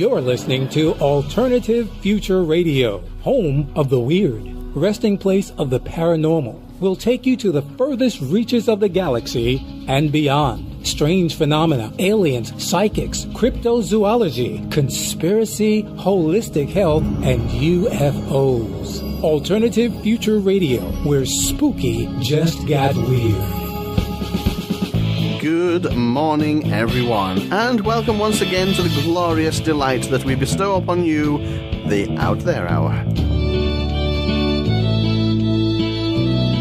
You're listening to Alternative Future Radio, home of the weird, resting place of the paranormal. Will take you to the furthest reaches of the galaxy and beyond. Strange phenomena, aliens, psychics, cryptozoology, conspiracy, holistic health, and UFOs. Alternative Future Radio, where spooky just got weird. Good morning, everyone, and welcome once again to the glorious delight that we bestow upon you, the Out There Hour.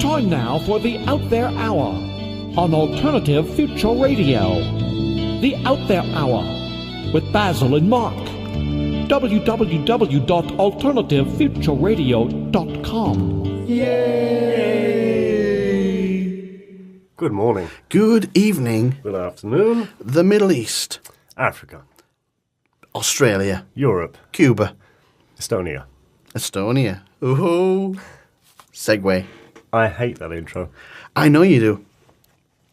Time now for the Out There Hour on Alternative Future Radio. The Out There Hour with Basil and Mark. www.alternativefutureradio.com. Yay! Good morning. Good evening. Good afternoon. The Middle East. Africa. Australia. Europe. Cuba. Estonia. Ooh. Segway. I hate that intro. I know you do.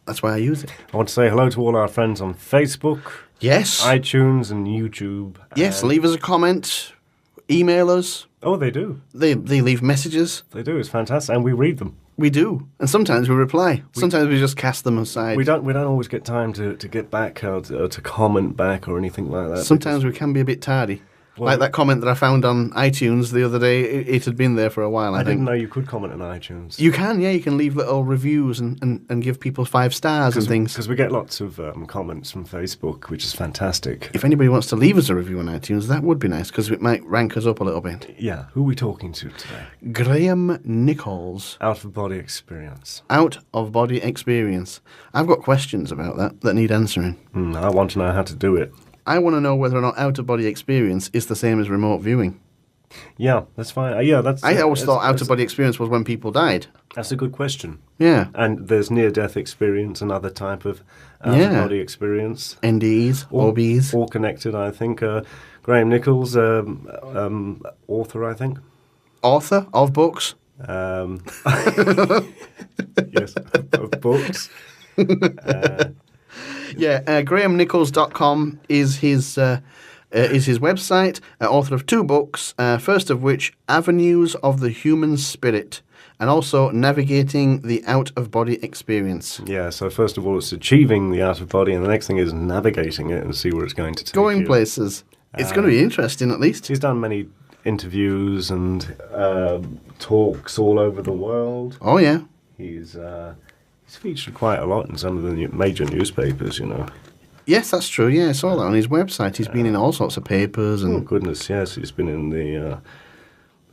That's why I use it. I want to say hello to all our friends on Facebook, Yes. iTunes, and YouTube. Yes, leave us a comment. Email us. Oh, they do. They leave messages. They do. It's fantastic, and we read them. We do. And sometimes we reply. Sometimes we just cast them aside. We don't always get time to get back or to comment back or anything like that. Sometimes we can be a bit tardy. Well, like that comment that I found on iTunes the other day, it had been there for a while, I think. didn't know you could comment on iTunes. You can, yeah. You can leave little reviews and give people 5 stars and things. Because we get lots of comments from Facebook, which is fantastic. If anybody wants to leave us a review on iTunes, that would be nice, because it might rank us up a little bit. Yeah. Who are we talking to today? Graham Nicholls. Out-of-body experience. Out-of-body experience. I've got questions about that need answering. I want to know how to do it. I want to know whether or not out-of-body experience is the same as remote viewing. Yeah, that's fine. I always thought out-of-body experience was when people died. That's a good question. Yeah. And there's near-death experience, another type of out-of-body experience. NDEs, OBs. All connected, I think. Graham Nicholls, author, I think. Author of books? Yes, of books. GrahamNichols.com is his website, author of 2 books, first of which, Avenues of the Human Spirit, and also Navigating the Out-of-Body Experience. Yeah, so first of all, it's achieving the out-of-body, and the next thing is navigating it and see where it's going to take you. Going places. It's going to be interesting, at least. He's done many interviews and talks all over the world. Oh, yeah. He's featured quite a lot in some of the major newspapers, you know. Yes, that's true. Yeah, I saw that on his website. He's been in all sorts of papers. And oh, goodness, yes. He's been in the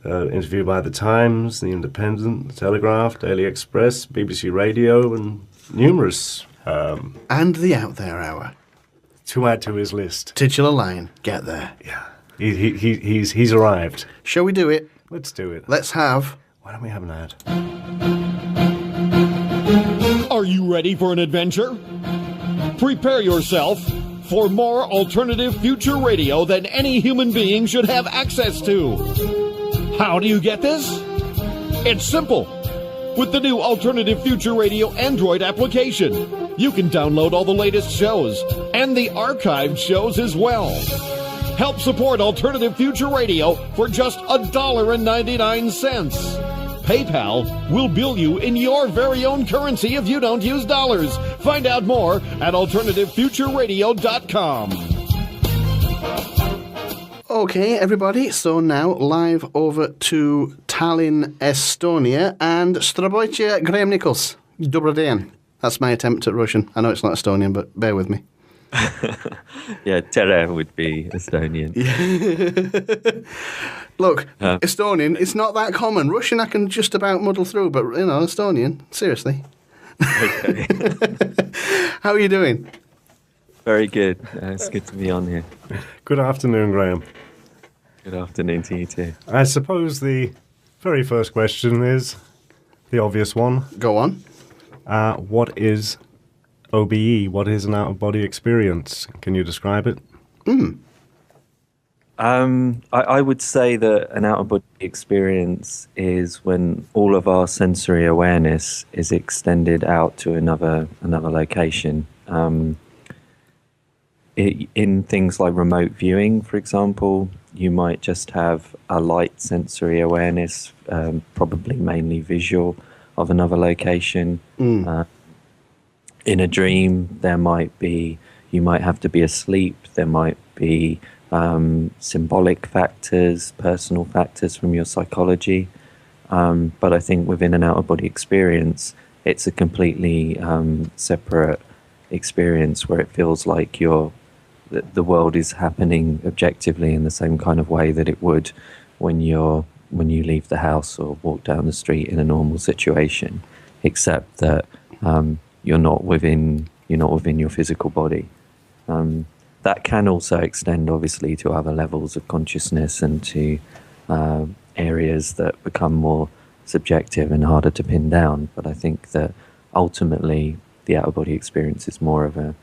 interview by The Times, The Independent, The Telegraph, Daily Express, BBC Radio, and numerous. And the Out There Hour. To add to his list. Titular line, get there. Yeah. He's arrived. Shall we do it? Let's do it. Let's have... Why don't we have an ad? Are you ready for an adventure? Prepare yourself for more alternative future radio than any human being should have access to. How do you get this? It's simple. With the new Alternative Future Radio Android application, you can download all the latest shows and the archived shows as well. Help support Alternative Future Radio for just $1.99. PayPal will bill you in your very own currency if you don't use dollars. Find out more at alternativefutureradio.com. Okay, everybody, so now live over to Tallinn, Estonia, and Zdravstvuyte, Graham Nicholls. Добрый день. That's my attempt at Russian. I know it's not Estonian, but bear with me. Yeah, tere would be Estonian. Look, Estonian, it's not that common. Russian I can just about muddle through, but, you know, Estonian, seriously. Okay. How are you doing? Very good. It's good to be on here. Good afternoon, Graham. Good afternoon to you too. I suppose the very first question is the obvious one. Go on. What is OBE? What is an out-of-body experience? Can you describe it? I would say that an out-of-body experience is when all of our sensory awareness is extended out to another location. in things like remote viewing, for example, you might just have a light sensory awareness, probably mainly visual, of another location. In a dream, you might have to be asleep. There might be symbolic factors, personal factors from your psychology. But I think within an out-of-body experience, it's a completely separate experience where it feels like the world is happening objectively in the same kind of way that it would when you leave the house or walk down the street in a normal situation, except that you're not within your physical body. That can also extend, obviously, to other levels of consciousness and to areas that become more subjective and harder to pin down. But I think that ultimately the out-of-body experience is more of an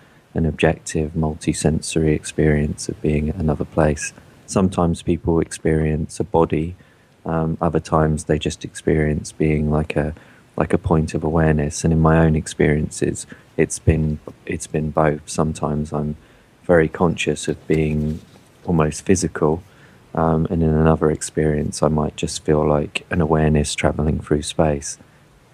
objective, multi-sensory experience of being at another place. Sometimes people experience a body, other times they just experience being like a point of awareness. And in my own experiences, it's been both. Sometimes I'm very conscious of being almost physical, and in another experience I might just feel like an awareness traveling through space.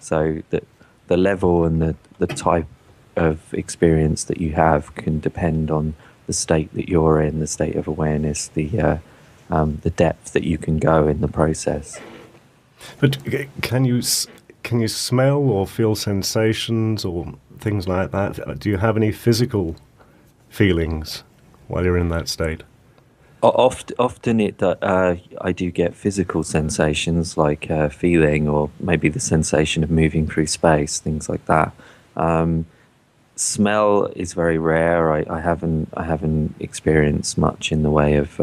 So the level and the type of experience that you have can depend on the state that you're in, the state of awareness, the depth that you can go in the process. But can you smell or feel sensations or things like that? Do you have any physical feelings while you're in that state? Often I do get physical sensations like feeling, or maybe the sensation of moving through space, things like that. Smell is very rare. I haven't experienced much in the way of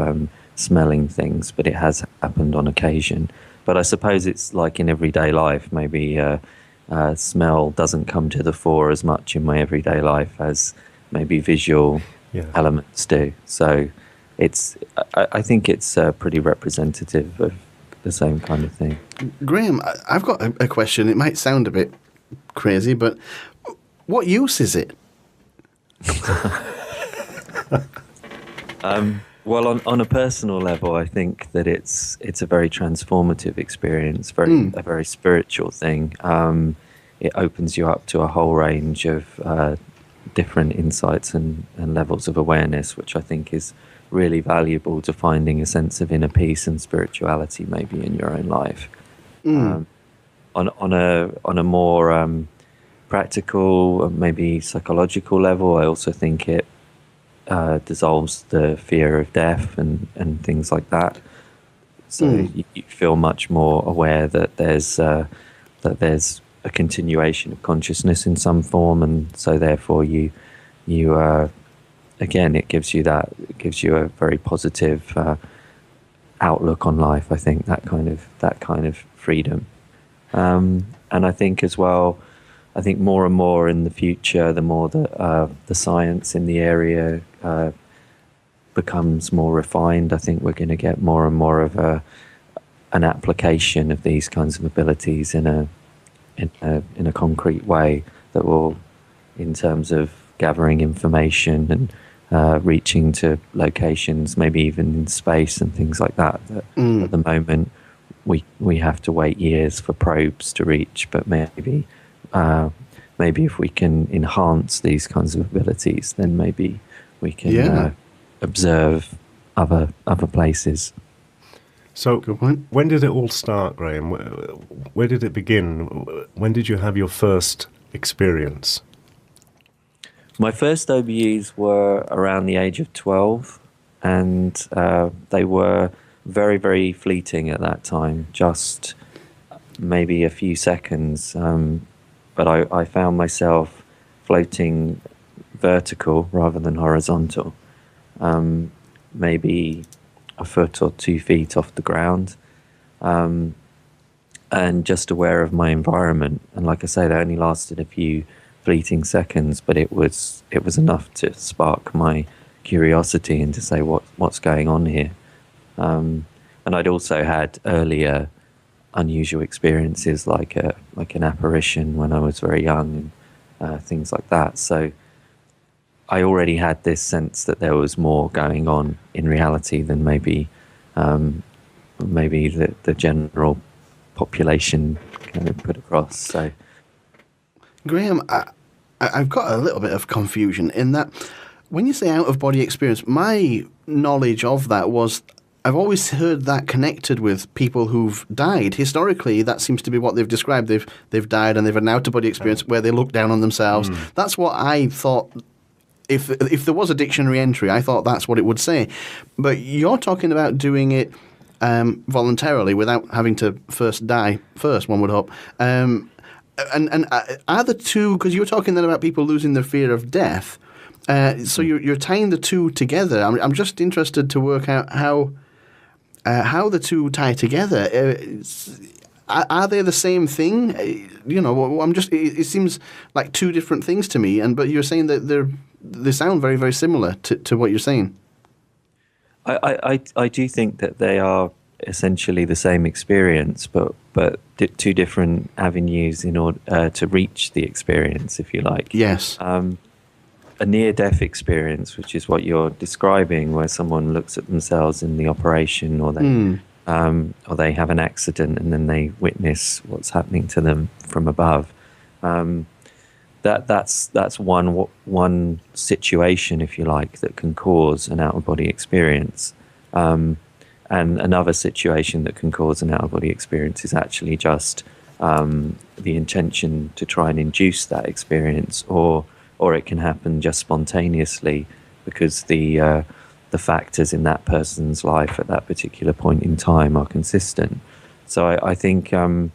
smelling things, but it has happened on occasion. But I suppose it's like in everyday life. Maybe smell doesn't come to the fore as much in my everyday life as maybe visual elements do. So I think it's pretty representative of the same kind of thing. Graham, I've got a question. It might sound a bit crazy, but what use is it? Well, on a personal level, I think that it's a very transformative experience, a very spiritual thing. It opens you up to a whole range of different insights and levels of awareness, which I think is really valuable to finding a sense of inner peace and spirituality maybe in your own life. On a more practical, maybe psychological level, I also think it dissolves the fear of death and things like that. So you feel much more aware that there's a continuation of consciousness in some form, and so therefore you again, it gives you a very positive outlook on life. I think that kind of freedom, and I think as well. I think more and more in the future, the more that the science in the area becomes more refined, I think we're going to get more and more of an application of these kinds of abilities in a concrete way that will, in terms of gathering information and reaching to locations, maybe even in space and things like that. At the moment, we have to wait years for probes to reach, but maybe if we can enhance these kinds of abilities, then maybe we can observe other places. So, when did it all start, Graham? Where did it begin? When did you have your first experience? My first OBEs were around the age of 12, and they were very, very fleeting at that time, just maybe a few seconds. But I found myself floating vertical rather than horizontal, maybe a foot or 2 feet off the ground, and just aware of my environment. And like I say, they only lasted a few fleeting seconds, but it was enough to spark my curiosity and to say what's going on here. And I'd also had earlier unusual experiences like an apparition when I was very young and things like that. So I already had this sense that there was more going on in reality than maybe the general population kind of put across. So, Graham, I've got a little bit of confusion in that when you say out-of-body experience, my knowledge of that was I've always heard that connected with people who've died. Historically, that seems to be what they've described. They've died and they've had an out-of-body experience where they look down on themselves. That's what I thought. If there was a dictionary entry, I thought that's what it would say. But you're talking about doing it voluntarily without having to first die first, one would hope. And are the two, because you were talking then about people losing their fear of death, so you're tying the two together. I'm just interested to work out how the two tie together. Are they the same thing? It seems like two different things to me. But you're saying that they sound very, very similar to what you're saying. I do think that they are essentially the same experience, but two different avenues in order to reach the experience, if you like. Yes. A near-death experience, which is what you're describing, where someone looks at themselves in the operation, or they have an accident and then they witness what's happening to them from above. That's one situation, if you like, that can cause an out-of-body experience. And another situation that can cause an out-of-body experience is actually just the intention to try and induce that experience, or it can happen just spontaneously because the factors in that person's life at that particular point in time are consistent. So I think the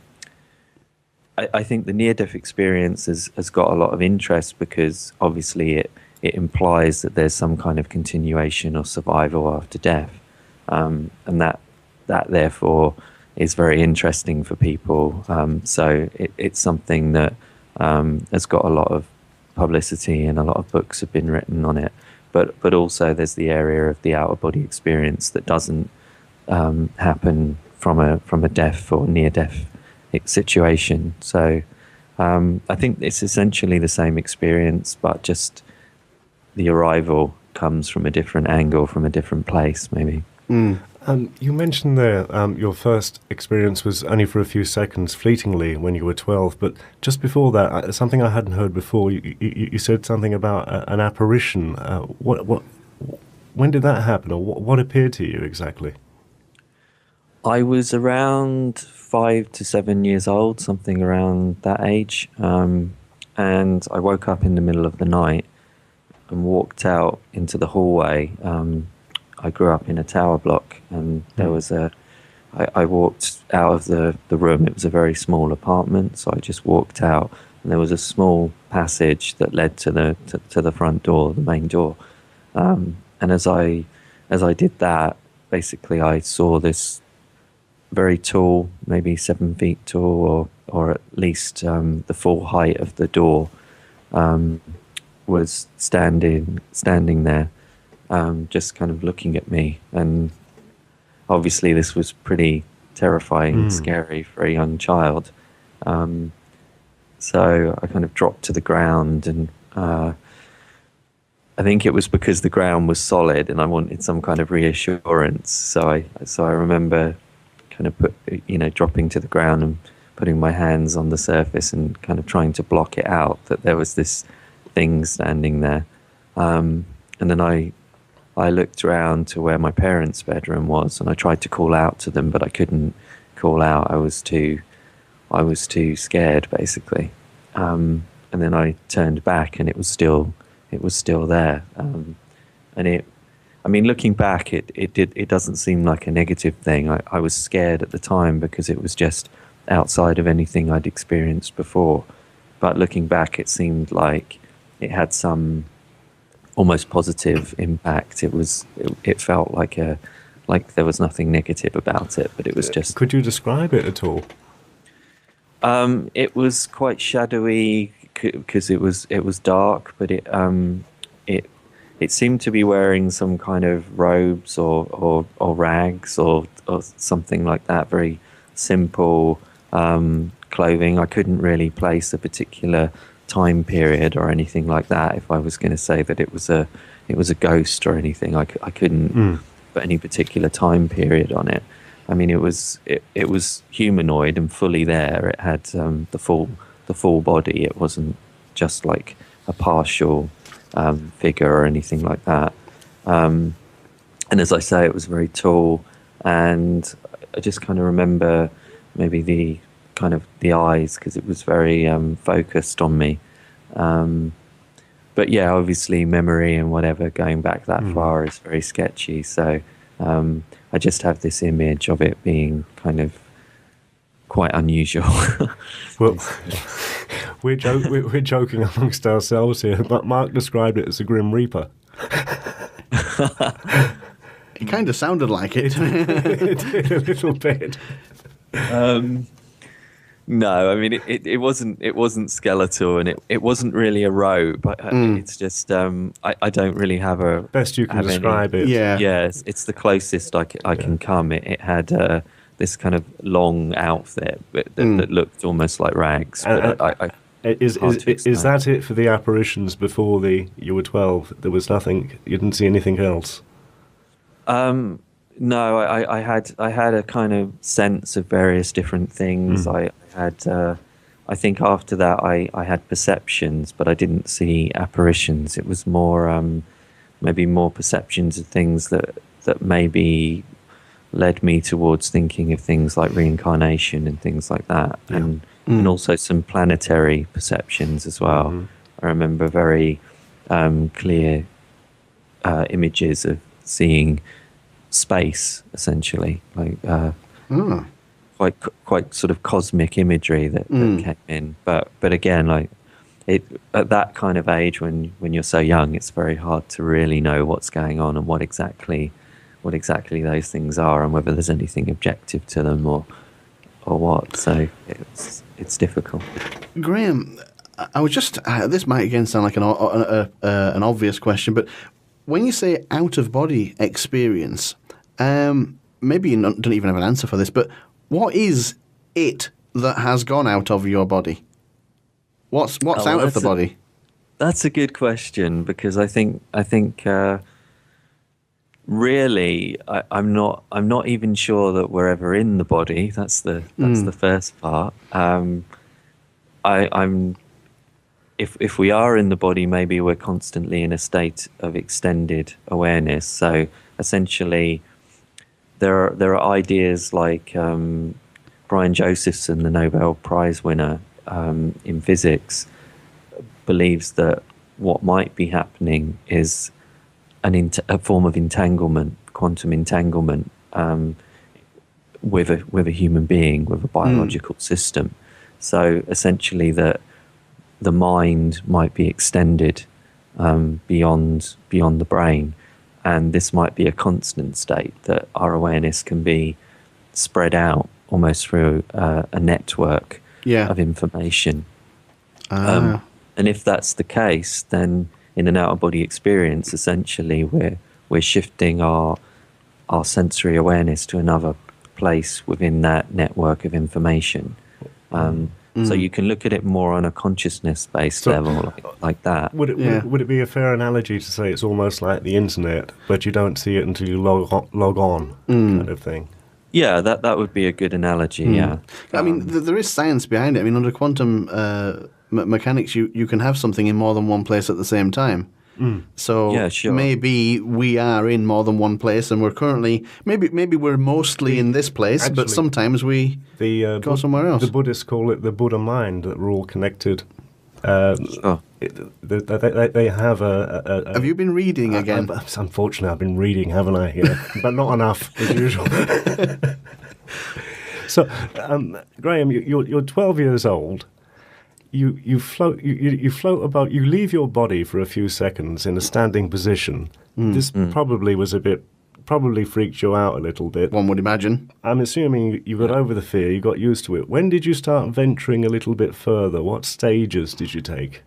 near-death experience has got a lot of interest because obviously it implies that there's some kind of continuation or survival after death, and that therefore is very interesting for people. So it's something that has got a lot of publicity, and a lot of books have been written on it. But also there's the area of the out-of-body experience that doesn't happen from a death or near-death situation. So I think it's essentially the same experience, but just the arrival comes from a different angle, from a different place, maybe. You mentioned there your first experience was only for a few seconds, fleetingly, when you were 12. But just before that, something I hadn't heard before, you said something about an apparition. When did that happen, or what appeared to you exactly? I was around 5 to 7 years old, something around that age. And I woke up in the middle of the night and walked out into the hallway. I grew up in a tower block, and there was I walked out of the room. It was a very small apartment, so I just walked out, and there was a small passage that led to the front door, the main door. And as I did that, basically I saw this very tall, maybe 7 feet tall, or at least the full height of the door, was standing there. Just kind of looking at me, and obviously this was pretty terrifying and scary for a young child. So I kind of dropped to the ground, and I think it was because the ground was solid and I wanted some kind of reassurance. So I remember kind of dropping to the ground and putting my hands on the surface and kind of trying to block it out, that there was this thing standing there. And then I looked around to where my parents' bedroom was, and I tried to call out to them, but I couldn't call out. I was too scared, basically. And then I turned back, and it was still there. Looking back, it doesn't seem like a negative thing. I was scared at the time because it was just outside of anything I'd experienced before. But looking back, it seemed like it had some almost positive impact. It felt like there was nothing negative about it, but it was just. Could you describe it at all? It was quite shadowy because it was dark, but it seemed to be wearing some kind of robes or rags or something like that. Very simple clothing. I couldn't really place a particular time period or anything like that. If I was going to say that it was a ghost or anything, I couldn't put any particular time period on it. I mean, it was humanoid and fully there. It had the full body. It wasn't just like a partial figure or anything like that. And as I say, it was very tall, and I just kind of remember maybe the eyes, because it was very focused on me. But yeah, obviously memory and whatever going back that far is very sketchy. So I just have this image of it being kind of quite unusual. Well, we're joking amongst ourselves here, but Mark described it as a Grim Reaper. It kind of sounded like it. It did a little bit. No, I mean it wasn't skeletal, and it wasn't really a robe. But it's just I don't really have a best you can describe it. Yeah, it's the closest I can come. It had this kind of long outfit that looked almost like rags. But is that it for the apparitions before you were 12? There was nothing. You didn't see anything else. No, I had a kind of sense of various different things. I had, I think after that I had perceptions, but I didn't see apparitions. It was more, maybe more perceptions of things that maybe led me towards thinking of things like reincarnation and things like that, and also some planetary perceptions as well. I remember very clear images of seeing space, essentially, like quite sort of cosmic imagery that came in. But again, like at that kind of age, when you're so young, it's very hard to really know what's going on and what exactly those things are, and whether there's anything objective to them or what. So it's difficult. Graham, I was just this might again sound like an obvious question, but when you say out of body experience, maybe you don't even have an answer for this, but what is it that has gone out of your body? What's out of the body? That's a good question, because I think really I'm not even sure that we're ever in the body. That's the first part. If we are in the body, maybe we're constantly in a state of extended awareness. So essentially, there are ideas like Brian Josephson, the Nobel Prize winner in physics, believes that what might be happening is a form of entanglement, quantum entanglement, with a human being, with a biological system. So essentially, that the mind might be extended beyond the brain, and this might be a constant state, that our awareness can be spread out almost through a network of information. And if that's the case, then in an out-of-body experience, essentially we're shifting our sensory awareness to another place within that network of information. So you can look at it more on a consciousness-based level, like that. Would it be a fair analogy to say it's almost like the internet, but you don't see it until you log on, kind of thing? Yeah, that would be a good analogy. Yeah, I mean, there is science behind it. I mean, under quantum mechanics, you can have something in more than one place at the same time. So yeah, sure. Maybe we are in more than one place, and we're currently maybe we're mostly in this place, but sometimes we go somewhere else. The Buddhists call it the Buddha mind, that we're all connected. They have a Have you been reading again? Unfortunately, I've been reading, haven't I? Yeah, but not enough as usual. So, Graham, you're 12 years old. You float about. You leave your body for a few seconds in a standing position. This probably freaked you out a little bit. One would imagine. I'm assuming you got over the fear. You got used to it. When did you start venturing a little bit further? What stages did you take?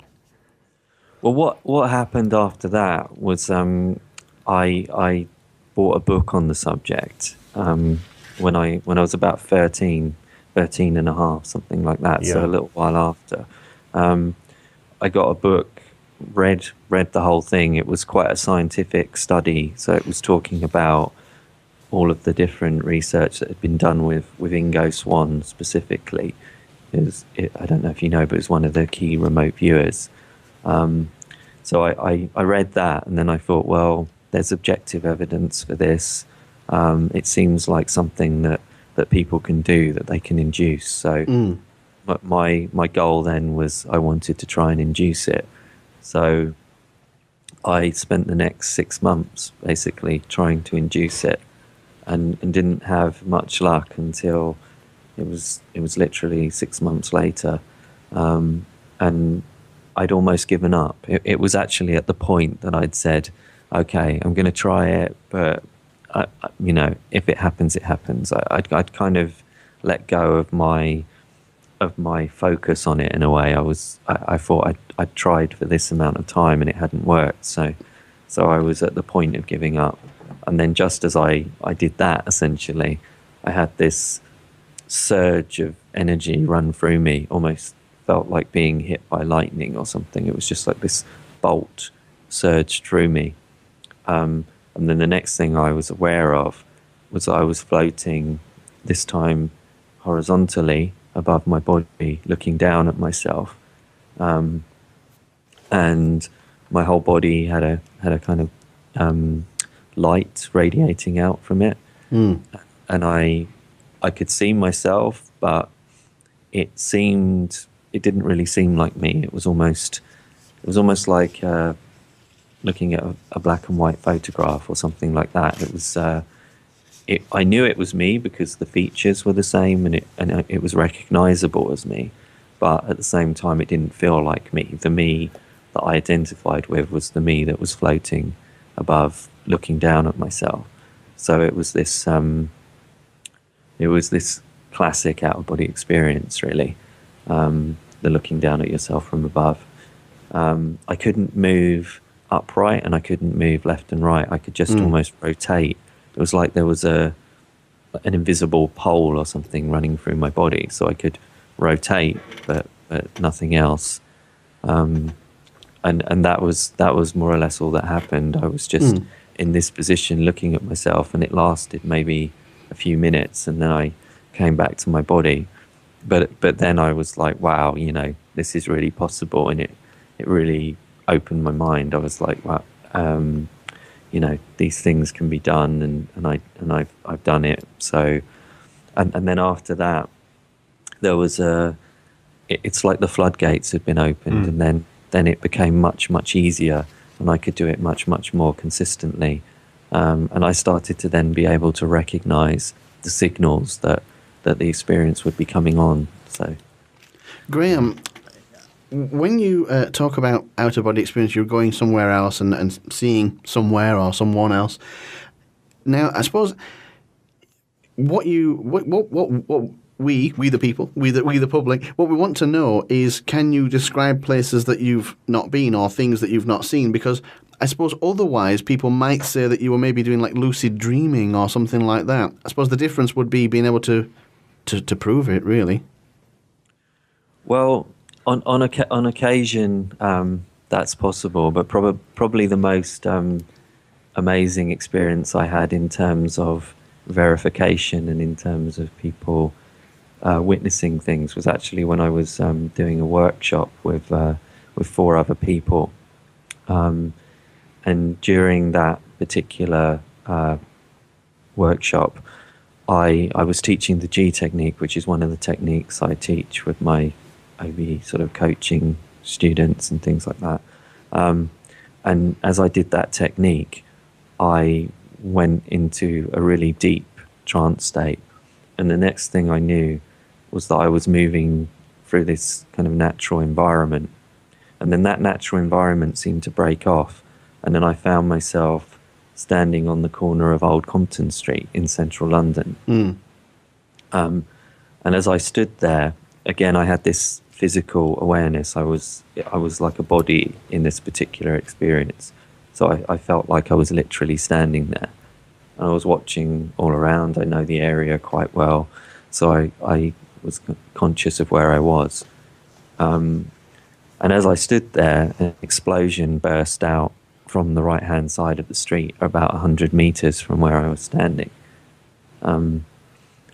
Well, what happened after that was I bought a book on the subject when I was about 13 and a half, something like that. Yeah. So a little while after. I got a book, read the whole thing. It was quite a scientific study, so it was talking about all of the different research that had been done with Ingo Swann specifically. I don't know if you know, but it was one of the key remote viewers. So I read that, and then I thought, well, there's objective evidence for this. It seems like something that people can do, that they can induce. So my goal then was I wanted to try and induce it. So I spent the next 6 months basically trying to induce it, and didn't have much luck until it was literally 6 months later, and I'd almost given up. It was actually at the point that I'd said, okay, I'm going to try it, but if it happens, it happens. I'd kind of let go of my focus on it in a way. I thought I'd tried for this amount of time and it hadn't worked, so I was at the point of giving up. And then just as I did that, essentially, I had this surge of energy run through me, almost felt like being hit by lightning or something. It was just like this bolt surged through me. And then the next thing I was aware of was I was floating, this time horizontally above my body, looking down at myself. And my whole body had a kind of light radiating out from it. And I could see myself, but it didn't really seem like me. It was almost like looking at a black and white photograph or something like that. It was I knew it was me because the features were the same, and it was recognizable as me, but at the same time it didn't feel like me. The me that I identified with was the me that was floating above, looking down at myself. So it was this classic out-of-body experience, really, the looking down at yourself from above. I couldn't move upright and I couldn't move left and right. I could just almost rotate. It was like there was an invisible pole or something running through my body, so I could rotate, but nothing else. And that was more or less all that happened. I was just in this position looking at myself, and it lasted maybe a few minutes, and then I came back to my body. But then I was like, wow, this is really possible, and it really opened my mind. I was like, wow, these things can be done, and I've done it. So, and then after that, there was it's like the floodgates had been opened, and then it became much, much easier, and I could do it much, much more consistently. And I started to then be able to recognize the signals that the experience would be coming on. So, Graham, when you talk about out-of-body experience, you're going somewhere else and seeing somewhere or someone else. Now, I suppose what we the people, we the public, what we want to know is, can you describe places that you've not been or things that you've not seen? Because I suppose otherwise people might say that you were maybe doing like lucid dreaming or something like that. I suppose the difference would be being able to prove it, really. Well, on occasion, that's possible, but probably the most amazing experience I had in terms of verification and in terms of people witnessing things was actually when I was doing a workshop with 4 other people, and during that particular workshop, I was teaching the G technique, which is one of the techniques I teach with my OB sort of coaching students and things like that. And as I did that technique, I went into a really deep trance state. And the next thing I knew was that I was moving through this kind of natural environment. And then that natural environment seemed to break off. And then I found myself standing on the corner of Old Compton Street in central London. And as I stood there, again, I had this physical awareness. I was like a body in this particular experience. So I felt like I was literally standing there. And I was watching all around. I know the area quite well. So I was conscious of where I was. And And as I stood there, an explosion burst out from the right-hand side of the street, about 100 meters from where I was standing. And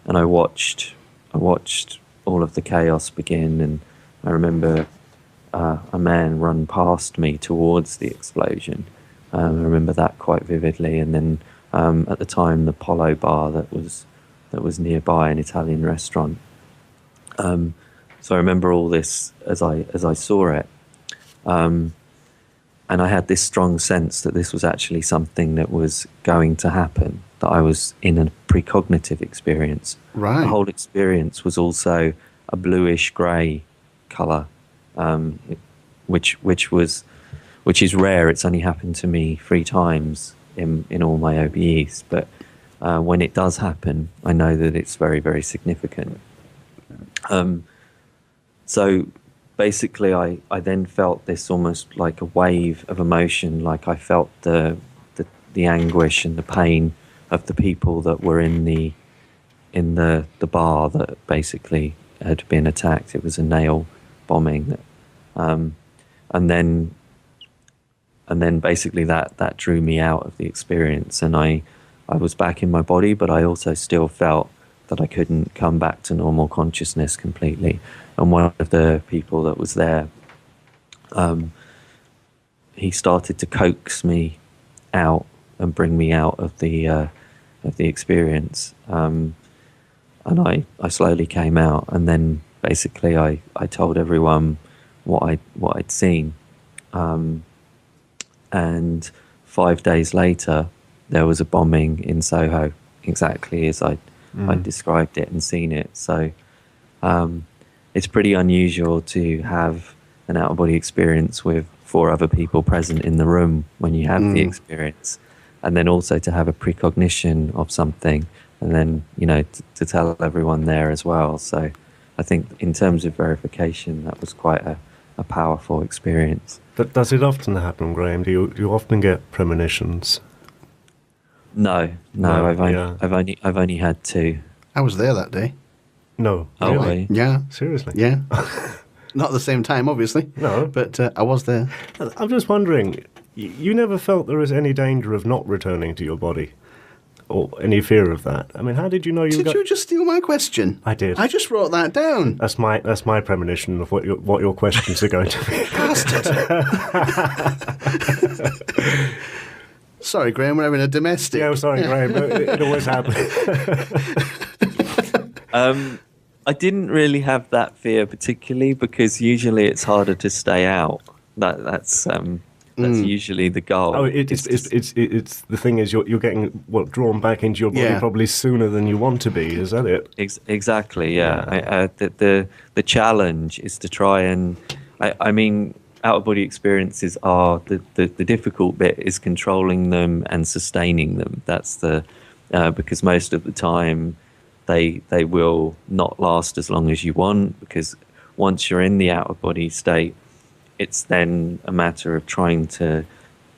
I watched all of the chaos begin, and I remember a man run past me towards the explosion. I remember that quite vividly. And then at the time, the Polo bar that was nearby, an Italian restaurant. So I remember all this as I saw it. And I had this strong sense that this was actually something that was going to happen, that I was in a precognitive experience. Right. The whole experience was also a bluish grey colour, which is rare. It's only happened to me 3 times in all my OBEs. But when it does happen, I know that it's very, very significant. So basically, I then felt this almost like a wave of emotion, like I felt the anguish and the pain of the people that were in the bar that basically had been attacked. It was a nail bombing, and then basically that drew me out of the experience, and I was back in my body, but I also still felt that I couldn't come back to normal consciousness completely. And one of the people that was there, he started to coax me out and bring me out of the experience. And I slowly came out, and then basically I told everyone what I'd seen. And 5 days later, there was a bombing in Soho, exactly as I described it and seen it. So it's pretty unusual to have an out-of-body experience with 4 other people present in the room when you have the experience, and then also to have a precognition of something, and then to tell everyone there as well. So I think in terms of verification, that was quite a powerful experience. But does it often happen, Graham? Do you often get premonitions? No. I've only had 2. I was there that day. No. Oh, Really? really? Yeah. Seriously? Yeah. Not at the same time, obviously. No. But I was there. I'm just wondering, you never felt there was any danger of not returning to your body? Or any fear of that? I mean, how did you know you Did you just steal my question? I did. I just wrote that down. That's my premonition of what your questions are going to be. Bastard. Sorry, Graham, we're having a domestic. Yeah, I'm sorry, Graham. It always happens. I didn't really have that fear particularly, because usually it's harder to stay out. That's usually the goal. Oh, it's the thing is you're getting drawn back into your body probably sooner than you want to be. Is that it? Exactly. Yeah. The challenge is to try and. I mean, out of body experiences are the difficult bit is controlling them and sustaining them. That's because most of the time they will not last as long as you want, because once you're in the out of body state, it's then a matter of trying to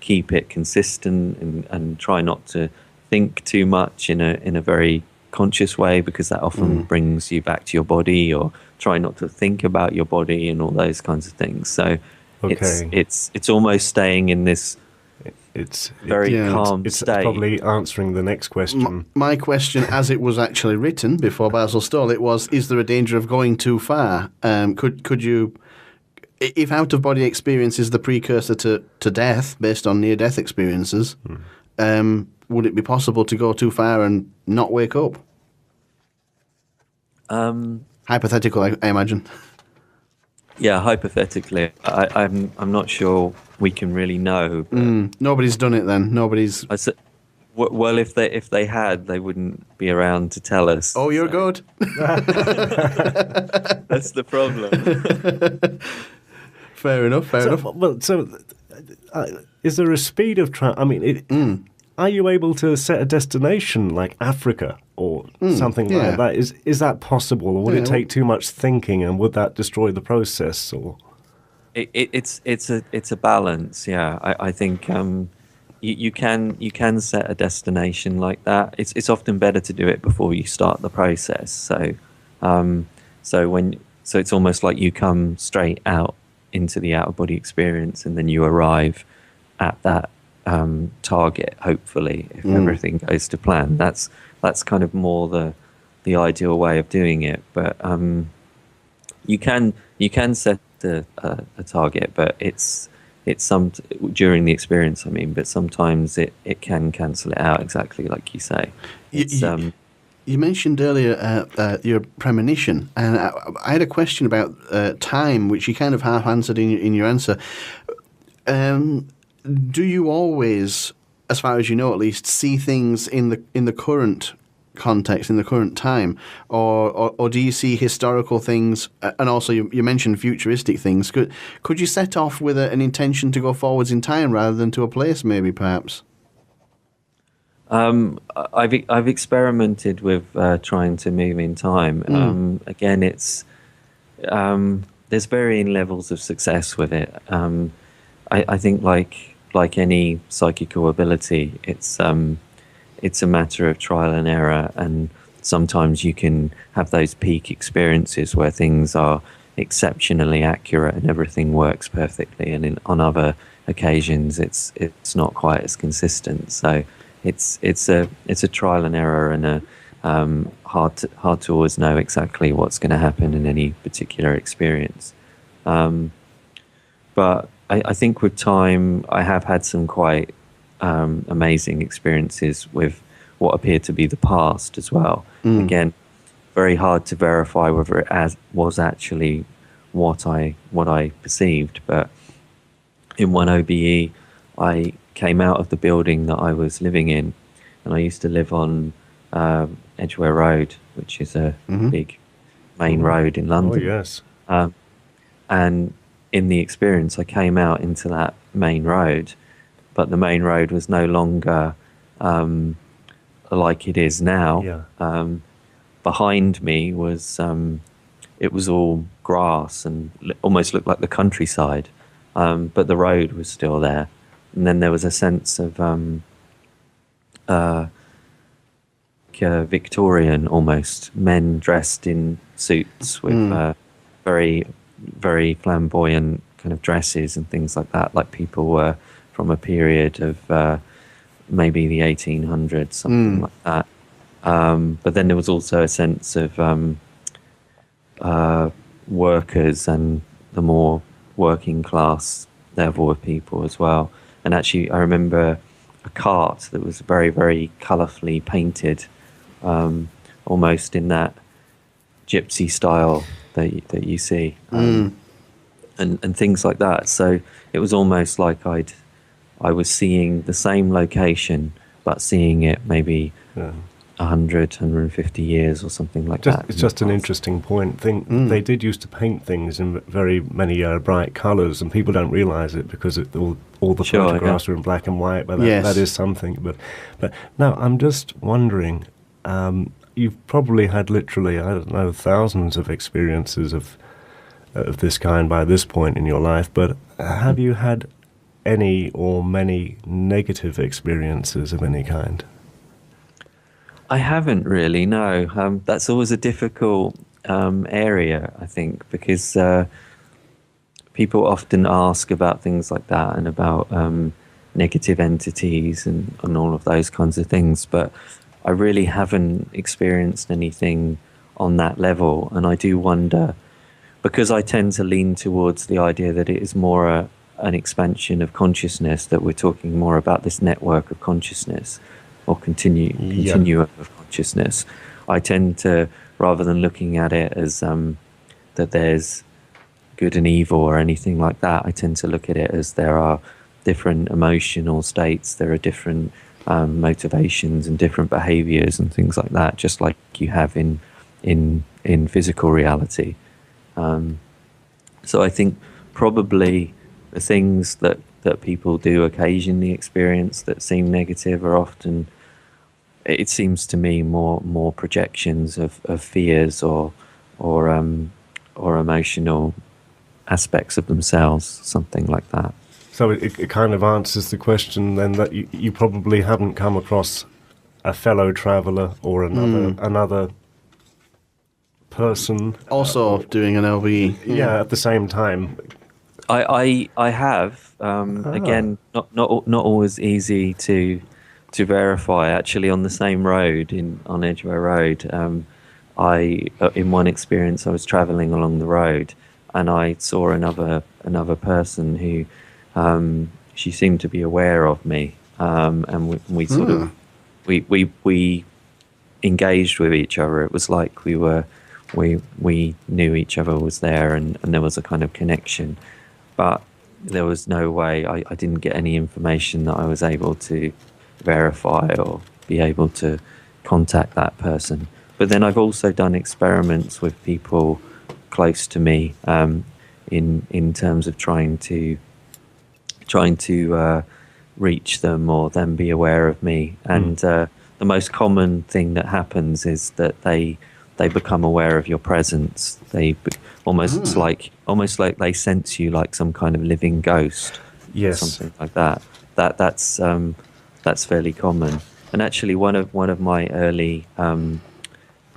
keep it consistent and try not to think too much in a very conscious way, because that often brings you back to your body, or try not to think about your body and all those kinds of things. So it's almost staying in this very calm it's state. Probably answering the next question. My question, as it was actually written before Basil stole it, was: is there a danger of going too far? Could you, if out-of-body experience is the precursor to death based on near-death experiences, would it be possible to go too far and not wake up? Hypothetical, I imagine. Yeah, hypothetically, I'm not sure we can really know. But Nobody's done it then. Nobody's. Well, if they had, they wouldn't be around to tell us. Oh, you're good. That's the problem. Fair enough. Well, is there a speed of travel? I mean, are you able to set a destination like Africa or something like that? Is that possible, or would it take too much thinking, and would that destroy the process? Or it's a balance. Yeah, I think you can set a destination like that. It's often better to do it before you start the process. So it's almost like you come straight out into the out of body experience, and then you arrive at that target. Hopefully, if everything goes to plan, that's kind of more the ideal way of doing it. But you can set a target, but it's some during the experience. I mean, but sometimes it can cancel it out, exactly like you say. You mentioned earlier your premonition, and I had a question about time, which you kind of half answered in your answer. Do you always, as far as you know at least, see things in the current context, in the current time, or do you see historical things? And also, you mentioned futuristic things. Could you set off with an intention to go forwards in time rather than to a place, maybe, perhaps? I've experimented with trying to move in time. Again, it's there's varying levels of success with it. I think like any psychical ability, it's a matter of trial and error, and sometimes you can have those peak experiences where things are exceptionally accurate and everything works perfectly, and on other occasions it's not quite as consistent. So it's a trial and error, and a hard to always know exactly what's going to happen in any particular experience. But I think with time, I have had some quite amazing experiences with what appeared to be the past as well. Again, very hard to verify whether it was actually what I perceived. But in one OBE, I came out of the building that I was living in, and I used to live on Edgware Road, which is a big main road in London. Oh, yes. And in the experience, I came out into that main road, but the main road was no longer like it is now. Yeah. Behind me was it was all grass and almost looked like the countryside, but the road was still there. And then there was a sense of Victorian, almost, men dressed in suits with very, very flamboyant kind of dresses and things like that, like people were from a period of maybe the 1800s, something like that. But then there was also a sense of workers and the more working class level of people as well. And actually, I remember a cart that was very, very colourfully painted, almost in that gypsy style that you see, and things like that. So it was almost like I was seeing the same location, but seeing it maybe 100, 150 years or something like that. It's just an interesting point. They did used to paint things in very many bright colours, and people don't realise it because all the photographs are in black and white, but that is something. But now I'm just wondering, you've probably had literally, I don't know, thousands of experiences of this kind by this point in your life, but have you had any or many negative experiences of any kind? I haven't really, no. That's always a difficult area, I think, because people often ask about things like that and about negative entities and all of those kinds of things, but I really haven't experienced anything on that level. And I do wonder, because I tend to lean towards the idea that it is more an expansion expansion that we're talking more about this network of consciousness or continuum of consciousness. I tend to, rather than looking at it as that there's good and evil or anything like that, I tend to look at it as there are different emotional states, there are different motivations and different behaviors and things like that, just like you have in physical reality. So I think probably the things that people do occasionally experience that seem negative are often, it seems to me, more projections of fears or emotional aspects of themselves, something like that. So it kind of answers the question then that you probably haven't come across a fellow traveller or another person also doing an LVE. Yeah, at the same time. I have again not always easy to verify. Actually, on the same road on Edgware Road, I in one experience I was travelling along the road and I saw another person who she seemed to be aware of me, and we sort of we engaged with each other. It was like we knew each other was there, and there was a kind of connection. But there was no way, I didn't get any information that I was able to verify or be able to contact that person. But then I've also done experiments with people close to me, in terms of trying to reach them or them be aware of me. And the most common thing that happens is that they become aware of your presence. Almost like they sense you like some kind of living ghost. Yes, something like that. That's fairly common. And actually, one of my early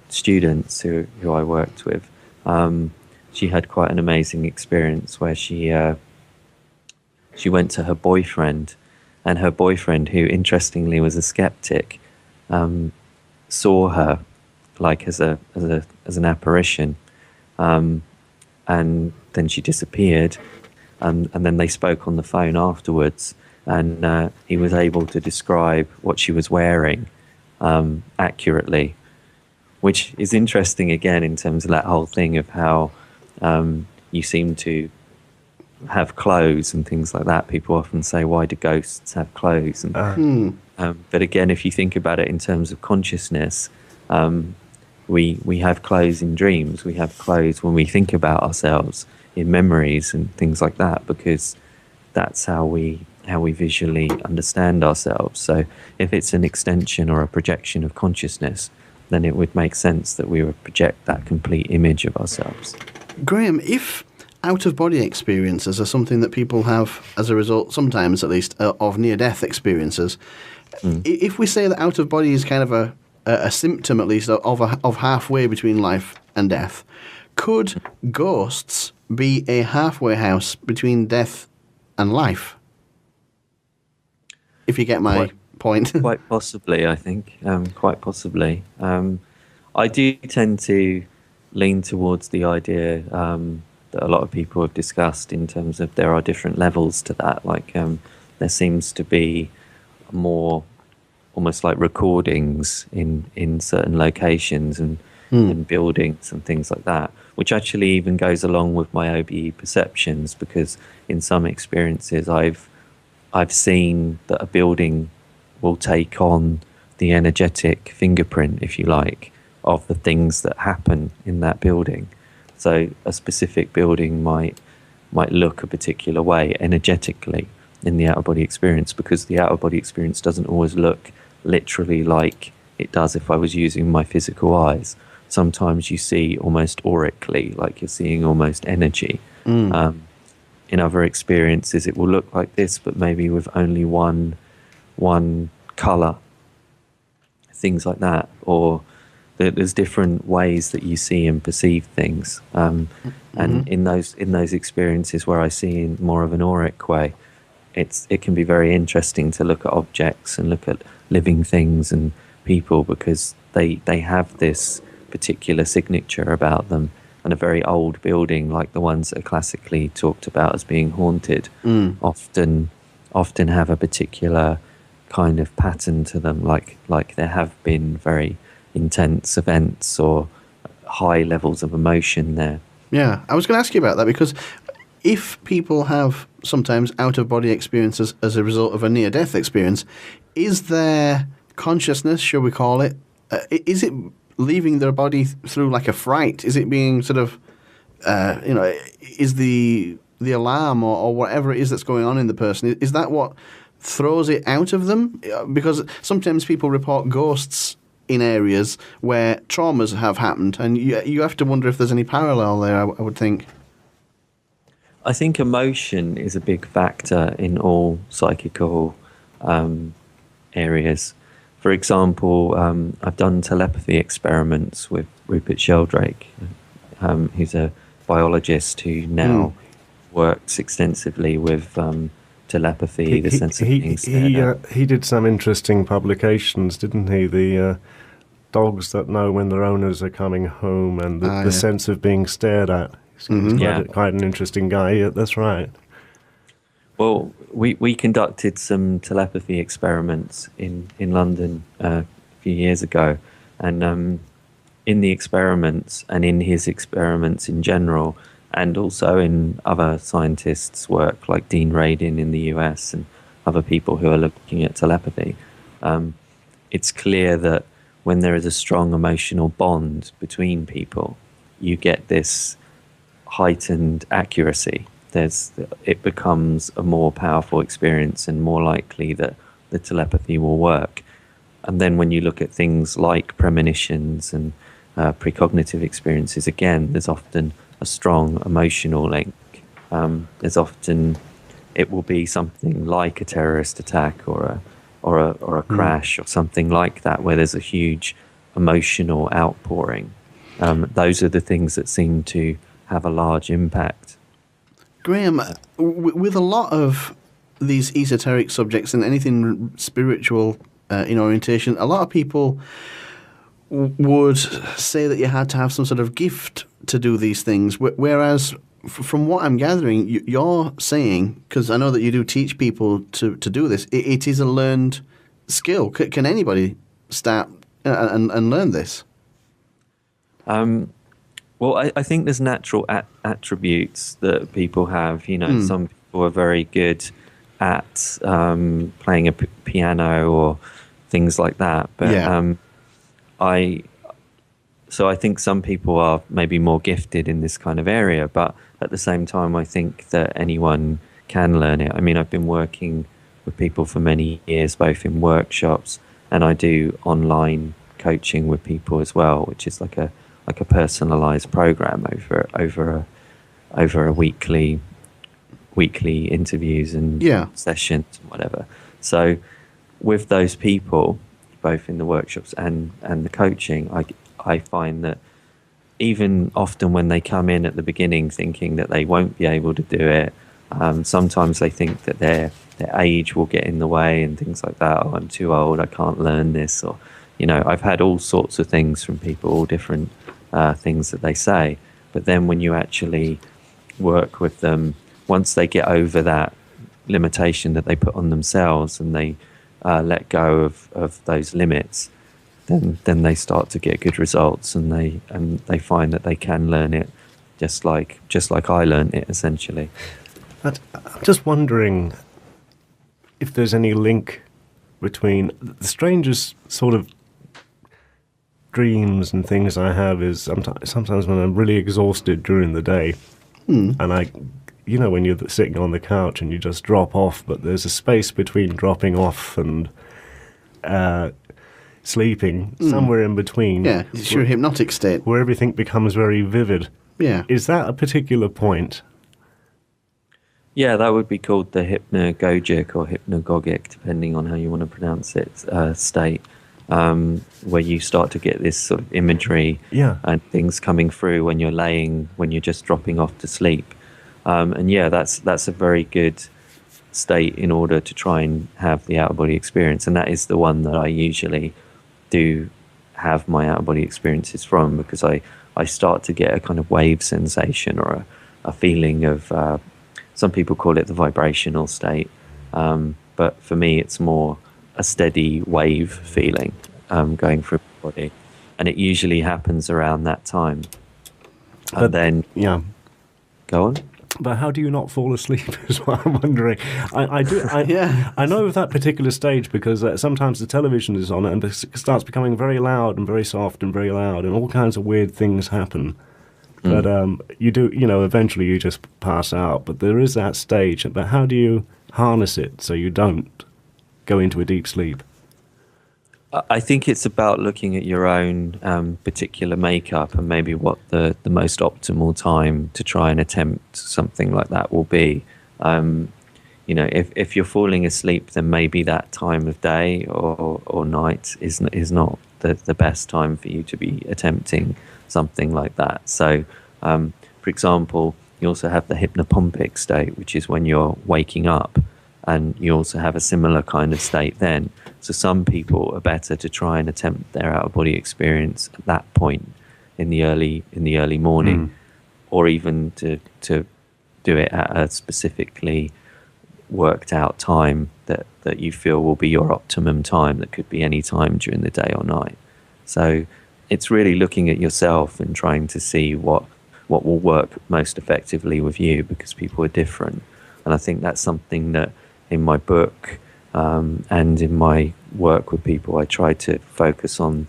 students who I worked with, she had quite an amazing experience where she went to her boyfriend, and her boyfriend, who interestingly was a skeptic, saw her like as an apparition, and then she disappeared, and then they spoke on the phone afterwards, and he was able to describe what she was wearing accurately, which is interesting again in terms of that whole thing of how you seem to have clothes and things like that. People often say, why do ghosts have clothes? And, but again, if you think about it in terms of consciousness, we have clothes in dreams. We have clothes when we think about ourselves in memories and things like that, because that's how we visually understand ourselves. So if it's an extension or a projection of consciousness, then it would make sense that we would project that complete image of ourselves. Graham, if out-of-body experiences are something that people have as a result, sometimes at least, of near-death experiences, if we say that out-of-body is kind of a symptom, at least, of halfway between life and death, could ghosts be a halfway house between death and life? If you get my point. Quite possibly, I think. Quite possibly. I do tend to lean towards the idea that a lot of people have discussed in terms of there are different levels to that. Like there seems to be more almost like recordings in certain locations and buildings and things like that, which actually even goes along with my OBE perceptions, because in some experiences I've seen that a building will take on the energetic fingerprint, if you like, of the things that happen in that building. So a specific building might look a particular way energetically in the out-of-body experience, because the out-of-body experience doesn't always look literally like it does if I was using my physical eyes. Sometimes you see almost aurically, like you're seeing almost energy. In other experiences, it will look like this, but maybe with only one colour, things like that. Or there's different ways that you see and perceive things. And in those experiences where I see in more of an auric way, it can be very interesting to look at objects and look at living things and people, because they have this particular signature about them. And a very old building, like the ones that are classically talked about as being haunted, often have a particular kind of pattern to them, like there have been very intense events or high levels of emotion there. Yeah, I was going to ask you about that, because if people have sometimes out-of-body experiences as a result of a near-death experience, is their consciousness, shall we call it, is it leaving their body through like a fright? Is it being sort of, is the alarm or whatever it is that's going on in the person, is that what throws it out of them? Because sometimes people report ghosts in areas where traumas have happened, and you have to wonder if there's any parallel there, I would think. I think emotion is a big factor in all psychical areas. For example, I've done telepathy experiments with Rupert Sheldrake, who's a biologist who now works extensively with telepathy, the sense of being stared at. He did some interesting publications, didn't he? The dogs that know when their owners are coming home, and the sense of being stared at. He's quite an interesting guy. Yeah, that's right. Well, we conducted some telepathy experiments in London a few years ago, and in the experiments and in his experiments in general, and also in other scientists' work like Dean Radin in the US and other people who are looking at telepathy, it's clear that when there is a strong emotional bond between people, you get this heightened accuracy. It becomes a more powerful experience and more likely that the telepathy will work. And then when you look at things like premonitions and precognitive experiences, again, there's often a strong emotional link. It will be something like a terrorist attack or a crash or something like that, where there's a huge emotional outpouring. Those are the things that seem to have a large impact. Graham, with a lot of these esoteric subjects and anything spiritual in orientation, a lot of people would say that you had to have some sort of gift to do these things, whereas from what I'm gathering, you're saying, because I know that you do teach people to do this, it is a learned skill. Can anybody start and learn this? Well, I think there's natural attributes that people have. Some people are very good at playing a piano or things like that. But I think some people are maybe more gifted in this kind of area. But at the same time, I think that anyone can learn it. I mean, I've been working with people for many years, both in workshops, and I do online coaching with people as well, which is like a personalized program over a weekly interviews and sessions and whatever. So with those people, both in the workshops and the coaching, I find that even often when they come in at the beginning thinking that they won't be able to do it, sometimes they think that their age will get in the way and things like that. Oh, I'm too old, I can't learn this. Or, I've had all sorts of things from people, all different things that they say. But then when you actually work with them, once they get over that limitation that they put on themselves and they let go of those limits, then they start to get good results, and they find that they can learn it just like I learned it, essentially. I'm just wondering if there's any link between the strangest sort of dreams and things I have is sometimes when I'm really exhausted during the day, and when you're sitting on the couch and you just drop off, but there's a space between dropping off and sleeping, somewhere in between. Yeah, it's your hypnotic state. Where everything becomes very vivid. Yeah. Is that a particular point? Yeah, that would be called the hypnagogic or hypnagogic, depending on how you want to pronounce it, state, where you start to get this sort of imagery and things coming through when you're just dropping off to sleep. That's a very good state in order to try and have the out-of-body experience, and that is the one that I usually do have my out-of-body experiences from, because I start to get a kind of wave sensation or a feeling of, some people call it the vibrational state, but for me it's more a steady wave feeling going through my body, and it usually happens around that time. And then go on. But how do you not fall asleep is what I'm wondering. I know of that particular stage because sometimes the television is on and it starts becoming very loud and very soft and very loud and all kinds of weird things happen. But eventually you just pass out. But there is that stage. But how do you harness it so you don't go into a deep sleep? I think it's about looking at your own particular makeup and maybe what the most optimal time to try and attempt something like that will be. If you're falling asleep, then maybe that time of day or night is not the best time for you to be attempting something like that. So, for example, you also have the hypnopompic state, which is when you're waking up, and you also have a similar kind of state then. So some people are better to try and attempt their out-of-body experience at that point in the early morning, or even to do it at a specifically worked out time that you feel will be your optimum time, that could be any time during the day or night. So it's really looking at yourself and trying to see what will work most effectively with you, because people are different. And I think that's something that in my book and in my work with people, I try to focus on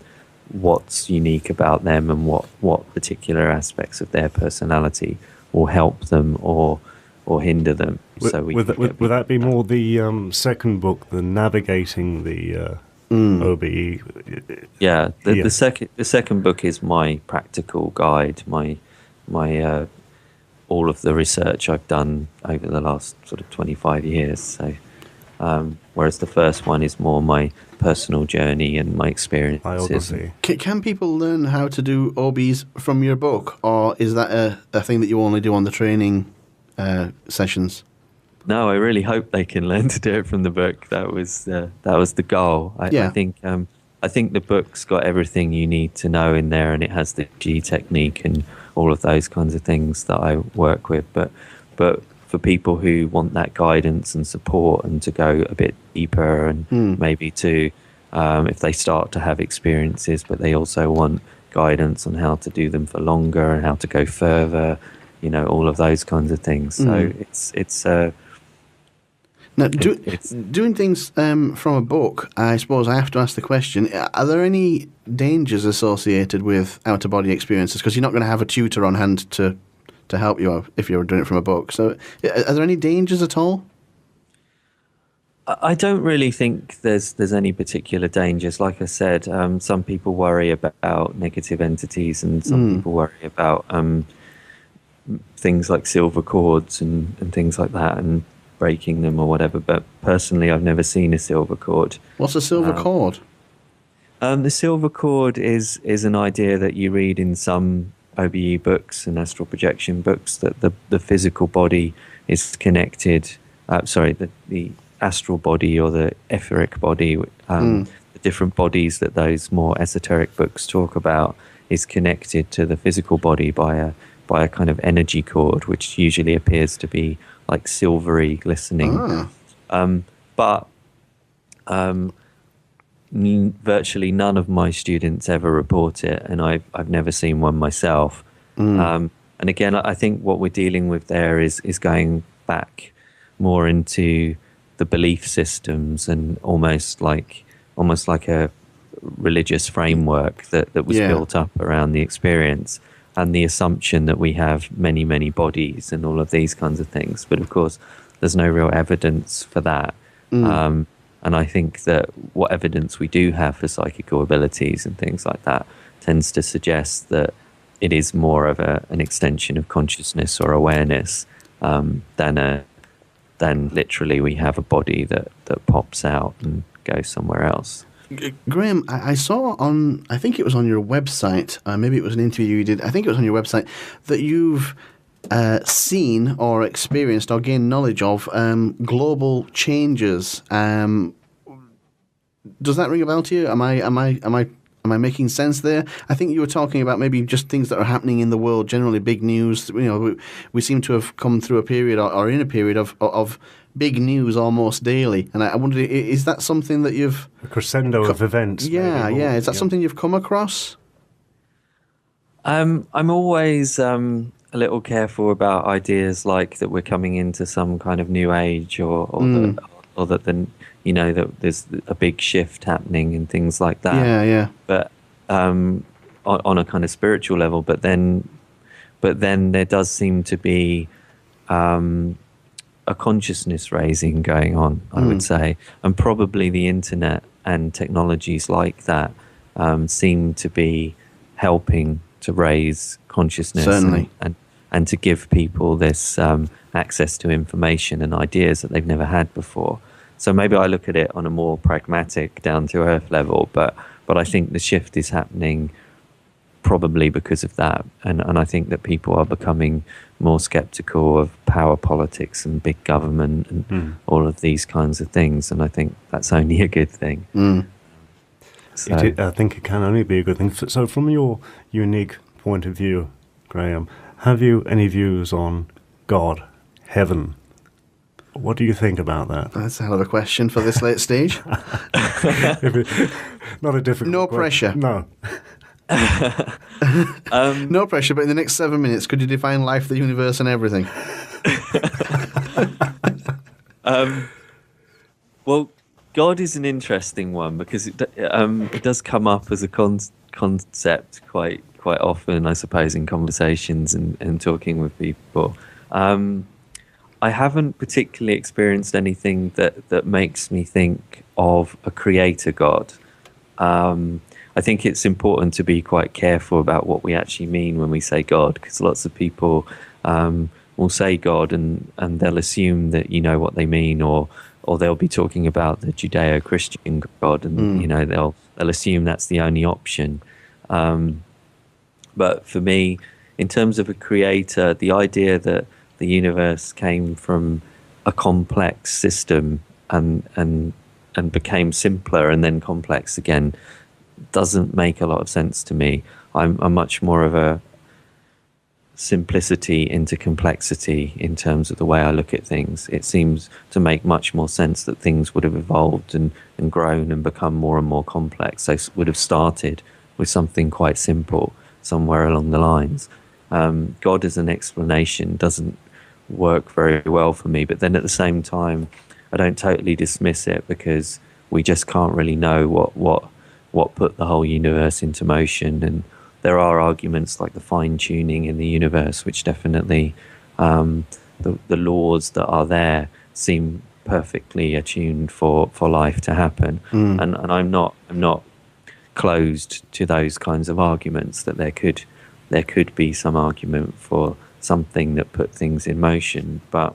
what's unique about them and what particular aspects of their personality will help them or hinder them. Would that be more the second book, the navigating the OBE? Yeah, the second book is my practical guide, my all of the research I've done over the last sort of 25 years. So, whereas the first one is more my personal journey and my experiences. Biography. Can people learn how to do OBs from your book, or is that a thing that you only do on the training sessions? No, I really hope they can learn to do it from the book. That was the goal. I think the book's got everything you need to know in there, and it has the G technique and all of those kinds of things that I work with. But for people who want that guidance and support and to go a bit deeper and maybe to, if they start to have experiences, but they also want guidance on how to do them for longer and how to go further, all of those kinds of things. So it's now, doing things from a book, I suppose I have to ask the question, are there any dangers associated with out-of-body experiences? Because you're not going to have a tutor on hand to help you out if you're doing it from a book. So are there any dangers at all? I don't really think there's any particular dangers. Like I said, some people worry about negative entities, and some people worry about things like silver cords and things like that, and breaking them or whatever. But personally, I've never seen a silver cord. What's a silver cord? The silver cord is an idea that you read in some OBE books and astral projection books, that the physical body is connected. The astral body or the etheric body, the different bodies that those more esoteric books talk about, is connected to the physical body by a kind of energy cord, which usually appears to be like silvery, glistening. But virtually none of my students ever report it, and I've never seen one myself. And again, I think what we're dealing with there is going back more into the belief systems, and almost like a religious framework that was built up around the experience, and the assumption that we have many, many bodies and all of these kinds of things. But of course, there's no real evidence for that. And I think that what evidence we do have for psychical abilities and things like that tends to suggest that it is more of an extension of consciousness or awareness than literally we have a body that pops out and goes somewhere else. Graham, I saw on, I think it was on your website, maybe it was an interview you did, I think it was on your website, that you've seen or experienced or gained knowledge of global changes. Does that ring a bell to you? Am I making sense there? I think you were talking about maybe just things that are happening in the world, generally big news. We seem to have come through a period or in a period of big news almost daily. And I wonder, is that something that you've... A crescendo of events. Yeah. Is that something you've come across? I'm always a little careful about ideas like that we're coming into some kind of new age, or that that there's a big shift happening and things like that. Yeah. But on a kind of spiritual level, but then there does seem to be a consciousness raising going on, I would say, and probably the internet and technologies like that seem to be helping to raise consciousness. Certainly. and to give people this access to information and ideas that they've never had before. So maybe I look at it on a more pragmatic, down-to-earth level, but I think the shift is happening probably because of that. And I think that people are becoming more skeptical of power politics and big government and all of these kinds of things. And I think that's only a good thing. So, I think it can only be a good thing. So from your unique point of view, Graham, have you any views on God, heaven? What do you think about that? That's a hell of a question for this late stage. Not a difficult No question. pressure. No. No pressure, but in the next 7 minutes, could you define life, the universe, and everything? Well, God is an interesting one because it does come up as a concept quite often, I suppose, in conversations and talking with people. I haven't particularly experienced anything that makes me think of a creator God. I think it's important to be quite careful about what we actually mean when we say God, because lots of people will say God and they'll assume that you know what they mean, or they'll be talking about the Judeo-Christian God, and they'll assume that's the only option. But for me, in terms of a creator, the idea that the universe came from a complex system and became simpler and then complex again doesn't make a lot of sense to me. I'm much more of a simplicity into complexity in terms of the way I look at things. It seems to make much more sense that things would have evolved and grown and become more and more complex. So would have started with something quite simple somewhere along the lines. God as an explanation doesn't work very well for me, but then at the same time I don't totally dismiss it, because we just can't really know what put the whole universe into motion. And there are arguments like the fine-tuning in the universe, which definitely the laws that are there seem perfectly attuned for life to happen. And I'm not closed to those kinds of arguments, that there could be some argument for something that put things in motion, but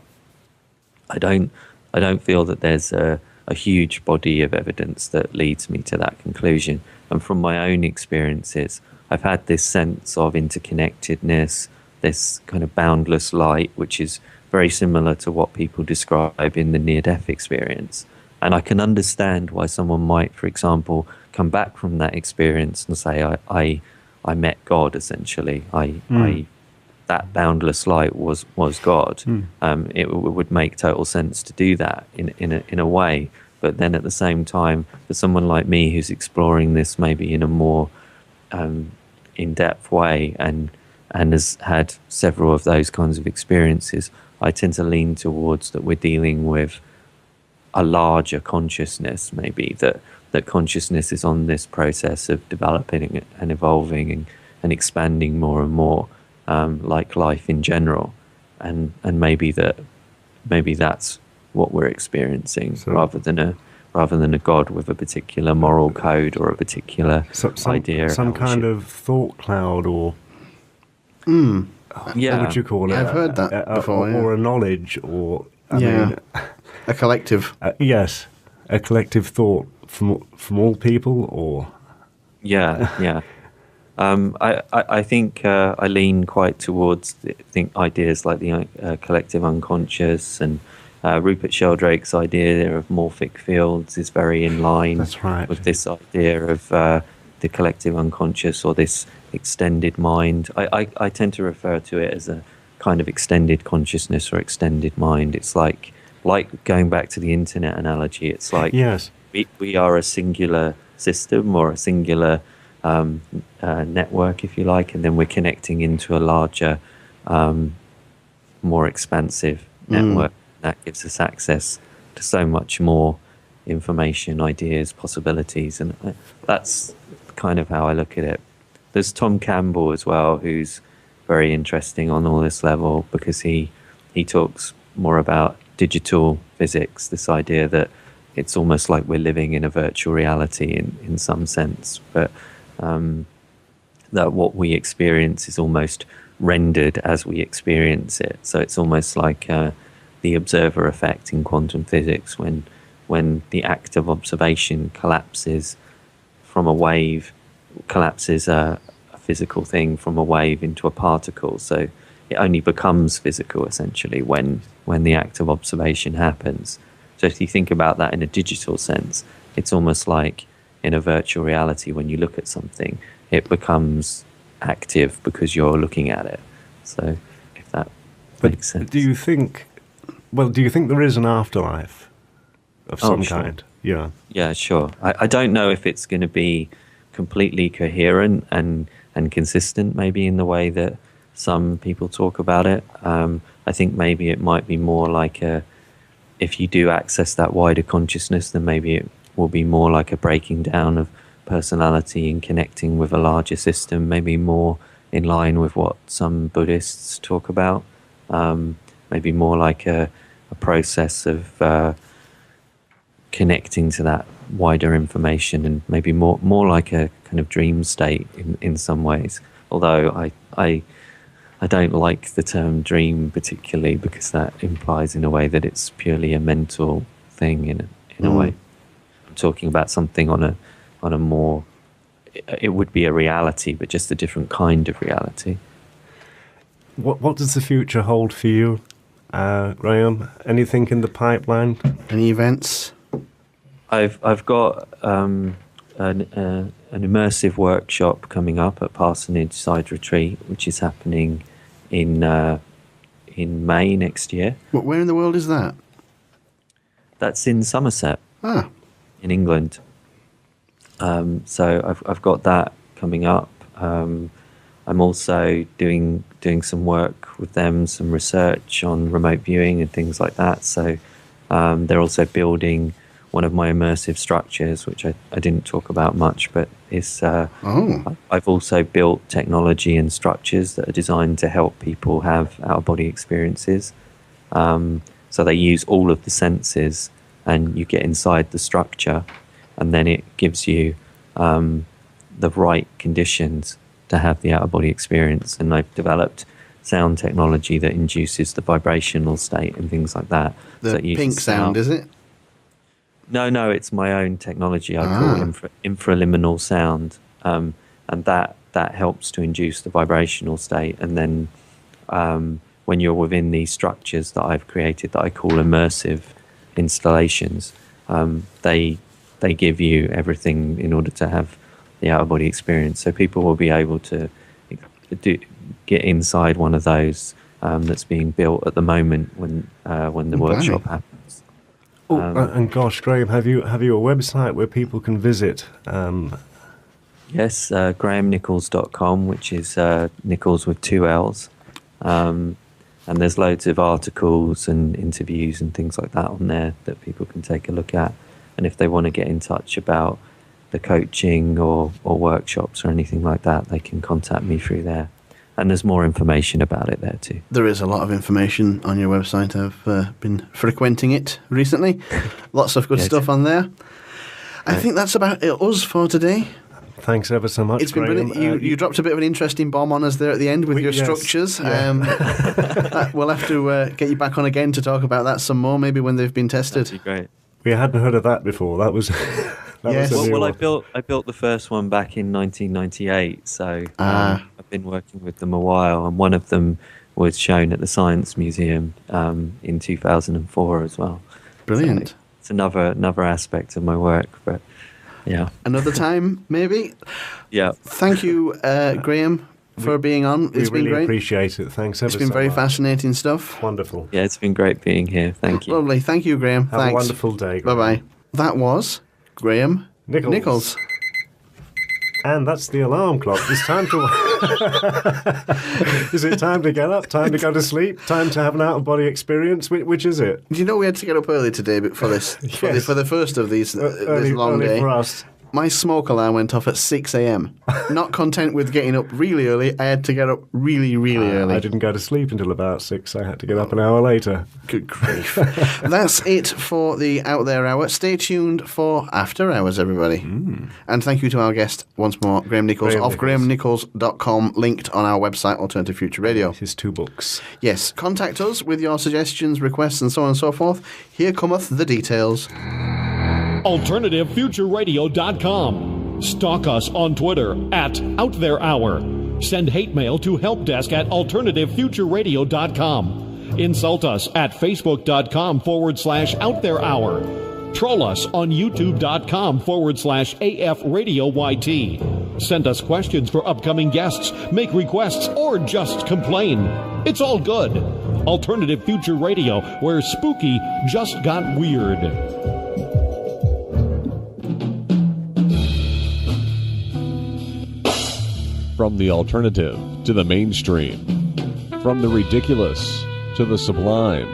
I don't feel that there's a huge body of evidence that leads me to that conclusion. And from my own experiences, I've had this sense of interconnectedness, this kind of boundless light, which is very similar to what people describe in the near-death experience. And I can understand why someone might, for example, come back from that experience and say, I met God, essentially. That boundless light was God. It would make total sense to do that in a way. But then at the same time, for someone like me who's exploring this maybe in a more in-depth way and has had several of those kinds of experiences, I tend to lean towards that we're dealing with a larger consciousness, maybe, that consciousness is on this process of developing and evolving and expanding more and more. Like life in general, and maybe that's what we're experiencing, rather than a God with a particular moral code or a particular idea. Some kind of thought cloud, or what would you call it? I've heard that before. Or a knowledge, or I mean, a collective. Yes, a collective thought from all people, or yeah. I think I lean quite towards ideas like the collective unconscious, and Rupert Sheldrake's idea of morphic fields is very in line with this idea of the collective unconscious, or this extended mind. I tend to refer to it as a kind of extended consciousness or extended mind. It's like going back to the internet analogy. It's like we are a singular system or a singular network, if you like, and then we're connecting into a larger, more expansive network that gives us access to so much more information, ideas, possibilities, and that's kind of how I look at it. There's Tom Campbell as well, who's very interesting on all this level, because he talks more about digital physics, this idea that it's almost like we're living in a virtual reality in some sense, but that what we experience is almost rendered as we experience it. So it's almost like the observer effect in quantum physics, when the act of observation collapses from a wave, collapses a physical thing from a wave into a particle. So it only becomes physical essentially when the act of observation happens. So if you think about that in a digital sense, it's almost like in a virtual reality, when you look at something, it becomes active because you're looking at it. So if that makes sense. Do you think there is an afterlife of some kind? Yeah. Yeah, sure. I don't know if it's going to be completely coherent and consistent, maybe in the way that some people talk about it. I think maybe it might be more like if you do access that wider consciousness, then maybe it will be more like a breaking down of personality and connecting with a larger system, maybe more in line with what some Buddhists talk about. Maybe more like a process of connecting to that wider information, and maybe more like a kind of dream state in some ways. Although I don't like the term dream particularly, because that implies in a way that it's purely a mental thing in a way. I'm talking about something on a more, it would be a reality, but just a different kind of reality. What does the future hold for you, Graham? Anything in the pipeline? Any events? I've got an immersive workshop coming up at Parsonage Side Retreat, which is happening in May next year. Where in the world is that? That's in Somerset, in England. So I've got that coming up. I'm also doing some work with them, some research on remote viewing and things like that. So they're also building one of my immersive structures, which I didn't talk about much, but it's I've also built technology and structures that are designed to help people have out-of-body experiences. So they use all of the senses, and you get inside the structure, and then it gives you the right conditions to have the out-of-body experience. And I've developed sound technology that induces the vibrational state and things like that. The so it pink sound, is it? No, it's my own technology. I call it infraliminal sound, and that helps to induce the vibrational state. And then when you're within these structures that I've created, that I call immersive installations, they give you everything in order to have the out-of-body experience. So people will be able to get inside one of those that's being built at the moment when the workshop happens. And gosh, Graham, have you a website where people can visit? Yes, grahamnicholls.com, which is Nicholls with 2 L's. And there's loads of articles and interviews and things like that on there that people can take a look at. And if they want to get in touch about the coaching or workshops or anything like that, they can contact me through there. And there's more information about it there too. There is a lot of information on your website. I've been frequenting it recently. Lots of good stuff on there. I think that's about us for today. Thanks ever so much, It's been Graham. brilliant. You dropped a bit of an interesting bomb on us there at the end with your structures. Yeah. We'll have to get you back on again to talk about that some more, maybe when they've been tested. That'd be great. We hadn't heard of that before. That was Yes. was a new Well, one. I built the first one back in 1998, so I've been working with them a while, and one of them was shown at the Science Museum in 2004 as well. Brilliant. So it's another aspect of my work, but yeah. Another time, maybe. Yeah. Thank you, Graham, for being on. It's we been really great. appreciate it. Thanks ever so much. It's been very fascinating stuff. Wonderful. Yeah, it's been great being here. Thank you. Lovely. Thank you, Graham. Have Thanks. a wonderful day, Graham. Bye-bye. That was Graham Nicholls. And that's the alarm clock. It's time to... Is it time to get up? Time to go to sleep? Time to have an out-of-body experience? Which is it? Do you know we had to get up early today for this? Yes. For the first of these, Early, this long early day. for us. My smoke alarm went off at 6 a.m. Not content with getting up really early, I had to get up really, really early. I didn't go to sleep until about 6. I had to get up an hour later. Good grief. That's it for the Out There Hour. Stay tuned for After Hours, everybody. And thank you to our guest once more, Graham Nicholls, of grahamnicholls.com, linked on our website, Alternative Future Radio. His 2 books. Yes, contact us with your suggestions, requests, and so on and so forth. Here cometh the details. AlternativeFutureRadio.com. Stalk us on Twitter @OutThereHour. Send hate mail to helpdesk@alternativefutureradio.com. Insult us at facebook.com/OutThereHour. Troll us on youtube.com/AFRadioYT. Send us questions for upcoming guests, make requests, or just complain. It's all good. Alternative Future Radio, where spooky just got weird. From the alternative to the mainstream. From the ridiculous to the sublime.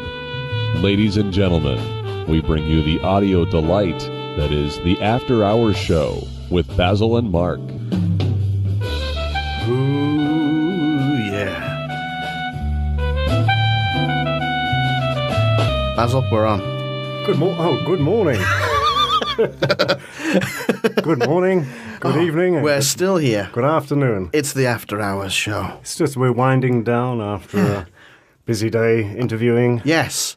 Ladies and gentlemen, we bring you the audio delight that is the After Hours Show with Basil and Mark. Ooh, yeah. Basil, we're on. Good morning. Good morning. Good evening. We're still here. Good afternoon. It's the After Hours Show. It's just we're winding down after a busy day interviewing. Yes.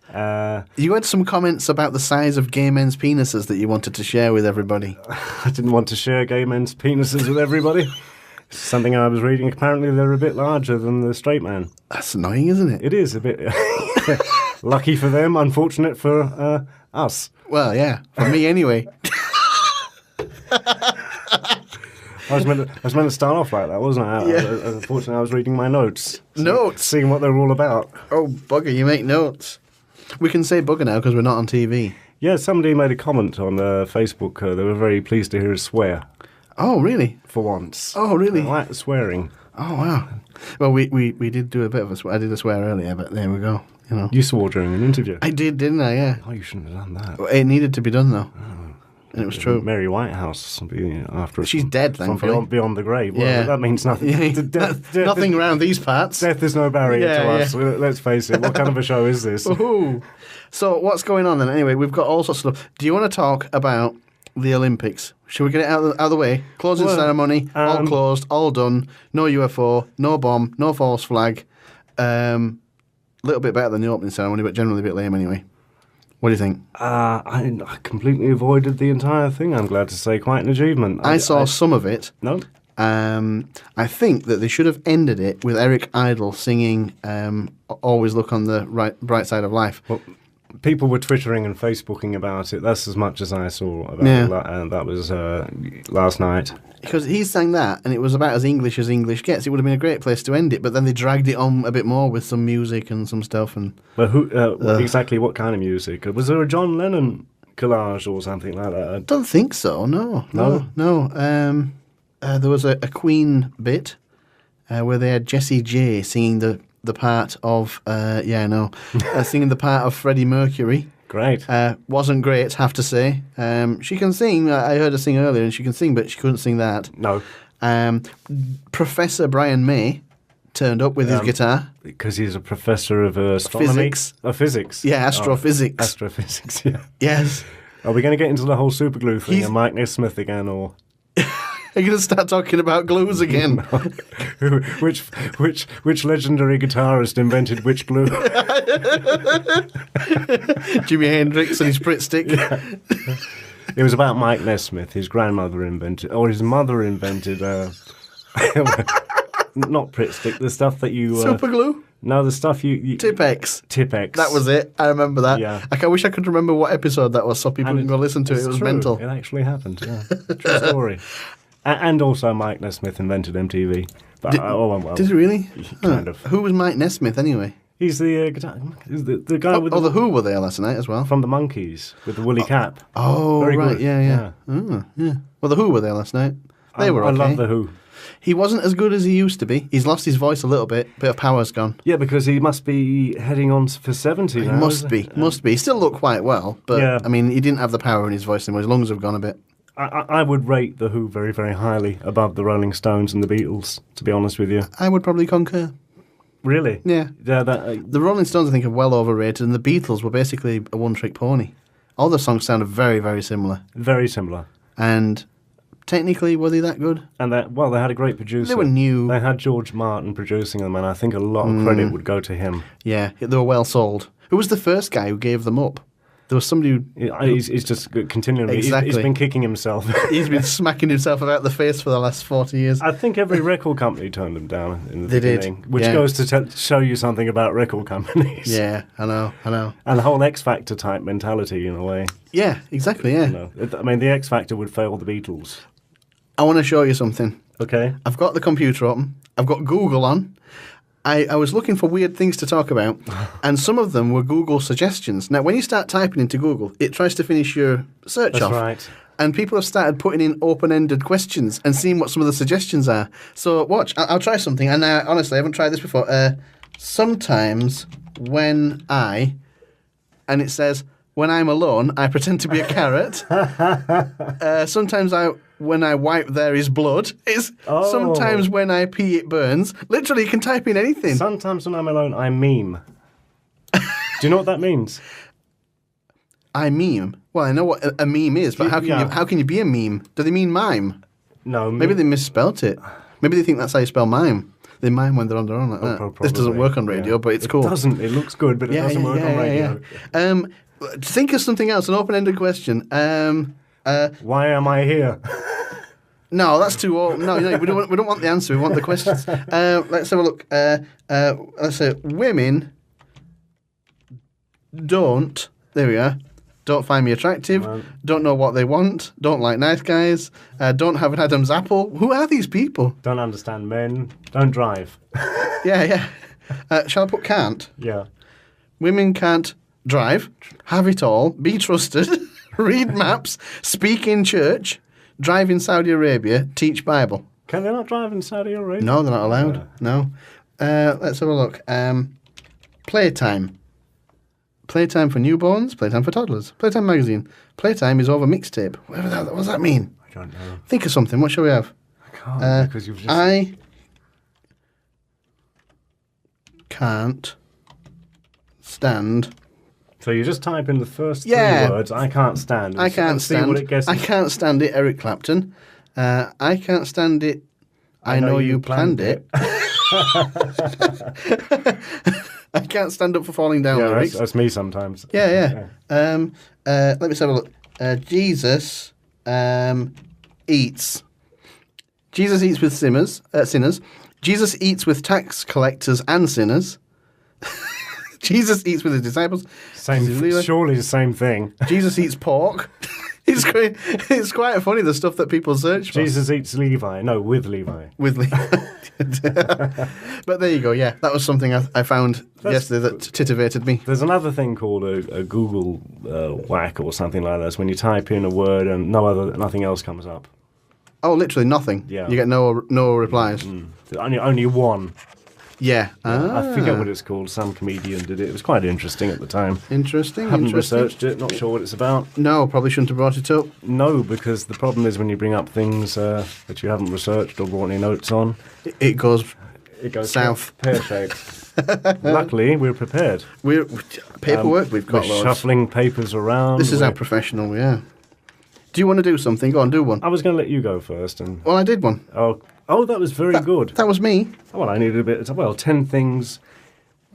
You had some comments about the size of gay men's penises that you wanted to share with everybody. I didn't want to share gay men's penises with everybody. It's something I was reading. Apparently they're a bit larger than the straight man. That's annoying, isn't it? It is a bit. Lucky for them, unfortunate for us. Well, yeah. For me, anyway. I was meant to start off like that, wasn't I? Yeah. Unfortunately, I was reading my notes. Notes? Seeing what they're all about. Oh, bugger, you make notes. We can say bugger now because we're not on TV. Yeah, somebody made a comment on Facebook. They were very pleased to hear us swear. Oh, really? For once. Oh, really? I like swearing. Oh, wow. Well, we did do a bit of a swear. I did a swear earlier, but there we go. You know. You swore during an interview. I did, didn't I? Yeah. Oh, you shouldn't have done that. It needed to be done, though. And it was true. Mary Whitehouse, after she's dead, thankfully. Beyond the grave. Well, yeah. That means nothing. Nothing around these parts. Death is no barrier to us. Let's face it. What kind of a show is this? Ooh. So what's going on then? Anyway, we've got all sorts of stuff. Do you want to talk about the Olympics? Should we get it out of the way? Closing ceremony, all closed, all done. No UFO, no bomb, no false flag. A little bit better than the opening ceremony, but generally a bit lame anyway. What do you think? I completely avoided the entire thing, I'm glad to say. Quite an achievement. I saw some of it. No? I think that they should have ended it with Eric Idle singing Always Look on the Bright Side of Life. Well, people were twittering and Facebooking about it. That's as much as I saw about it, and that was last night. Because he sang that, and it was about as English gets. It would have been a great place to end it, but then they dragged it on a bit more with some music and some stuff. And but exactly what kind of music? Was there a John Lennon collage or something like that? I don't think so. No. There was a Queen bit where they had Jessie J singing the part of singing the part of Freddie Mercury. Great. Wasn't great, have to say. She can sing. I heard her sing earlier, and she can sing, but she couldn't sing that. No. Professor Brian May turned up with his guitar. Because he's a professor of astronomy. Physics. Yeah, astrophysics. Astrophysics, yeah. Yes. Are we going to get into the whole super glue thing and Mike Nesmith again, or...? Are you going to start talking about glues again? Which legendary guitarist invented which glue? Jimi Hendrix and his Pritt stick. Yeah. It was about Mike Nesmith. His grandmother invented, or his mother invented, not Pritt stick, the stuff that you... Super glue? No, the stuff you... Tipex. Tipex. That was it. I remember that. Yeah. I wish I could remember what episode that was so people can go listen to it. It was true. mental. It actually happened, yeah. True story. And also Mike Nesmith invented MTV. But, did he really? Kind of. Who was Mike Nesmith anyway? He's the guitar, the guy with the Who were there last night as well. From the Monkees, with the woolly cap. Oh, very right, good. yeah. Oh, yeah. Well, the Who were there last night. They were okay. I love the Who. He wasn't as good as he used to be. He's lost his voice a little bit. Bit of power's gone. Yeah, because he must be heading on for 70 now. He must be. He still looked quite well, but yeah. I mean, he didn't have the power in his voice anymore. His lungs have gone a bit. I would rate the Who very, very highly above the Rolling Stones and the Beatles, to be honest with you. I would probably concur. Really? Yeah. The Rolling Stones, I think, are well overrated, and the Beatles were basically a one-trick pony. All the songs sounded very, very similar. Very similar. And technically, were they that good? And they had a great producer. They were new. They had George Martin producing them, and I think a lot of credit would go to him. Yeah, they were well sold. Who was the first guy who gave them up? There was somebody who... He's just continually... Exactly. He's been kicking himself. He's been smacking himself about the face for the last 40 years. I think every record company turned him down in the They did, beginning, which yeah. goes to show you something about record companies. Yeah, I know. And the whole X Factor type mentality, in a way. Yeah, exactly, yeah. You know, I mean, the X Factor would fail the Beatles. I want to show you something. Okay. I've got the computer open. I've got Google on. I was looking for weird things to talk about, and some of them were Google suggestions. Now, when you start typing into Google, it tries to finish your search That's off. right. And people have started putting in open-ended questions and seeing what some of the suggestions are. So watch, I'll try something. And honestly, I haven't tried this before. Sometimes when and it says, when I'm alone, I pretend to be a carrot. Sometimes when I wipe, there is blood. Sometimes when I pee, it burns. Literally, you can type in anything. Sometimes when I'm alone, I meme. Do you know what that means? I meme. Well, I know what a meme is, but Yeah. how can you be a meme? Do they mean mime? No. Maybe they misspelt it. Maybe they think that's how you spell mime. They mime when they're on their own like that. Probably, This doesn't work on radio, yeah. but it's it cool. It doesn't. It looks good, but it doesn't work on radio. Yeah. Think of something else, an open-ended question. Why am I here? No, that's too old. No, we don't want the answer. We want the questions. Let's have a look. Let's say women don't. There we are. Don't find me attractive. Don't know what they want. Don't like nice guys. Don't have an Adam's apple. Who are these people? Don't understand men. Don't drive. Yeah. Shall I put can't? Yeah. Women can't drive, have it all, be trusted, read maps, speak in church, drive in Saudi Arabia, teach Bible. Can they not drive in Saudi Arabia? No, they're not allowed. No. Let's have a look. Playtime. Playtime for newborns, playtime for toddlers. Playtime magazine. Playtime is over mixtape. What does that mean? I don't know. Think of something. What shall we have? I can't because you've just... I can't stand... So you just type in the first three Yeah. words, I can't stand. I can't see what it stand. guesses. I can't stand it, Eric Clapton. I can't stand it. I know you planned it. I can't stand up for falling down. Yeah, lyrics. that's me sometimes. Yeah. Let me just have a look. Jesus eats. Jesus eats with sinners. Jesus eats with tax collectors and sinners. Jesus eats with his disciples. Surely the same thing. Jesus eats pork. It's quite funny, the stuff that people search for. Jesus eats Levi. No, with Levi. With But there you go, yeah. That was something I found yesterday that titivated me. There's another thing called a Google whack or something like that. It's when you type in a word and nothing else comes up. Oh, literally nothing. Yeah. You get no replies. Only one. Yeah. I forget what it's called. Some comedian did it. It was quite interesting at the time. Interesting. Haven't researched it. Not sure what it's about. No, probably shouldn't have brought it up. No, because the problem is when you bring up things that you haven't researched or brought any notes on, It goes south. Pear-shaped. Luckily, we're prepared. We're paperwork. We've got We're loads. shuffling papers around. This is how professional we are. Do you want to do something? Go on, do one. I was going to let you go first. Well, I did one. Oh, that was very good. That was me. Well, I needed a bit. 10 things.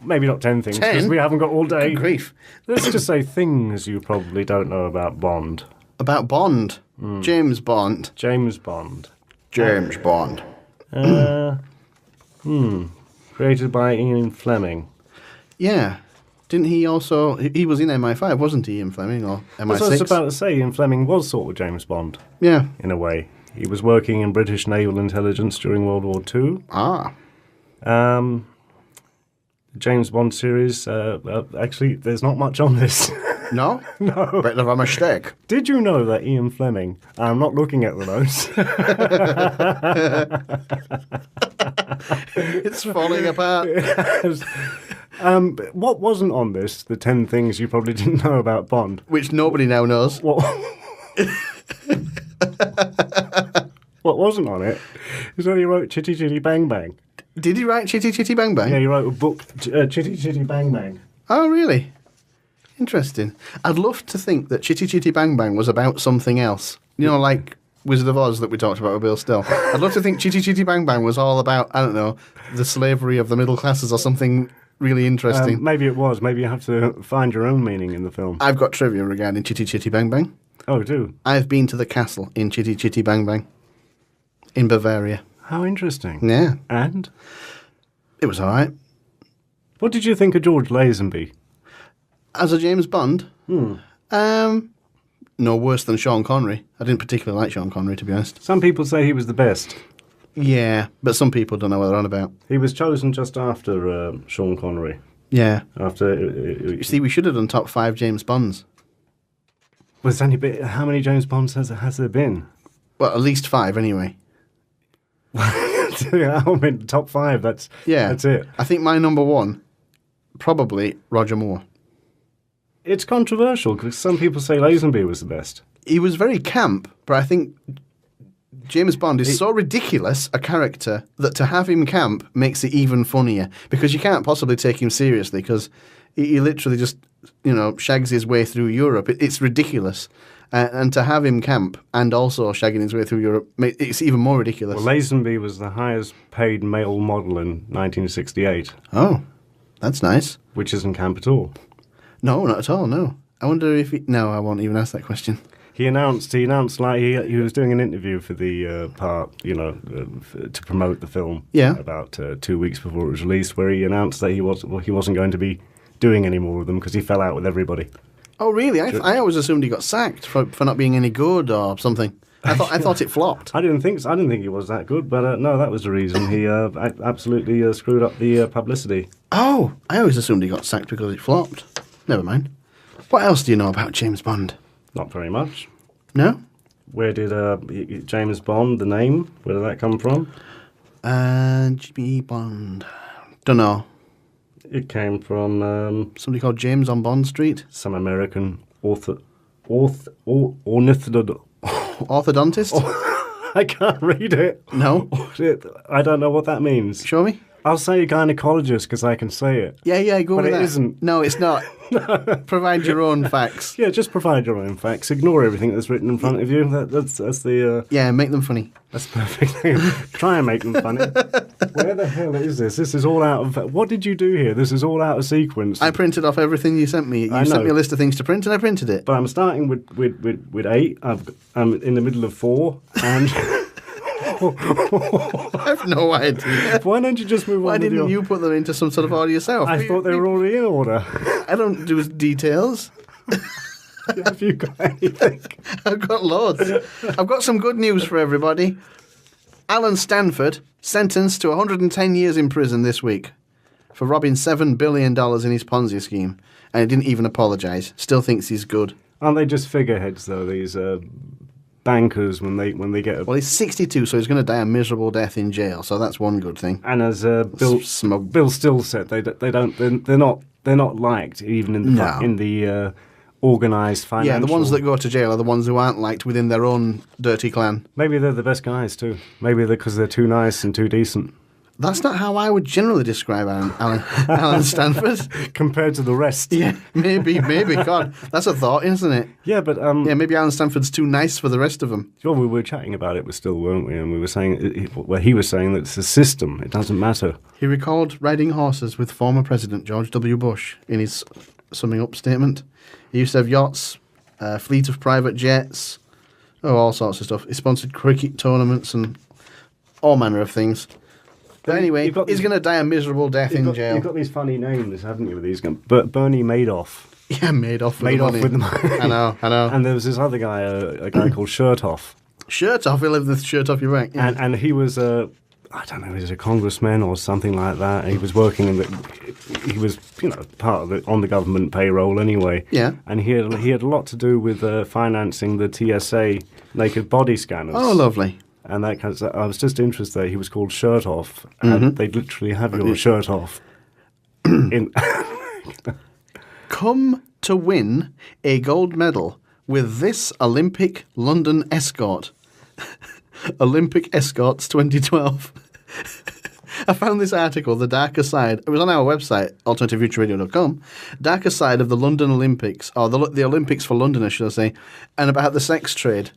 Maybe not 10 things, because 10? we haven't got all day. Good grief. Let's just say things you probably don't know about Bond. About Bond. James Bond. James Bond. James Bond. Created by Ian Fleming. Yeah. Didn't he also... He was in MI5, wasn't he, Ian Fleming, or MI6? That's what I was about to say. Ian Fleming was sort of James Bond, Yeah. in a way. He was working in British naval intelligence during World War II. Ah. The James Bond series, actually, there's not much on this. No? No. Bit of a mistake. Did you know that Ian Fleming, I'm not looking at the notes, It's falling apart. what wasn't on this, the 10 things you probably didn't know about Bond? Which nobody now knows. What wasn't on it is when he wrote Chitty Chitty Bang Bang. Did he write Chitty Chitty Bang Bang? Yeah, he wrote a book, Chitty Chitty Bang Bang. Oh, really? Interesting. I'd love to think that Chitty Chitty Bang Bang was about something else. You know, like Wizard of Oz that we talked about with Bill Still. I'd love to think Chitty Chitty Bang Bang was all about, I don't know, the slavery of the middle classes or something really interesting. Maybe it was. Maybe you have to find your own meaning in the film. I've got trivia regarding Chitty Chitty Bang Bang. Oh, do? I've been to the castle in Chitty Chitty Bang Bang in Bavaria. How interesting. Yeah. And? It was all right. What did you think of George Lazenby? As a James Bond? No worse than Sean Connery. I didn't particularly like Sean Connery, to be honest. Some people say he was the best. Yeah, but some people don't know what they're on about. He was chosen just after Sean Connery. Yeah. After You see, we should have done top 5 James Bonds. was how many James Bonds has there been? Well, at least 5 anyway. I mean, top 5. That's it. I think my number 1, probably Roger Moore. It's controversial because some people say Lazenby was the best. He was very camp, but I think James Bond is so ridiculous a character that to have him camp makes it even funnier, because you can't possibly take him seriously because he literally just, shags his way through Europe. It's ridiculous. And to have him camp and also shagging his way through Europe, it's even more ridiculous. Well, Lazenby was the highest paid male model in 1968. Oh, that's nice. Which isn't camp at all. No, not at all, no. I wonder if No, I won't even ask that question. He announced like he was doing an interview for the part, to promote the film. Yeah. About 2 weeks before it was released, where he announced that he wasn't going to be doing any more of them because he fell out with everybody. Oh, really? I always assumed he got sacked for not being any good or something. I thought it flopped. I didn't think he was that good, but no, that was the reason. He absolutely screwed up the publicity. Oh, I always assumed he got sacked because it flopped. Never mind. What else do you know about James Bond? Not very much. No? Where did James Bond, the name, where did that come from? Jimmy Bond. Don't know. It came from... somebody called James on Bond Street? Some American ornithologist. Orthodontist? I can't read it. No? I don't know what that means. Show me. I'll say gynecologist because I can say it. Yeah, go with that. But it isn't. No, it's not. Provide your own facts. Yeah, just provide your own facts. Ignore everything that's written in front of you. That's the... Yeah, make them funny. That's perfect. Try and make them funny. Where the hell is this? This is all out of... What did you do here? This is all out of sequence. I printed off everything you sent me. You sent me a list of things to print and I printed it. But I'm starting with 8. I'm in the middle of 4 and... I have no idea. Why don't you just move on? Why didn't you put them into some sort of order yourself? I thought they were already in order. I don't do details. Have you got anything? I've got loads. I've got some good news for everybody. Alan Stanford sentenced to 110 years in prison this week for robbing $7 billion in his Ponzi scheme. And he didn't even apologise. Still thinks he's good. Aren't they just figureheads, though, these bankers, when they get... Well, he's 62, so he's going to die a miserable death in jail, so that's one good thing. And as Bill still said, they're not liked, even in the organised financial... Yeah, the ones that go to jail are the ones who aren't liked within their own dirty clan. Maybe they're the best guys, too. Maybe because they're too nice and too decent. That's not how I would generally describe Alan Stanford. Compared to the rest. Yeah, maybe. God, that's a thought, isn't it? Yeah, but... yeah, maybe Alan Stanford's too nice for the rest of them. Well, we were chatting about it, weren't we? And we were saying... he was saying that it's a system. It doesn't matter. He recalled riding horses with former President George W. Bush in his summing up statement. He used to have yachts, a fleet of private jets, all sorts of stuff. He sponsored cricket tournaments and all manner of things. But anyway, he's going to die a miserable death in jail. You've got these funny names, haven't you, with these guys? But Bernie Madoff. Yeah, Madoff with the money. I know. And there was this other guy, a guy called Shirtoff. Shirtoff? He'll live with the shirt off your back. Yeah. And he was I don't know, he was a congressman or something like that. He was working he was, part of on the government payroll anyway. Yeah. And he had a lot to do with financing the TSA naked body scanners. Oh, lovely. And that kind of, I was just interested. He was called Shirt Off, and they'd literally have your shirt off. Come to win a gold medal with this Olympic London escort. Olympic Escorts 2012. I found this article, The Darker Side. It was on our website, alternativefutureradio.com. Darker Side of the London Olympics, or the Olympics for Londoners, should I say, and about the sex trade.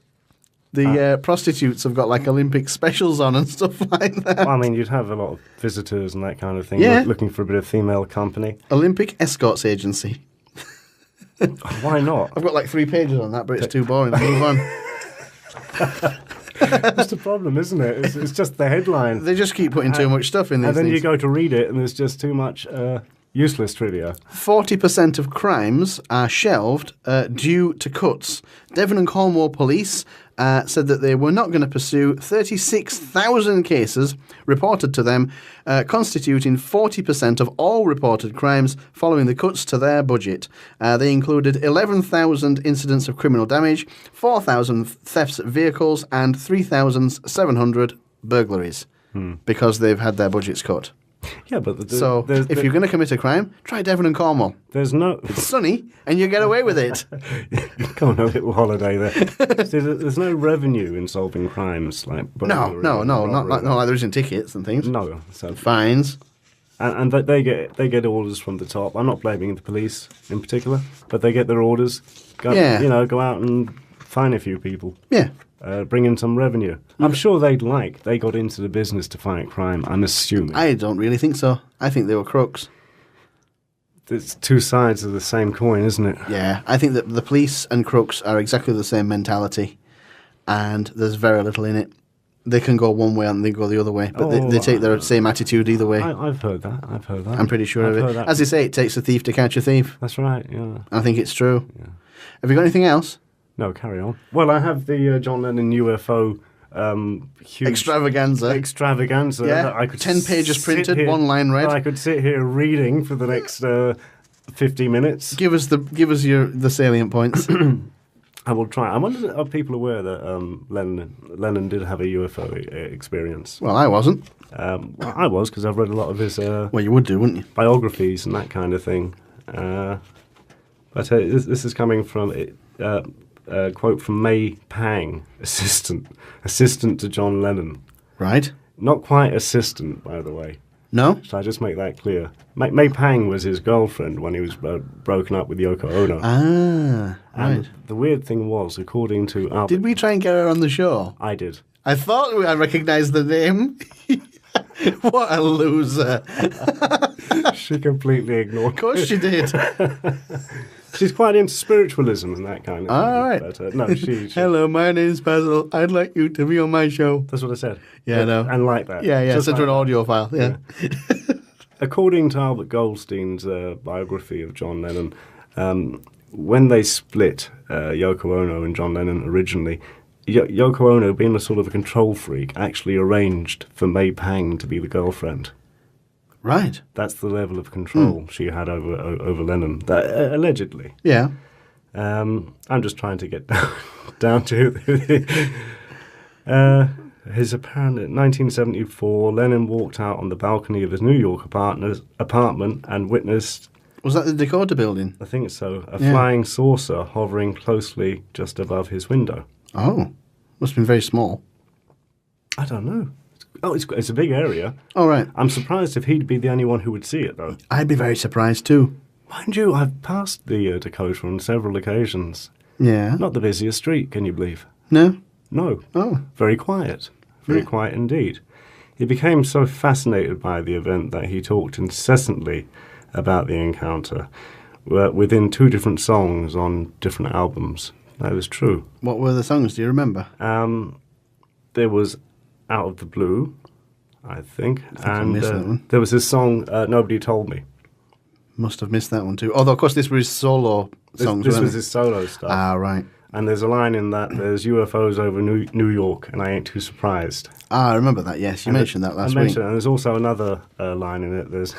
The prostitutes have got like Olympic specials on and stuff like that. Well, I mean, you'd have a lot of visitors and that kind of thing, Yeah. looking for a bit of female company. Olympic Escorts Agency. Why not? I've got like 3 pages on that, but it's too boring. Move on. That's the problem, isn't it? It's just the headline. They just keep putting too much stuff in these And then things. you go to read it, and there's just too much useless trivia. 40% of crimes are shelved due to cuts. Devon and Cornwall police said that they were not going to pursue 36,000 cases reported to them, constituting 40% of all reported crimes following the cuts to their budget. They included 11,000 incidents of criminal damage, 4,000 thefts of vehicles, and 3,700 burglaries because they've had their budgets cut. Yeah, but So if you're going to commit a crime, try Devon and Cornwall. there's no It's sunny and you get away with it. go on a little holiday there. See, there's no revenue in solving crimes like No, burglary not and like robbery. there isn't tickets and things. No, so Fines. and they get orders from the top. I'm not blaming the police in particular, but they get their orders. Go, Yeah. Go out and fine a few people. Yeah. Bring in some revenue. I'm sure they got into the business to fight crime. I'm assuming. I don't really think so. I think they were crooks. It's two sides of the same coin, isn't it? Yeah. I think that the police and crooks are exactly the same mentality, and there's very little in it. They can go one way and they go the other way, but they take their same attitude either way. I've heard that. I'm pretty sure I've of heard it. that. As they say, it takes a thief to catch a thief. That's right. Yeah. I think it's true. Yeah. Have you got anything else? No, carry on. Well, I have the John Lennon UFO huge Extravaganza. Yeah, I could 10 pages sit printed, here- 1 line read. I could sit here reading for the next 50 minutes. Give us the salient points. I will try. I wonder, are people aware that Lennon did have a UFO experience? Well, I wasn't. I was, because I've read a lot of his Well, you would do, wouldn't you? biographies and that kind of thing. But this is coming from a quote from May Pang, assistant to John Lennon. Right. Not quite assistant, by the way. No? Shall I just make that clear? May Pang was his girlfriend when he was broken up with Yoko Ono. Ah, And right. the weird thing was, according to Albert... Did we try and get her on the show? I did. I thought I recognised the name. What a loser. She completely ignored Of course she did. She's quite into spiritualism and that kind of thing. All right. But, no, she... Hello, my name's Basil. I'd like you to be on my show. That's what I said. Yeah, I know. And like that. Yeah, Just send her like an that. audio file. Yeah. According to Albert Goldstein's biography of John Lennon, when they split Yoko Ono and John Lennon originally, Yoko Ono, being a sort of a control freak, actually arranged for May Pang to be the girlfriend. Right. That's the level of control she had over Lennon, allegedly. Yeah. I'm just trying to get down to his apparent 1974. Lennon walked out on the balcony of his New York apartment and witnessed, Was that the Dakota building? I think so, a Yeah. flying saucer hovering closely just above his window. Oh. Must have been very small. I don't know. Oh, it's a big area. All right. I'm surprised if he'd be the only one who would see it, though. I'd be very surprised too. Mind you, I've passed the Dakota on several occasions. Yeah. Not the busiest street, can you believe? No? No. Oh. Very quiet. Very Yeah. quiet indeed. He became so fascinated by the event that he talked incessantly about the encounter within 2 different songs on different albums. That was true. What were the songs? Do you remember? There was Out of the Blue, I think. I missed that one. There was his song, Nobody Told Me. Must have missed that one too. Although, of course, this was his solo songs, This wasn't was it? his solo stuff. Ah, right. And there's a line in that, there's UFOs over New York, and I ain't too surprised. Ah, I remember that, yes. You And mentioned that last I week. mentioned it, and there's also another line in it. There's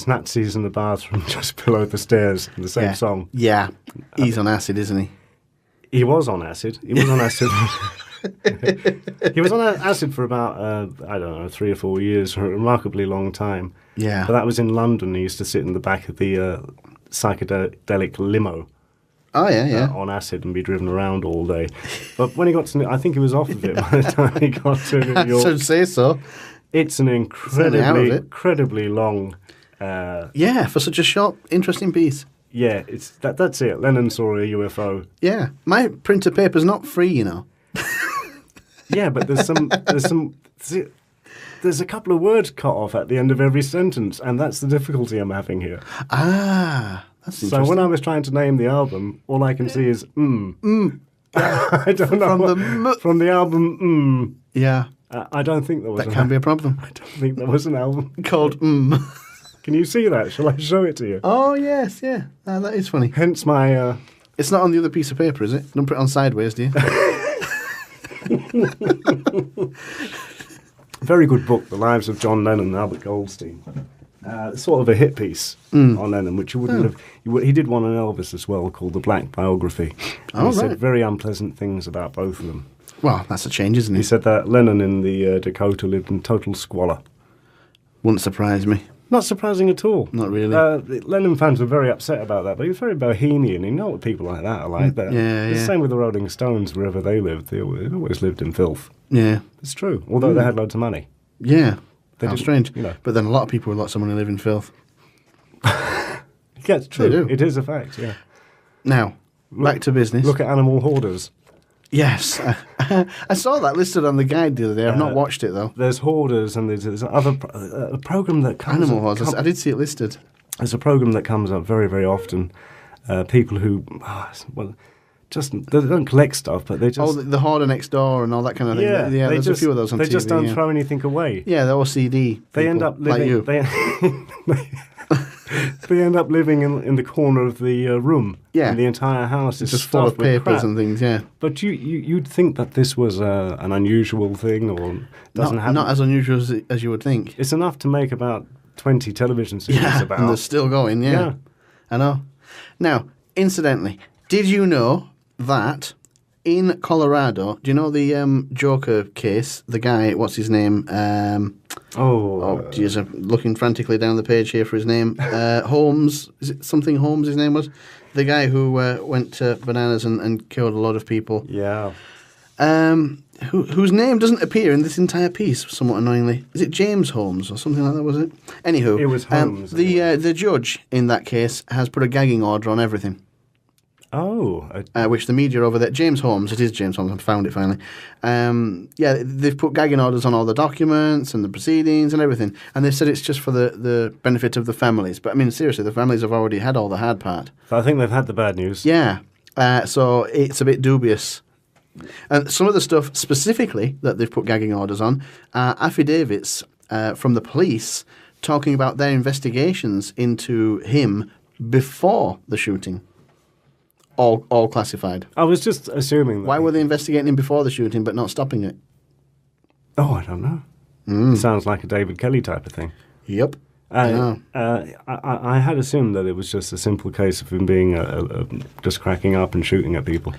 Nazis in the bathroom just below the stairs in the same Yeah. song. Yeah. He's on acid, isn't he? He was on acid. He was on acid. He was on acid for about, I don't know, 3 or 4 years, for a remarkably long time. Yeah. But that was in London. He used to sit in the back of the psychedelic limo. Oh, yeah, yeah. On acid and be driven around all day. But when he got to, I think he was off of it by the time he got to New I York. should say so. It's an Certainly out of it. incredibly long. Yeah, for such a short, interesting piece. Yeah, that's it. Lennon saw a UFO. Yeah. My printer paper's not free, you know. Yeah, but there's a couple of words cut off at the end of every sentence, and that's the difficulty I'm having here. Ah, that's interesting. So when I was trying to name the album, all I can see is I don't know. From the album Yeah. I don't think there was That can be a problem. I don't think there was an album Called Can you see that? Shall I show it to you? Oh, yes, yeah. That is funny. Hence my... It's not on the other piece of paper, is it? Don't put it on sideways, do you? Very good book, The Lives of John Lennon and Albert Goldstein. Sort of a hit piece on Lennon, which you wouldn't have... He did one on Elvis as well, called The Black Biography. And he said very unpleasant things about both of them. Well, that's a change, isn't it? He said that Lennon in the Dakota lived in total squalor. Wouldn't surprise me. Not surprising at all. Not really. Lennon fans were very upset about that, but he was very bohemian. You know what people like that are like. Yeah. The same with the Rolling Stones, wherever they lived. They always lived in filth. Yeah. It's true, although they had loads of money. Yeah. They How didn't, strange. you know. But then a lot of people with lots of money live in filth. Yeah, it's true. They do. It is a fact, yeah. Now, back to business. Look at animal hoarders. Yes. I saw that listed on the guide the other day. I've not watched it, though. There's hoarders, and there's other a program that comes... Animal hoarders. I did see it listed. There's a program that comes up very, very often. People who, they don't collect stuff, but they just... Oh, the hoarder next door and all that kind of thing. Yeah, there's a few of those on TV. They just don't throw anything away. Yeah, they're OCD. They end up living... Like you. They end up living in the corner of the room. Yeah. And the entire house is just full of papers crap. and things, yeah. But you'd think that this was an unusual thing or doesn't happen. Not as unusual as you would think. It's enough to make about 20 television series about. And they're still going, yeah. I know. Now, incidentally, did you know that in Colorado, do you know the Joker case? The guy, what's his name? Geez, I'm looking frantically down the page here for his name. Holmes, is it something Holmes his name was? The guy who went to bananas and killed a lot of people. Yeah. Whose name doesn't appear in this entire piece, somewhat annoyingly. Is it James Holmes or something like that, was it? Anywho. It was Holmes. The judge in that case has put a gagging order on everything. Which the media over there, James Holmes, it is James Holmes, I found it finally. They've put gagging orders on all the documents and the proceedings and everything. And they've said it's just for the benefit of the families. But I mean, seriously, the families have already had all the hard part. I think they've had the bad news. Yeah. So it's a bit dubious. And some of the stuff specifically that they've put gagging orders on are affidavits from the police talking about their investigations into him before the shooting. All classified. I was just assuming that. Why were they investigating him before the shooting but not stopping it? Oh, I don't know. Sounds like a David Kelly type of thing. Yep. I had assumed that it was just a simple case of him being just cracking up and shooting at people.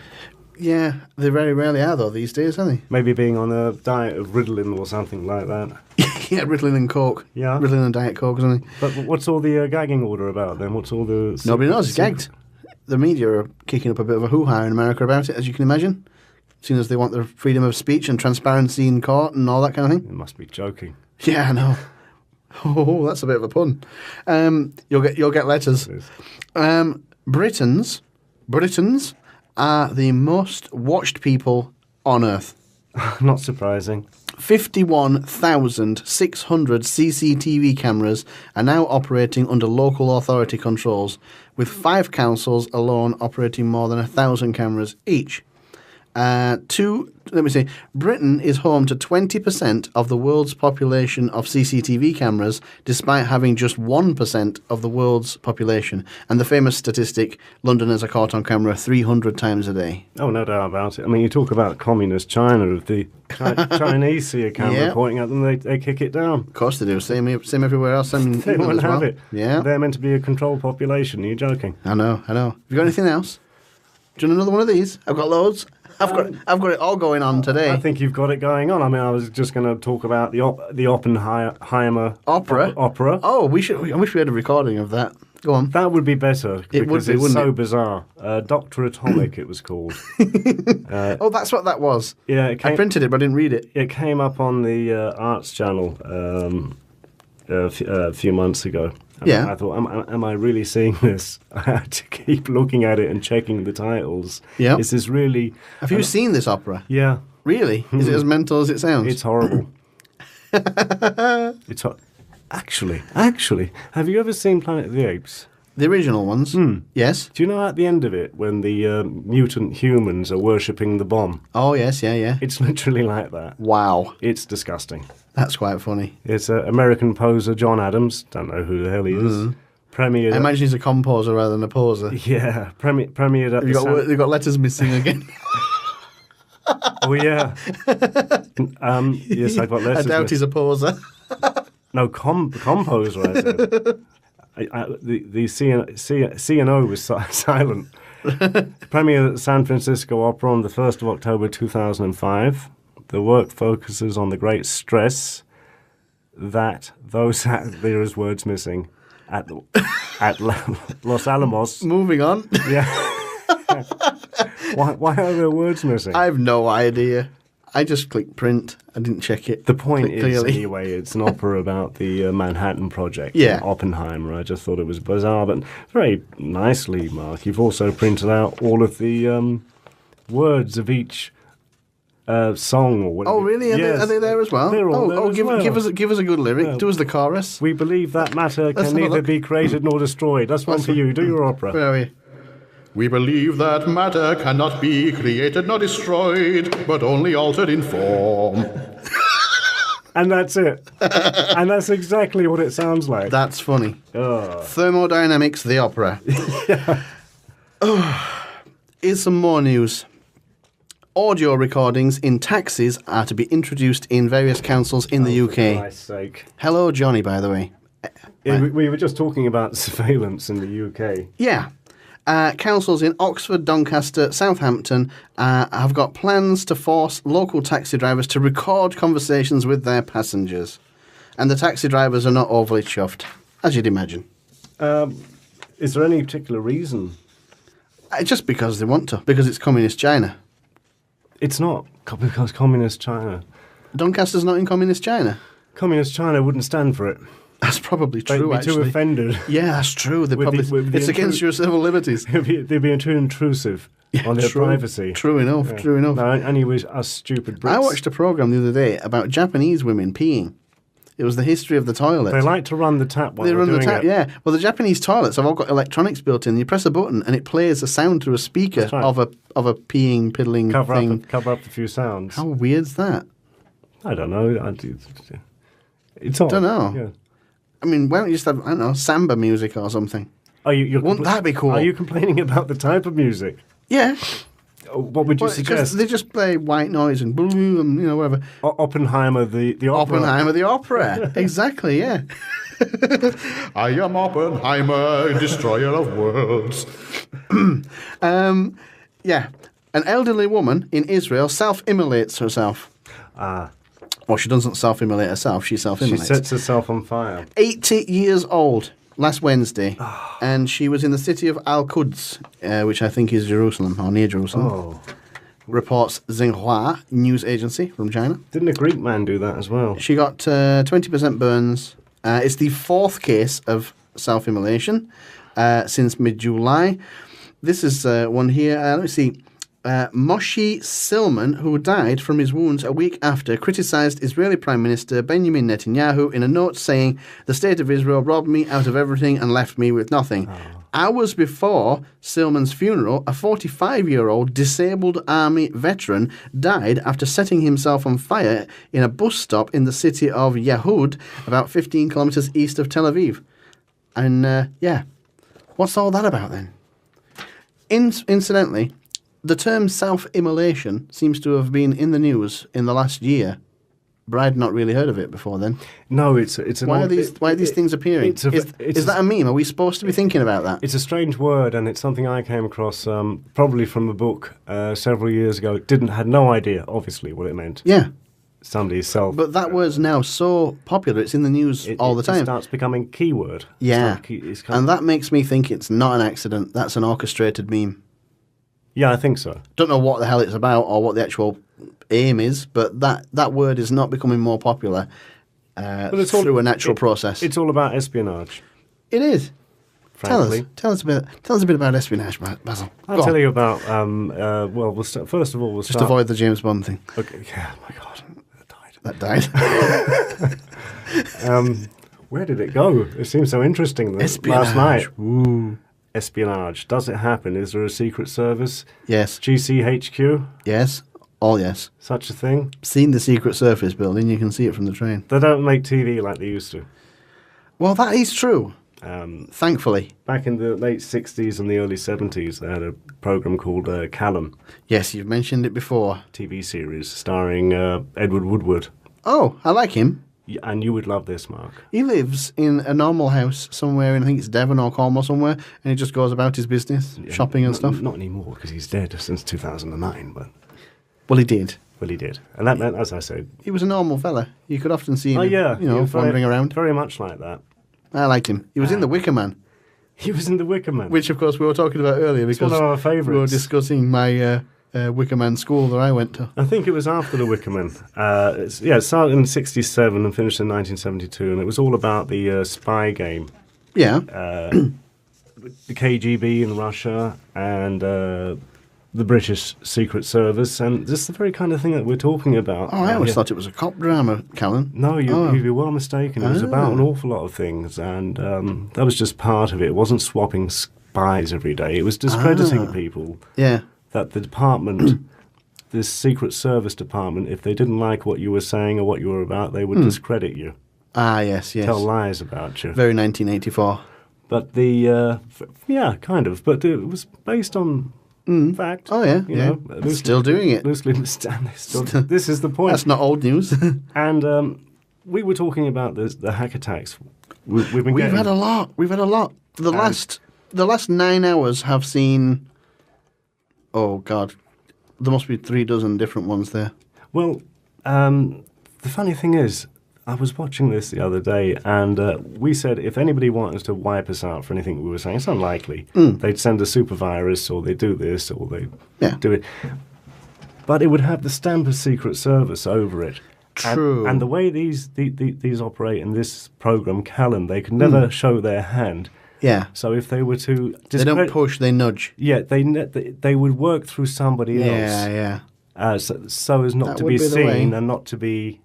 Yeah, they very rarely are, though, these days, aren't they? Maybe being on a diet of Ritalin or something like that. Yeah, Ritalin and Coke. Yeah. Ritalin and Diet Coke or something. But what's all the gagging order about then? What's all the... Nobody knows, he's gagged. The media are kicking up a bit of a hoo-ha in America about it, as you can imagine. Seeing as they want their freedom of speech and transparency in court and all that kind of thing. You must be joking. Yeah, I know. Oh, that's a bit of a pun. You'll get letters. Britons are the most watched people on Earth. Not surprising. 51,600 CCTV cameras are now operating under local authority controls, with 5 councils alone operating more than 1,000 cameras each. Britain is home to 20% of the world's population of CCTV cameras, despite having just 1% of the world's population. And the famous statistic, Londoners are caught on camera 300 times a day. Oh, no doubt about it. I mean, you talk about communist China, if the Chinese see a camera pointing at them, they kick it down. Of course they do. Same everywhere else. They won't have it. Yeah. They're meant to be a controlled population. Are you joking? I know. Have you got anything else? Do you want another one of these? I've got loads. I've got it all going on today. I think you've got it going on. I mean, I was just going to talk about the Oppenheimer opera. Oh, I wish we had a recording of that. Go on. That would be better because it's so bizarre. Dr. Atomic, it was called. That's what that was. Yeah, I printed it, but I didn't read it. It came up on the Arts Channel a few months ago. Yeah. I thought, am I really seeing this? I had to keep looking at it and checking the titles. Yeah. Is this really... Have you seen this opera? Yeah. Really? Is it as mental as it sounds? It's horrible. Actually, have you ever seen Planet of the Apes? The original ones? Yes. Do you know at the end of it, when the mutant humans are worshipping the bomb? Oh, yes, yeah. It's literally like that. Wow. It's disgusting. That's quite funny. It's American poser John Adams. Don't know who the hell he is. Premiered. I imagine he's a composer rather than a poser. Yeah, premiered at You've got letters missing again. Oh yeah. Yes, I got letters. I doubt he's a poser. No, composer. I said. The C&O was silent. Premiered at the San Francisco Opera on the 1st of October 2005. The work focuses on the great stress that those there is words missing at Los Alamos. Moving on. Yeah. Why are there words missing? I have no idea. I just clicked print. I didn't check it. The point is, clearly. anyway, it's an opera about the Manhattan Project. Yeah. Oppenheimer. I just thought it was bizarre, but very nicely, Mark. You've also printed out all of the words of each song or whatever. Oh, really? Are they there as well? They're all there as well. Give us a good lyric. Yeah. Do us the chorus. We believe that matter Let's can have a neither look. be created nor destroyed. That's one for you. Do your opera. Where are we? We believe that matter cannot be created nor destroyed, but only altered in form. And that's it. And that's exactly what it sounds like. That's funny. Thermodynamics, the opera. Here's some more news. Audio recordings in taxis are to be introduced in various councils in the UK. For Christ's sake. Hello, Johnny, by the way. Yeah, we were just talking about surveillance in the UK. Yeah. Councils in Oxford, Doncaster, Southampton have got plans to force local taxi drivers to record conversations with their passengers. And the taxi drivers are not overly chuffed, as you'd imagine. Is there any particular reason? Just because they want to, because it's communist China. It's not because communist China. Doncaster's not in communist China. Communist China wouldn't stand for it. That's probably They'd true, be actually. too offended. Yeah, that's true. They With probably, the- with the it's against your civil liberties. They'd be too intrusive on their true. privacy. True enough, Yeah. true enough. No, and you us stupid Brits. I watched a programme the other day about Japanese women peeing. It was the history of the toilet. They like to run the tap while They they're run the doing tap, it. yeah. Well, the Japanese toilets have all got electronics built in. You press a button and it plays a sound through a speaker That's right. of a peeing, piddling thing. Cover up a few sounds. How weird's that? I don't know. It's odd. Don't know. Yeah. I mean, why don't you just have, I don't know, samba music or something? Wouldn't that be cool? Are you complaining about the type of music? Yeah. What would you Well, suggest? they just play white noise and boom, whatever. Oppenheimer, the opera. Oppenheimer, the opera. Exactly, yeah. I am Oppenheimer, destroyer of worlds. Yeah. An elderly woman in Israel self-immolates herself. Well, she doesn't self-immolate herself, she She self-immolates. sets herself on fire. 80 years old last Wednesday, and she was in the city of Al-Quds, which I think is Jerusalem, or near Jerusalem. Oh. Reports Xinhua news agency from China. Didn't a Greek man do that as well? She got 20% burns. It's the fourth case of self-immolation since mid-July. This is one here. Let me see. Moshe Silman, who died from his wounds a week after, criticised Israeli Prime Minister Benjamin Netanyahu in a note saying, "The state of Israel robbed me out of everything and left me with nothing." Hours before Silman's funeral, a 45-year-old disabled army veteran died after setting himself on fire in a bus stop in the city of Yehud, about 15 kilometres east of Tel Aviv. And, what's all that about then? Incidentally, the term self-immolation seems to have been in the news in the last year, but I'd not really heard of it before then. No, it's an Why are old- these things appearing? it's a- Is it's that a meme? Are we supposed to be thinking about that? It's a strange word, and it's something I came across probably from a book several years ago. Had no idea, obviously, what it meant. Yeah, Somebody's self. but that word's now so popular; it's in the news all the It time. starts becoming keyword. Yeah, It's and that makes me think it's not an accident. That's an orchestrated meme. yeah, I think so. Don't know what the hell it's about or what the actual aim is, but that word is not becoming more popular But it's all- through a natural process. It's all about espionage. It is. frankly. Tell us a bit about espionage, Basil. I'll tell you about. Well, first of all, we'll Just start. avoid the James Bond thing. Okay. Yeah. Oh my God, that That died. Where did it go? It seemed so interesting Espionage. last night. Ooh. Espionage. Does it happen? Is there a secret service? Yes. GCHQ? Yes. All yes. Such a thing? Seen the Secret Service building. You can see it from the train. They don't make TV like they used to. Well, that is true. Thankfully. Back in the late 60s and the early 70s, they had a program called Callum, Yes, you've mentioned it before. TV series starring Edward Woodward. Oh, I like him. And you would love this, Mark. He lives in a normal house somewhere in, I think it's Devon or Cornwall somewhere, and he just goes about his business, shopping and stuff. Not anymore, because he's dead since 2009, but... Well, he did. Well, he did. And that meant, as I said... He was a normal fella. You could often see him, he was wandering around. Very much like that. I liked him. He was in The Wicker Man, He was in The Wicker Man. which, of course, we were talking about earlier because one of our favourites. we were discussing my Wicker Man school that I went to. I think it was after The Wicker Man. It started in 1967 and finished in 1972, and it was all about the spy game. Yeah. The KGB in Russia and the British Secret Service, and this is the very kind of thing that we're talking about. I always thought it was a cop drama, Callan. No, you're well mistaken. It was about an awful lot of things, and that was just part of it. It wasn't swapping spies every day. It was discrediting people. Yeah. That the department, this Secret Service department, if they didn't like what you were saying or what you were about, they would discredit you. Ah, yes. Tell lies about you. Very 1984. But kind of. But it was based on fact. Oh, yeah. You know, loosely, Still doing it. Loosely, this is the point. That's not old news. And we were talking about the hack attacks. We've had a lot. We've had a lot. The last 9 hours have seen... Oh, God. There must be 36 different ones there. Well, the funny thing is, I was watching this the other day, and we said if anybody wanted to wipe us out for anything we were saying, it's unlikely. They'd send a super virus, or they'd do this, or they'd do it. But it would have the stamp of Secret Service over it. True. And the way these operate in this program, Callan, they could never show their hand. Yeah. So if they were to... They don't push, they nudge. Yeah, they would work through somebody else. Yeah. So as not That to would be be the way. seen and not to be...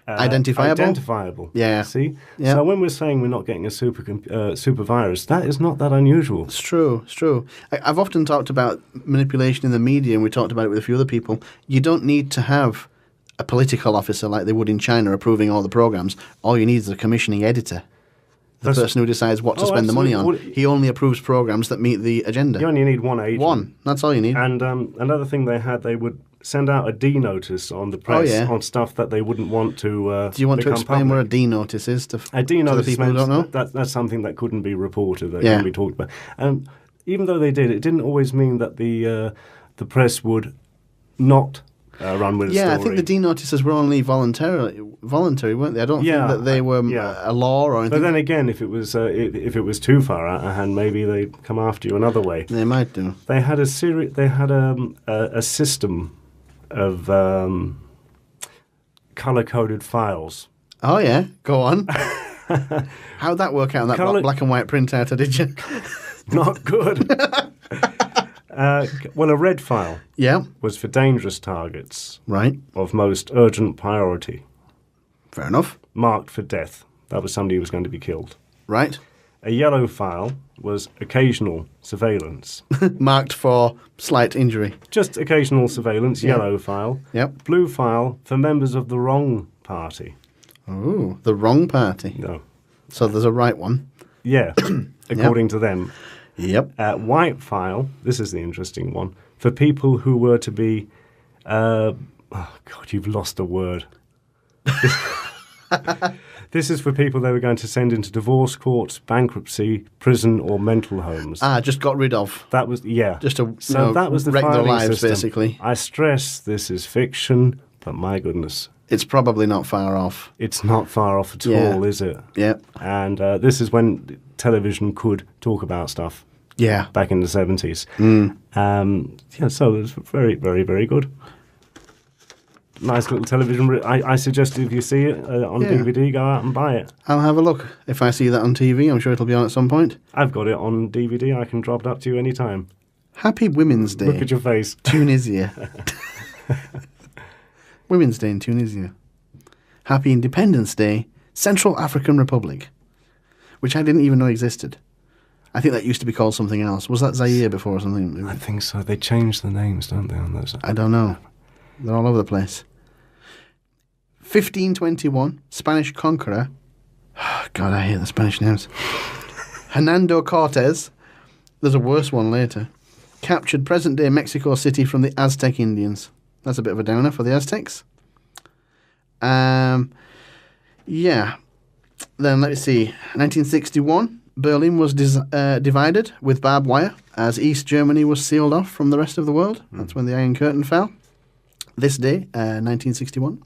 Identifiable? Yeah. See? Yeah. So when we're saying we're not getting a super virus, that is not that unusual. It's true. I've often talked about manipulation in the media, and we talked about it with a few other people. You don't need to have a political officer like they would in China approving all the programs. All you need is a commissioning editor. The person who decides what to spend the money on. He only approves programs that meet the agenda. You only need one agent. One. That's all you need. And another thing they would send out a D notice on the press on stuff that they wouldn't want to. Do you want to explain public. what a D notice is to a D notice the people who don't know? That's something that couldn't be reported, that couldn't be talked about. And even though they did, it didn't always mean that the press would not run with the story. I think the D notices were only voluntary, weren't they? I don't think that they were a law or anything. But then again, if it was too far out of hand, maybe they'd come after you another way. They might do. They had a system of color-coded files. Oh yeah, go on. How'd that work out on that black and white printout, did you? Not good. Well, a red file was for dangerous targets of most urgent priority. Fair enough. Marked for death. That was somebody who was going to be killed. Right. A yellow file was occasional surveillance. Marked for slight injury. Just occasional surveillance, yellow file. Yep. Blue file for members of the wrong party. Oh, the wrong party. No. So there's a right one. Yeah, according to them. Yep. White file, this is the interesting one, for people who were to be... oh, God, you've lost a word. This is for people they were going to send into divorce courts, bankruptcy, prison, or mental homes. Just got rid of. That was, Just to that was the wreck their filing lives, system. basically. I stress this is fiction, but my goodness. It's probably not far off. It's not far off at all, is it? Yeah. And this is when television could talk about stuff. Yeah. Back in the 70s. So it was very, very, very good. nice little television. I suggest if you see it on DVD, go out and buy it. I'll have a look. If I see that on TV, I'm sure it'll be on at some point. I've got it on DVD. I can drop it up to you anytime. Happy Women's Day. Look at your face. Tunisia. Women's Day in Tunisia. Happy Independence Day, Central African Republic, which I didn't even know existed. I think that used to be called something else. Was that Zaire before or something? I think so. They change the names, don't they, on those? I don't know. They're all over the place. 1521, Spanish conqueror. God, I hate the Spanish names. Hernando Cortez. There's a worse one later. Captured present-day Mexico City from the Aztec Indians. That's a bit of a downer for the Aztecs. Yeah. Then let me see. 1961, Berlin was divided with barbed wire as East Germany was sealed off from the rest of the world. That's when the Iron Curtain fell. This day, 1961.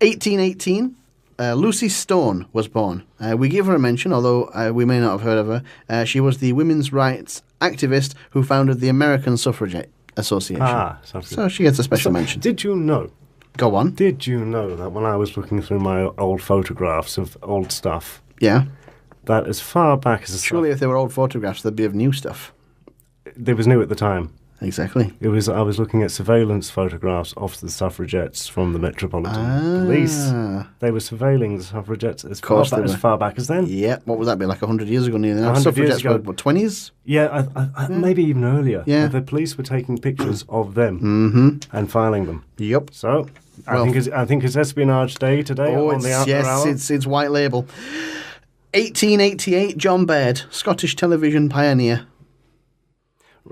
1818, Lucy Stone was born. We give her a mention, although we may not have heard of her. She was the women's rights activist who founded the American Suffragette Association. So she gets a special mention. Did you know? Go on. Did you know that when I was looking through my old photographs of old stuff, Yeah. that as far back as... Surely if they were old photographs, they'd be of new stuff. They was new at the time. Exactly. I was looking at surveillance photographs of the suffragettes from the Metropolitan Police. They were surveilling the suffragettes as far back as then. Yeah, what would that be, like 100 years ago nearly? 100 years ago. What, 20s? Yeah, maybe even earlier. Yeah. The police were taking pictures of them and filing them. Yep. So, I think it's Espionage Day today on the Outer Hour. It's white label. 1888, John Baird, Scottish television pioneer.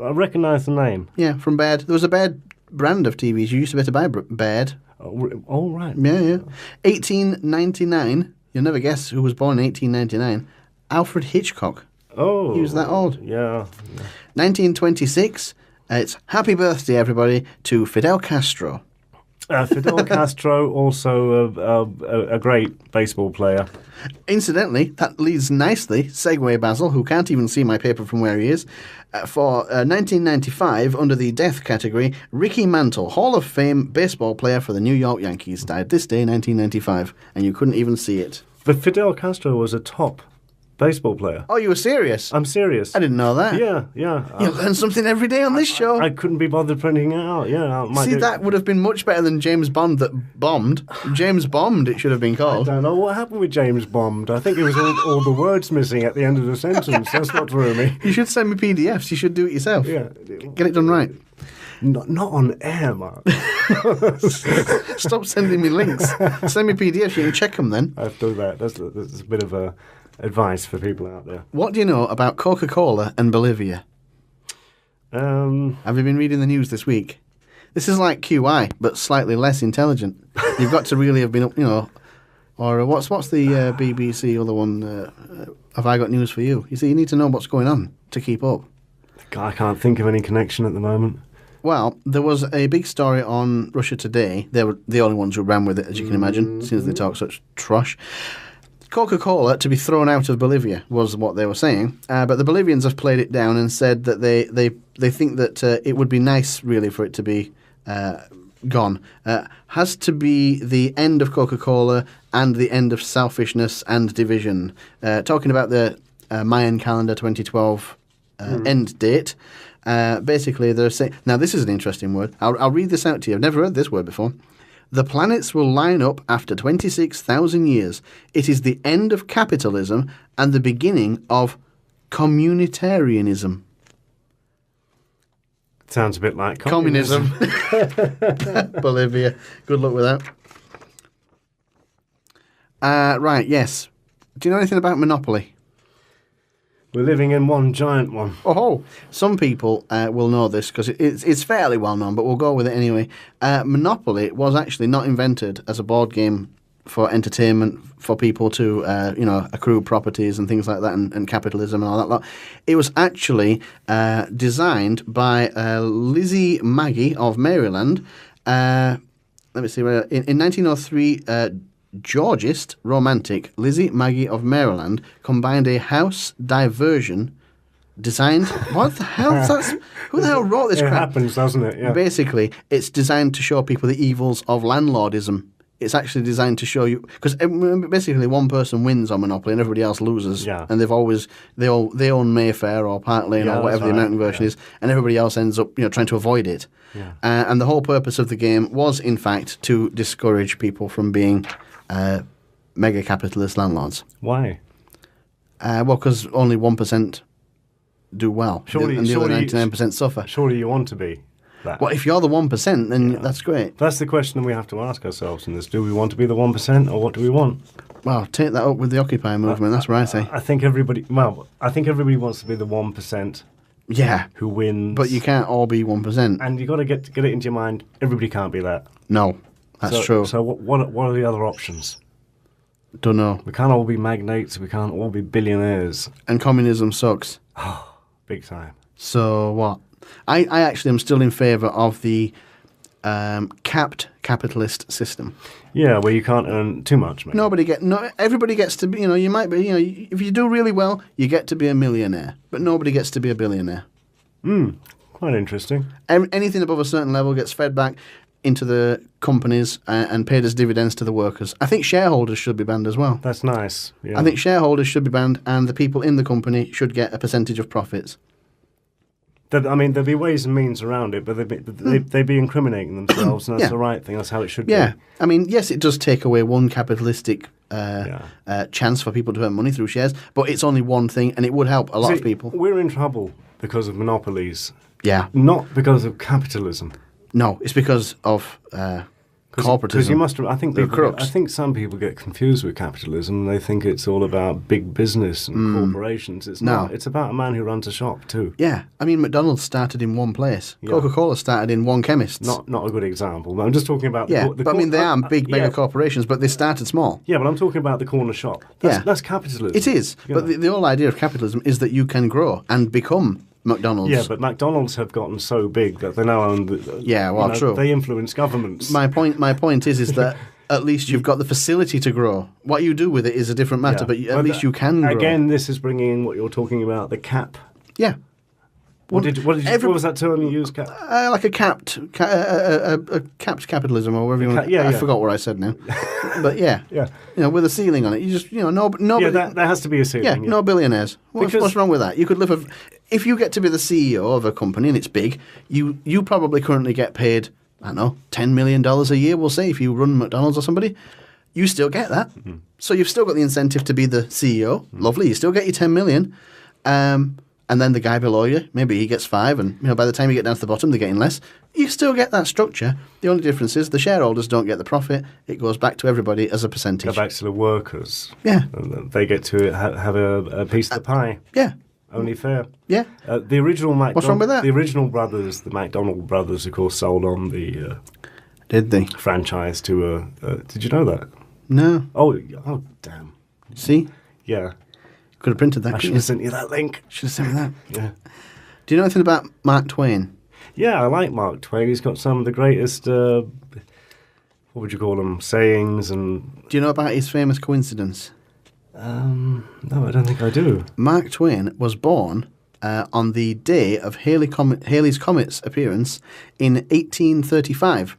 I recognise the name. Yeah, from Baird. There was a Baird brand of TVs. You used to be able to buy Baird. Oh, right. Yeah. 1899. You'll never guess who was born in 1899. Alfred Hitchcock. Oh. He was that old. Yeah. 1926. It's happy birthday, everybody, to Fidel Castro. Fidel Castro, also a great baseball player. Incidentally, that leads nicely, segue Basil, who can't even see my paper from where he is, for 1995, under the death category, Ricky Mantle, Hall of Fame baseball player for the New York Yankees, died this day, 1995, and you couldn't even see it. But Fidel Castro was a top baseball player. Oh, you were serious? I'm serious. I didn't know that. Yeah. You learn something every day on this show. I couldn't be bothered printing it out. Yeah. That would have been much better than James Bond that bombed. James Bombed, it should have been called. I don't know what happened with James Bombed. I think it was all the words missing at the end of the sentence. That's what threw me. You should send me PDFs. You should do it yourself. Yeah. Get it done right. Not on air, Mark. Stop sending me links. Send me PDFs. You can check them then. I've done that. That's a bit of advice for people out there. What do you know about Coca-Cola and Bolivia? Have you been reading the news this week? This is like QI, but slightly less intelligent. You've got to really have been up, or what's the BBC other one? Have I got news for you? You see, you need to know what's going on to keep up. I can't think of any connection at the moment. Well, there was a big story on Russia Today. They were the only ones who ran with it, as you can imagine, since they talk such trash. Coca-Cola to be thrown out of Bolivia was what they were saying, but the Bolivians have played it down and said that they think that it would be nice, really, for it to be gone. Has to be the end of Coca-Cola and the end of selfishness and division. Talking about the Mayan calendar 2012 end date, basically they're saying... Now, this is an interesting word. I'll read this out to you. I've never heard this word before. The planets will line up after 26,000 years. It is the end of capitalism and the beginning of communitarianism. Sounds a bit like communism. Bolivia. Good luck with that. Right, yes. Do you know anything about Monopoly? We're living in one giant one. Oh, some people will know this because it's fairly well known, but we'll go with it anyway. Monopoly was actually not invented as a board game for entertainment, for people to accrue properties and things like that, and capitalism and all that lot. It was actually designed by Lizzie Maggie of Maryland. Let me see where in 1903. Georgist romantic Lizzie Maggie of Maryland combined a house diversion designed. What the hell? Who the hell wrote this It crap? happens, doesn't it? Yeah. Basically, it's designed to show people the evils of landlordism. It's actually designed to show you, because basically one person wins on Monopoly and everybody else loses. Yeah. And they own Mayfair or Park Lane Yeah, or whatever that's the American right, version is, and everybody else ends up trying to avoid it. Yeah. And the whole purpose of the game was, in fact, to discourage people from being mega capitalist landlords. Why? Well, because only 1% do well, Surely- and the other surely- 99% suffer. Surely you want to be that. Well, if you're the 1%, then that's great. That's the question we have to ask ourselves in this. Do we want to be the 1% or what do we want? Well, take that up with the Occupy movement. That's what I say. I think everybody wants to be the 1% Yeah, who wins. but you can't all be 1%. And you got to get it into your mind, everybody can't be that. No, that's So- true. So what are the other options? Don't know. We can't all be magnates, we can't all be billionaires. And communism sucks. Big time. So what? I actually am still in favour of the capped capitalist system. Yeah, where you can't earn too much, maybe. Everybody gets to be. You might be. If you do really well, you get to be a millionaire, but nobody gets to be a billionaire. Quite interesting. Anything above a certain level gets fed back into the companies and paid as dividends to the workers. I think shareholders should be banned as well. That's nice. Yeah. I think shareholders should be banned, and the people in the company should get a percentage of profits. There'd be ways and means around it, but they'd be incriminating themselves, and that's Yeah. the right thing. That's how it should be. Yeah, I mean, yes, it does take away one capitalistic chance for people to earn money through shares, but it's only one thing, and it would help a lot of See, people. We're in trouble because of monopolies, Yeah, not because of capitalism. no, it's because of corporatism. Because you must. I think They're people corrupt. I think some people get confused with capitalism. They think it's all about big business and corporations. It's No. not. It's about a man who runs a shop too. Yeah, I mean, McDonald's started in one place. Yeah. Coca-Cola started in one chemist's. Not a good example. But I'm just talking about. Yeah, the but I mean, they are big, mega yeah, corporations, but they started small. Yeah, but I'm talking about the corner shop. That's capitalism. It is, You but know. the whole idea of capitalism is that you can grow and become McDonald's. Yeah, but McDonald's have gotten so big that they now own. Yeah, well, true. They influence governments. My point is that at least you've got the facility to grow. What you do with it is a different matter, Yeah. but at Well, least you can grow. Again, this is bringing in what you're talking about, the cap. Yeah. What was that term you used? Cap? Like a capped capitalism or whatever you want. yeah, I yeah. forgot what I said now. But yeah, Yeah. with a ceiling on it. You just nobody. Yeah, there has to be a ceiling. Yeah, no billionaires. What's Because- wrong with that? You could live if you get to be the CEO of a company and it's big, you probably currently get paid, I don't know, $10 million a year, we'll say, if you run McDonald's or somebody. You still get that. Mm-hmm. So you've still got the incentive to be the CEO. Lovely. You still get your 10 million. And then the guy below you, maybe he gets 5, and by the time you get down to the bottom, they're getting less. You still get that structure. The only difference is the shareholders don't get the profit. It goes back to everybody as a Go percentage. back to the workers. Yeah. And they get to have a piece of the pie. Yeah. Only fair. Yeah. The original What's wrong with that? The original brothers, the McDonald brothers, of course, sold on the Did they? franchise to did you know that? No. Oh, damn. See? Yeah. Could have printed that. I should couldn't have you? sent you that link. Should have sent me that. Yeah. Do you know anything about Mark Twain? Yeah, I like Mark Twain. He's got some of the greatest, what would you call them, sayings and... Do you know about his famous coincidence? No, I don't think I do. Mark Twain was born on the day of Halley's Comet's appearance in 1835.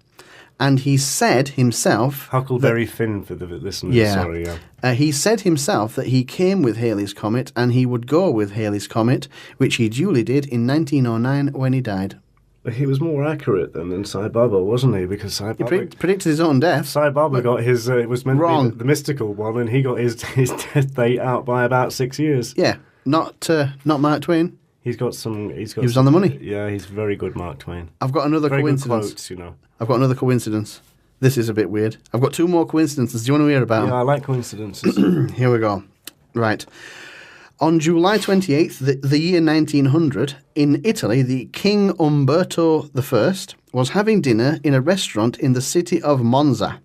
And he said himself... Huckleberry Finn for the listeners, Yeah. sorry. Yeah. He said himself that he came with Halley's Comet and he would go with Halley's Comet, which he duly did in 1909 when he died. But he was more accurate than Sai Baba, wasn't he? Because Sai He Baba... predicted his own death. Sai Baba got his... it was meant to Wrong. be the mystical one, and he got his death date out by about 6 years. Yeah, not Mark Twain. He was on the money. Yeah, he's very good, Mark Twain. I've got another Very good coincidence. quotes, you know. I've got another coincidence. This is a bit weird. I've got 2 more coincidences. Do you want to hear about Yeah, I them? like coincidences. Here we go. Right. On July 28th, the year 1900, in Italy, the King Umberto I was having dinner in a restaurant in the city of Monza.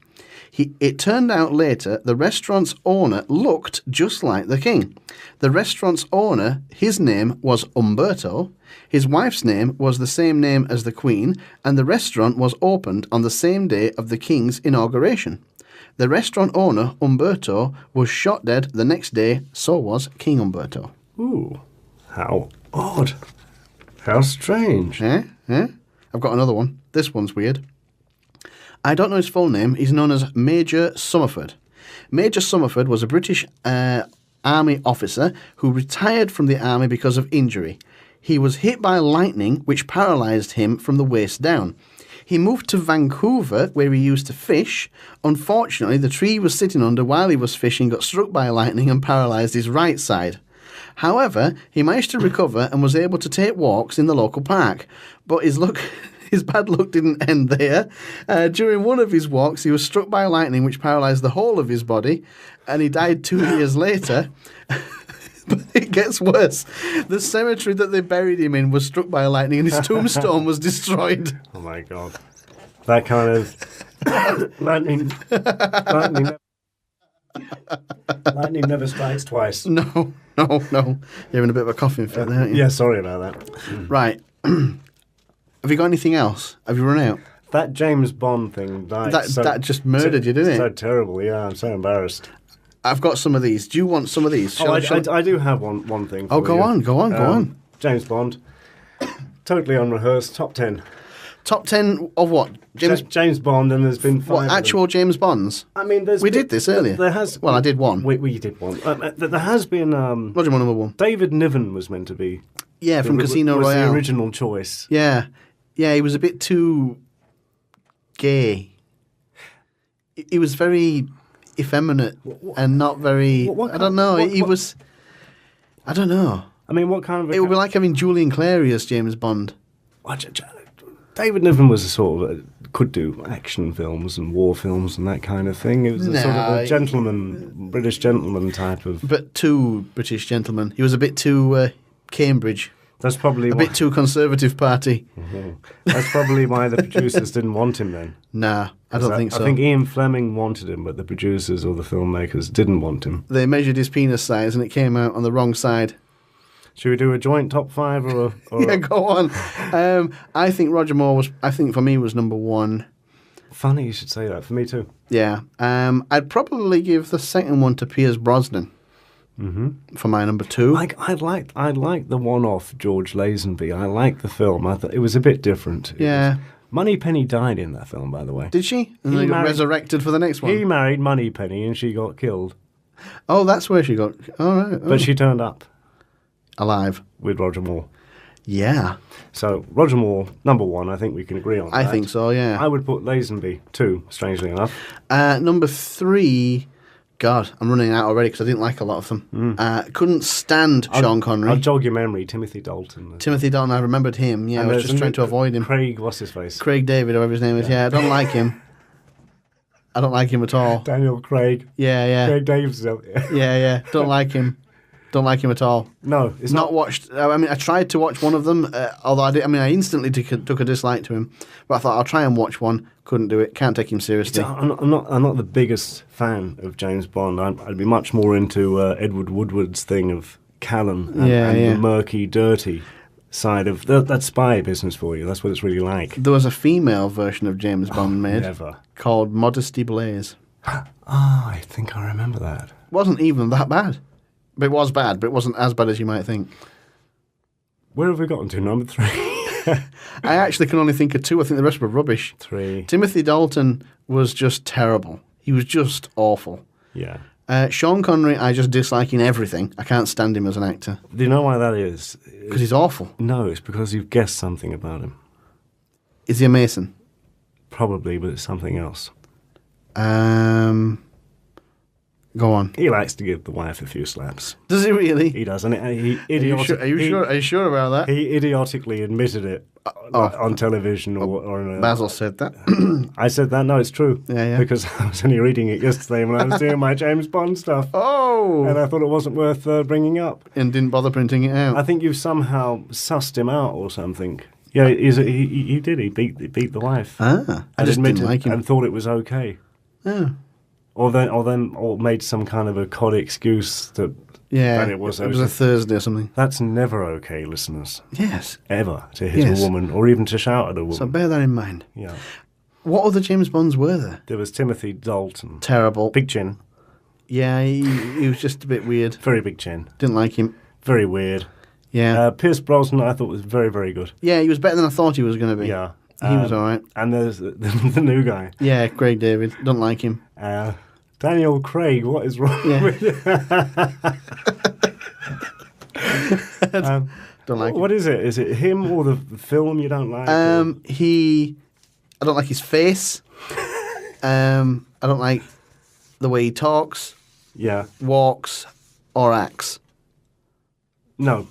It turned out later the restaurant's owner looked just like the king. The restaurant's owner, his name was Umberto, his wife's name was the same name as the Queen, and the restaurant was opened on the same day of the king's inauguration. The restaurant owner, Umberto, was shot dead the next day, so was King Umberto. Ooh. How odd. How strange. Yeah? I've got another one. This one's weird. I don't know his full name. He's known as Major Summerford. Major Summerford was a British Army officer who retired from the army because of injury. He was hit by lightning, which paralysed him from the waist down. He moved to Vancouver, where he used to fish. Unfortunately, the tree he was sitting under while he was fishing got struck by lightning and paralysed his right side. However, he managed to recover and was able to take walks in the local park. But his bad luck didn't end there. During one of his walks, he was struck by lightning, which paralysed the whole of his body, and he died 2 years later. But it gets worse. The cemetery that they buried him in was struck by lightning and his tombstone was destroyed. Oh my God. That kind of lightning never strikes twice. No. You're having a bit of a coughing fit there, aren't you? Yeah, sorry about that. Right. Have you got anything else? Have you run out? That James Bond thing died. That just murdered you, didn't it? So terrible, yeah. I'm so embarrassed. I've got some of these. Do you want some of these? I do have one thing. Oh, go on. James Bond. Totally unrehearsed. Top 10. Top 10 of what? James Bond, and there's been 5. What, actual James Bonds? I mean, we did this earlier. There has. Well, I did one. We did one. There has been. Roger Moore number 1. David Niven was meant to be. Yeah, from Casino was Royale. The original choice. Yeah, he was a bit too gay. He was very effeminate and not very. I don't know. He was. I don't know. I mean, what kind of? It would be like having Julian Clary as James Bond. David Niven was a sort of could do action films and war films and that kind of thing. It was a sort of a gentleman, British gentleman type of. But too British gentleman. He was a bit too Cambridge. That's probably a bit too Conservative Party. Mm-hmm. That's probably why the producers didn't want him then. Nah, I don't think so. I think Ian Fleming wanted him, but the producers or the filmmakers didn't want him. They measured his penis size and it came out on the wrong side. Should we do a joint top 5 or yeah, go on. I think Roger Moore was. I think for me was number 1. Funny you should say that. For me too. Yeah. I'd probably give the second one to Pierce Brosnan. Mm-hmm. For my number 2. I like the one-off George Lazenby. I like the film. I thought it was a bit different. Yeah. Moneypenny died in that film, by the way. Did she? And then got resurrected for the next one. He married Moneypenny and she got killed. Oh, that's where she got. All right. Oh. But she turned up. Alive. With Roger Moore. Yeah. So, Roger Moore, number 1, I think we can agree on that. I think so, yeah. I would put Lazenby 2, strangely enough. Number 3, God, I'm running out already because I didn't like a lot of them. Couldn't stand Sean Connery. I'll jog your memory, Timothy Dalton. Timothy Dalton, I remembered him. Yeah, I was just trying to avoid him. Craig, what's his face? Craig David, or whatever his name is. Yeah, I don't like him. I don't like him at all. Daniel Craig. Yeah. Craig David. Yeah. Don't like him. Don't like him at all. No, it's not watched. I mean, I tried to watch one of them, although I instantly took a dislike to him. But I thought I'll try and watch one. Couldn't do it. Can't take him seriously. I'm not the biggest fan of James Bond. I'd be much more into Edward Woodward's thing of Callan and the murky, dirty side of that spy business for you. That's what it's really like. There was a female version of James Bond made called Modesty Blaze. I think I remember that. Wasn't even that bad. But it was bad, but it wasn't as bad as you might think. Where have we gotten to? Number 3? I actually can only think of 2. I think the rest were rubbish. 3. Timothy Dalton was just terrible. He was just awful. Yeah. Sean Connery, I just dislike in everything. I can't stand him as an actor. Do you know why that is? Because he's awful. No, it's because you've guessed something about him. Is he a Mason? Probably, but it's something else. Go on. He likes to give the wife a few slaps. Does he really? He does, and Are you sure about that? He idiotically admitted it on television or in a... Basil said that. I said that. No, it's true. Yeah. Because I was only reading it yesterday when I was doing my James Bond stuff. Oh! And I thought it wasn't worth bringing up. And didn't bother printing it out. I think you've somehow sussed him out or something. Yeah, he did. He beat the wife. I just didn't like him. And thought it was okay. Yeah. Or made some kind of a cod excuse that it was a Thursday or something. That's never okay, listeners. Yes. Ever to hit a woman or even to shout at a woman. So bear that in mind. Yeah. What other James Bonds were there? There was Timothy Dalton. Terrible. Big chin. Yeah, he was just a bit weird. Very big chin. Didn't like him. Very weird. Yeah. Pierce Brosnan, I thought was very, very good. Yeah, he was better than I thought he was going to be. Yeah. He was all right. And there's the new guy. Yeah, Craig David. Don't like him. Daniel Craig, what is wrong with you? Don't like him. What is it? Is it him or the film you don't like? I don't like his face. I don't like the way he talks, walks, or acts. No.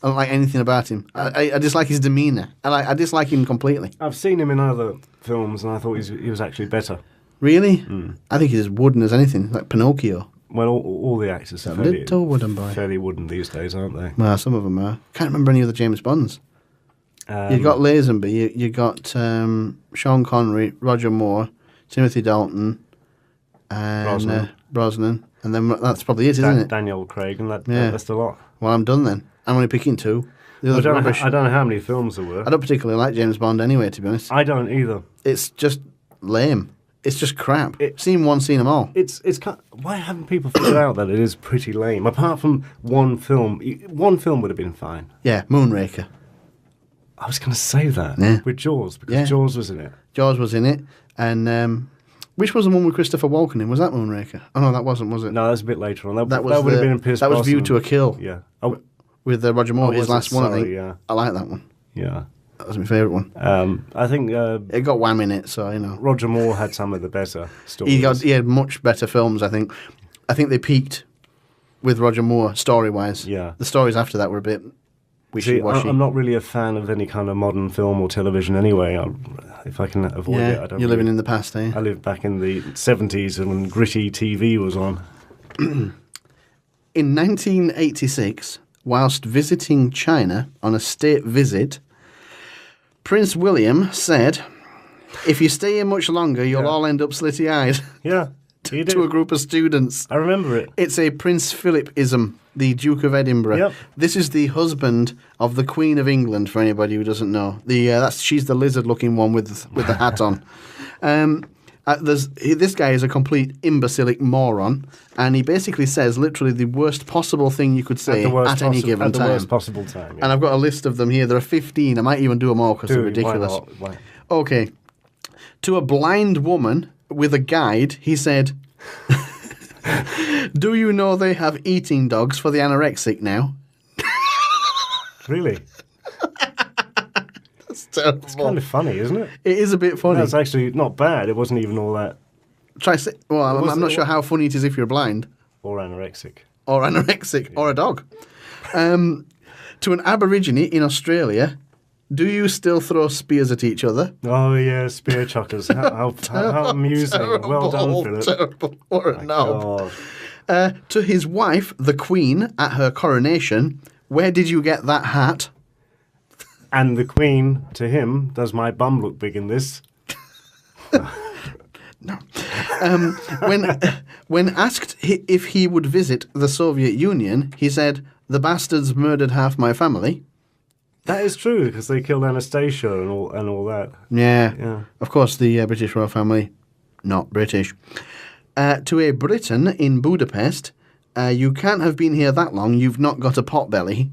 I don't like anything about him. I just like his demeanour. I dislike him completely. I've seen him in other films and I thought he was actually better. Really? Mm. I think he's as wooden as anything, like Pinocchio. Well, all the actors are Little wooden boy. fairly wooden these days, aren't they? Well, some of them are. Can't remember any other James Bonds. You got Lazenby, you got Sean Connery, Roger Moore, Timothy Dalton, and Brosnan. And then that's probably it, isn't it? Daniel Craig, and that's a lot. Well, I'm done then. I'm only picking two. The I other's don't, rubbish. I don't know how many films there were. I don't particularly like James Bond anyway, to be honest. I don't either. It's just lame. It's just crap. Seen one, seen them all. It's why haven't people figured out that it is pretty lame? Apart from one film would have been fine. Yeah, Moonraker. I was going to say that with Jaws because Jaws was in it. Jaws was in it, and which was the one with Christopher Walken in? Was that Moonraker? Oh no, that wasn't. Was it? No, that was a bit later on. That would have been in Pierce Brosnan. was View to a Kill. Yeah. With Roger Moore, his last one, I think. Yeah. I like that one. Yeah. That was my favourite one. I think it got Wham in it, so you know. Roger Moore had some of the better stories. He had much better films, I think. I think they peaked with Roger Moore story-wise. Yeah. The stories after that were a bit wishy-washy. I'm not really a fan of any kind of modern film or television anyway. If I can avoid it, I don't. You're living in the past, eh? I lived back in the 70s when gritty TV was on. In 1986, whilst visiting China on a state visit, Prince William said, "If you stay here much longer, you'll all end up slitty-eyed." Yeah, to a group of students. I remember it. It's a Prince Philip-ism, the Duke of Edinburgh. Yep. This is the husband of the Queen of England, for anybody who doesn't know. She's the lizard-looking one with the hat on. This guy is a complete imbecilic moron, and he basically says literally the worst possible thing you could say at any given time. At the worst possible time. Yeah. And I've got a list of them here. There are 15. I might even do them all because they're ridiculous. Why? Okay. To a blind woman with a guide, he said, "Do you know they have eating dogs for the anorexic now?" Really? That's terrible. It's kind of funny, isn't it? It is a bit funny. That's actually not bad. It wasn't even all that. I'm not sure how funny it is if you're blind. Or anorexic. Or anorexic. Yeah. Or a dog. To an Aborigine in Australia, "Do you still throw spears at each other?" Oh, yeah, spear chuckers. How amusing. Terrible, well done, Philip. Terrible. What a knob. To his wife, the Queen, at her coronation, "Where did you get that hat?" And the Queen, to him, "Does my bum look big in this?" No. When asked if he would visit the Soviet Union, he said, "The bastards murdered half my family." That is true, because they killed Anastasia and all that. Yeah. Of course, the British royal family, not British. To a Briton in Budapest, "You can't have been here that long, you've not got a potbelly."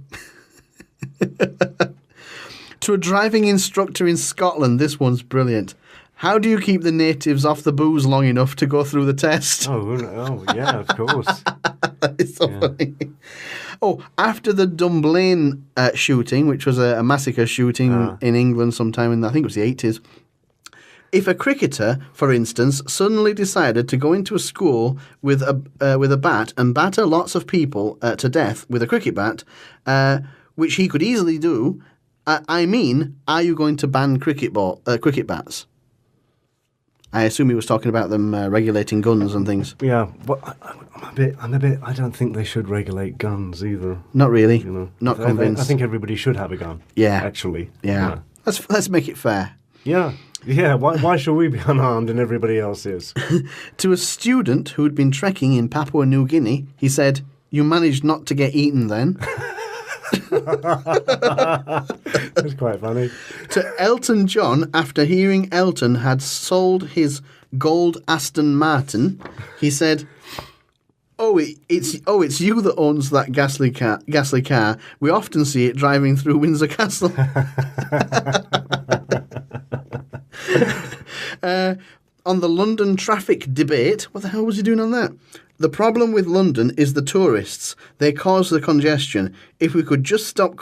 To a driving instructor in Scotland, this one's brilliant. "How do you keep the natives off the booze long enough to go through the test?" Oh yeah, of course. It's so funny. Oh, after the Dunblane shooting, which was a massacre shooting in England sometime in, I think it was the 80s, if a cricketer, for instance, suddenly decided to go into a school with a bat and batter lots of people to death with a cricket bat, which he could easily do, are you going to ban cricket bats? I assume he was talking about them regulating guns and things. Yeah, well, I'm a bit. I don't think they should regulate guns either. Not really. You know, not convinced. I think everybody should have a gun. Yeah, actually. Yeah. Let's make it fair. Yeah. Why should we be unarmed and everybody else is? To a student who'd been trekking in Papua New Guinea, he said, "You managed not to get eaten then." That's quite funny. To Elton John, after hearing Elton had sold his gold Aston Martin, he said, it's you that owns that ghastly car. We often see it driving through Windsor Castle. On the London traffic debate, what the hell was he doing on that? The problem with London is the tourists. They cause the congestion. If we could just stop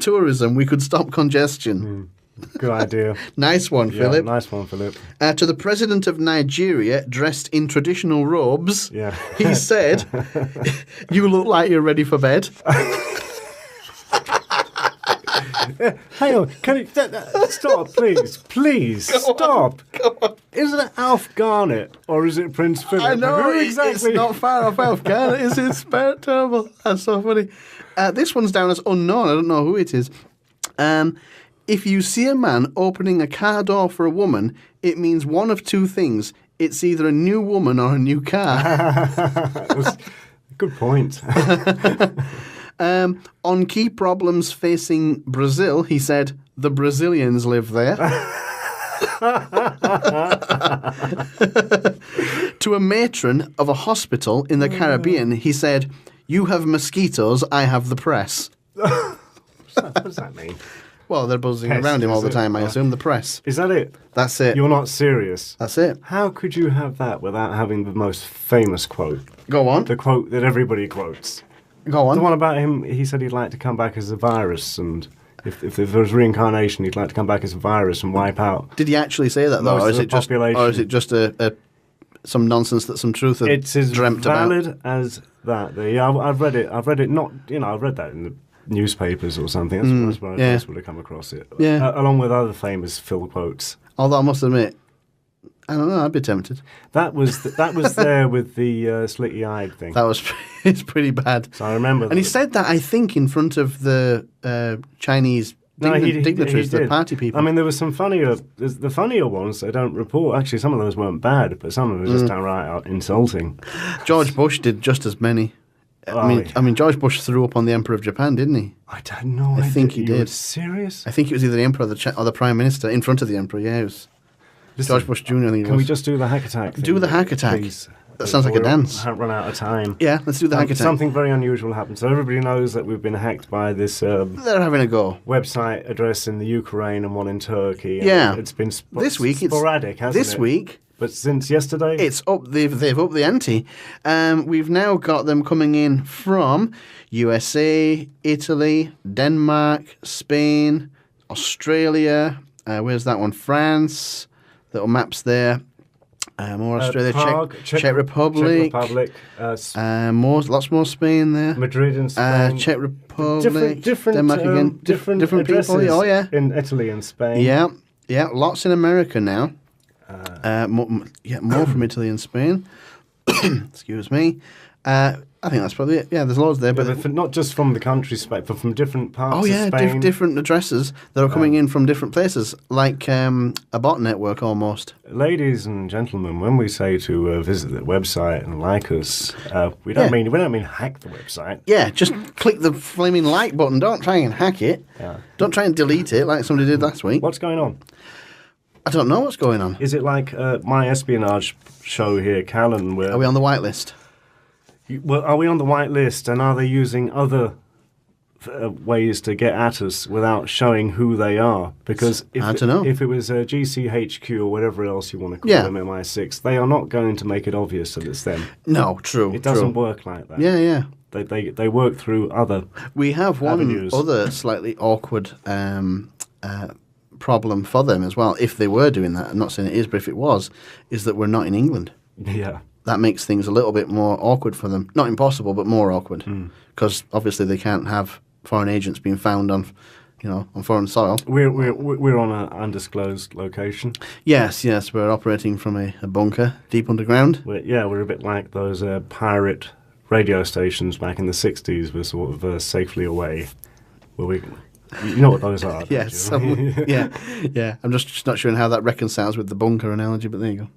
tourism, we could stop congestion. Good idea. Nice one, Philip. Nice one, Philip. To the president of Nigeria, dressed in traditional robes, he said, "You look like you're ready for bed." Hang on, can you stop, please? Please, stop. Go on. Is it Alf Garnett or is it Prince Philip? I know, Who exactly? it's not far off Alf Garnett, is it? It's terrible. That's so funny. This one's down as unknown. I don't know who it is. If you see a man opening a car door for a woman, it means one of two things. It's either a new woman or a new car. Good point. On key problems facing Brazil, he said, the Brazilians live there. To a matron of a hospital in the Caribbean, he said, "You have mosquitoes, I have the press." What does that mean? Well, they're buzzing Pest, around him all the is it? time, I assume. The press. Is that it? That's it. You're not serious? That's it. How could you have that without having the most famous quote? Go on. The quote that everybody quotes. Go on. The one about him, he said he'd like to come back as a virus, and if there was reincarnation, he'd like to come back as a virus and wipe out. Did he actually say that, though? Most Or of is the it just, population. or is it just some nonsense that some truth It's as dreamt about? valid as that. Yeah, I've read it. I've read it. Not, I've read that in the newspapers or something. That's where I first would have come across it. Yeah. Along with other famous Phil quotes. Although I must admit, I don't know, I'd be tempted. That was there with the slitty-eyed thing. It's pretty bad. So I remember. And he said that, I think, in front of the Chinese dignitaries, the party people. I mean, there was some the funnier ones they don't report. Actually, some of those weren't bad, but some of them were just downright insulting. George Bush did just as many. I mean, George Bush threw up on the Emperor of Japan, didn't he? I don't know. I think he You were did. serious? I think it was either the Emperor or the Prime Minister in front of the Emperor. Yeah, it was George Bush Jr. I think it Can was. we just do the hack attack thing? Do the hack attack. Please. That sounds like a dance. Run out of time. Yeah, let's do the hack attack. Something very unusual happened. So everybody knows that we've been hacked by this They're having a go. website address in the Ukraine and one in Turkey. And Yeah. it's been This week, sporadic, hasn't it? This week, But since yesterday? it's up. They've upped the ante. We've now got them coming in from USA, Italy, Denmark, Spain, Australia. Where's that one? France. Little maps there. More Australia, Prague, Czech Republic. Lots more Spain there. Modrid and Spain. Czech Republic. different Denmark again. different people. addresses Oh yeah. in Italy and Spain. Yeah. Lots in America now. More from Italy and Spain. Excuse me. I think that's probably it. Yeah, there's loads there, but not just from the countries, but from different parts oh yeah, of Spain. different addresses that are coming in from different places, like a bot network almost. Ladies and gentlemen, when we say to visit the website and like us, we don't mean hack the website. Yeah, just click the flaming like button. Don't try and hack it. Yeah. Don't try and delete it like somebody did last week. What's going on? I don't know what's going on. Is it like my espionage show here, Callan? Where Are we on the whitelist? Well, are we on the white list, and are they using other ways to get at us without showing who they are? Because if I don't know. If it was GCHQ or whatever else you want to call them, MI6, they are not going to make it obvious that it's them. No, true. It doesn't work like that. Yeah. They work through other. We have one avenues. other slightly awkward problem for them as well. If they were doing that, I'm not saying it is, but if it was, is that we're not in England. Yeah. That makes things a little bit more awkward for them. Not impossible, but more awkward. Because obviously they can't have foreign agents being found on foreign soil. We're on an undisclosed location. Yes, we're operating from a bunker deep underground. We're a bit like those pirate radio stations back in the 60s. We're sort of safely away. You know what those are? Yes, don't you? yeah. I'm just not sure how that reconciles with the bunker analogy, but there you go.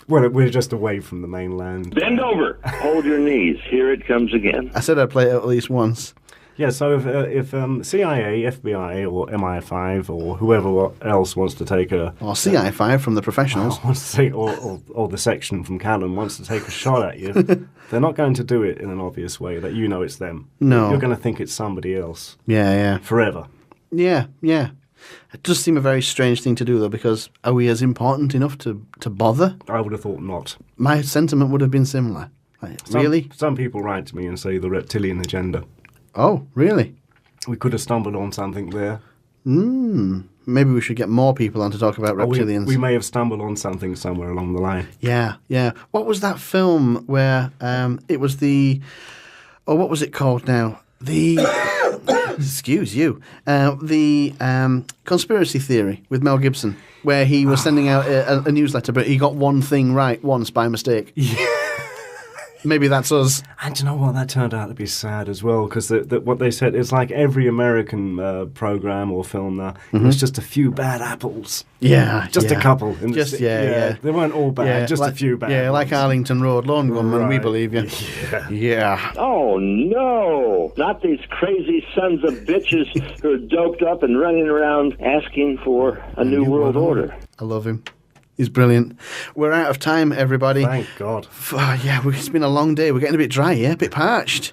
Well, we're just away from the mainland. Bend over. Hold your knees. Here it comes again. I said I'd play it at least once. Yeah, so if CIA, FBI, or MI5, or whoever else wants to take a... Or CI5 from the professionals. wants to take, or the section from Callan wants to take a shot at you, they're not going to do it in an obvious way that you know it's them. No. You're going to think it's somebody else. Yeah. Forever. Yeah. It does seem a very strange thing to do, though, because are we as important enough to bother? I would have thought not. My sentiment would have been similar. Like, really? Some people write to me and say the reptilian agenda. Oh, really? We could have stumbled on something there. Maybe we should get more people on to talk about reptilians. We may have stumbled on something somewhere along the line. Yeah. What was that film where it was the... Oh, what was it called now? Excuse you. The conspiracy theory with Mel Gibson, where he was sending out a newsletter, but he got one thing right once by mistake. Yeah. Maybe that's us. And you know what? That turned out to be sad as well, because what they said is like every American program or film now, it was just a few bad apples. Yeah. Just a couple. Yeah. They weren't all bad, just a few bad. Yeah, like Arlington Road Lawn Gunman, Right. we believe you. Yeah. Oh, no. Not these crazy sons of bitches who are doped up and running around asking for a new world order. I love him. He's brilliant. We're out of time, everybody. Thank God. It's been a long day. We're getting a bit dry, a bit parched.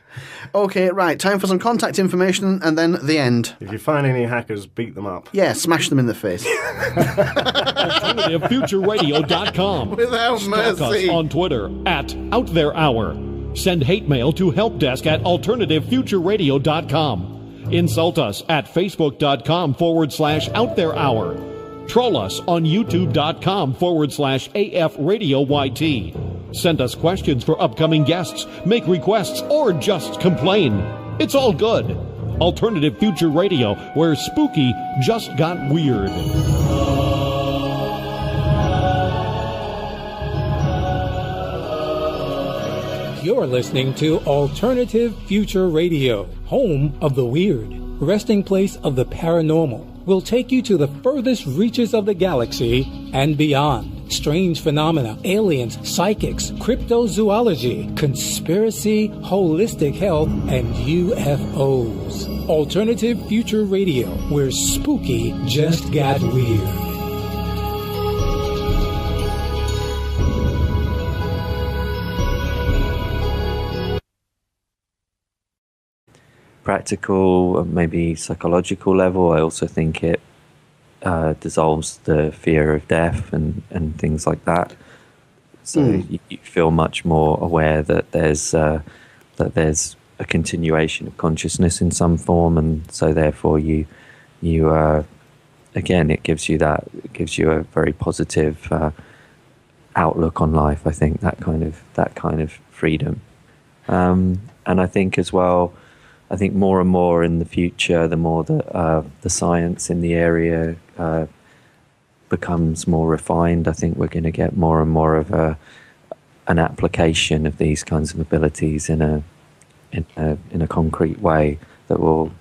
Okay, right. Time for some contact information and then the end. If you find any hackers, beat them up. Yeah, smash them in the face. AlternativeFutureRadio.com. Without Stalk mercy. us on Twitter @OutThereHour. Send hate mail to helpdesk@AlternativeFutureRadio.com. Insult us at Facebook.com/OutThereHour. Troll us on YouTube.com/AFRadioYT. Send us questions for upcoming guests, make requests, or just complain. It's all good. Alternative Future Radio, where spooky just got weird. You're listening to Alternative Future Radio, home of the weird, resting place of the paranormal. Will take you to the furthest reaches of the galaxy and beyond. Strange phenomena, aliens, psychics, cryptozoology, conspiracy, holistic health, and UFOs. Alternative Future Radio, where spooky just got weird. Practical, maybe psychological level, I also think it dissolves the fear of death and things like that. So you feel much more aware that there's a continuation of consciousness in some form, and so therefore you again, it gives you a very positive outlook on life. I think that kind of freedom, and I think as well. I think more and more in the future, the more that the science in the area becomes more refined, I think we're going to get more and more of an application of these kinds of abilities in a concrete way that will,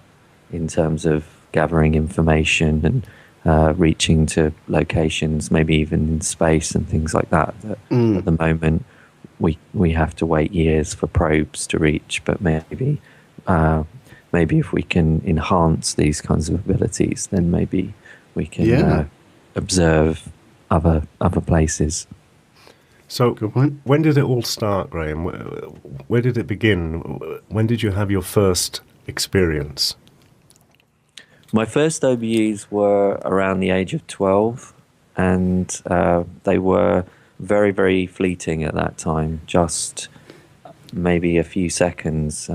in terms of gathering information and reaching to locations, maybe even in space and things like that. That at the moment, we have to wait years for probes to reach, but maybe if we can enhance these kinds of abilities, then maybe we can observe other places. So, when did it all start, Graham? Where did it begin? When did you have your first experience? My first OBEs were around the age of 12, and they were very, very fleeting at that time, just maybe a few seconds.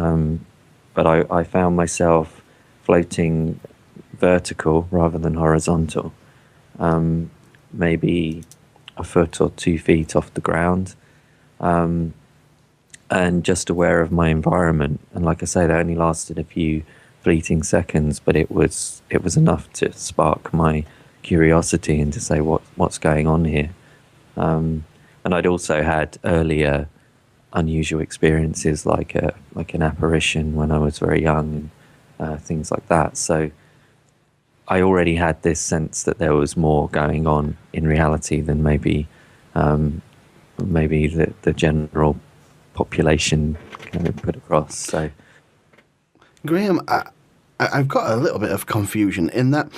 But I found myself floating vertical rather than horizontal, maybe a foot or 2 feet off the ground, and just aware of my environment. And like I say, they only lasted a few fleeting seconds, but it was enough to spark my curiosity and to say what's going on here. And I'd also had earlier unusual experiences like an apparition when I was very young and things like that. So I already had this sense that there was more going on in reality than maybe the general population kind of put across. So Graham, I've got a little bit of confusion in that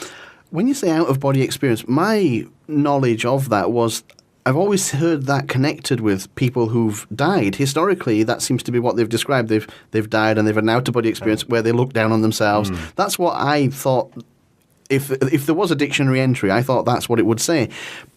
when you say out-of-body experience, my knowledge of that was I've always heard that connected with people who've died. Historically, that seems to be what they've described. They've died and they've had an out-of-body experience where they look down on themselves. That's what I thought. If there was a dictionary entry, I thought that's what it would say.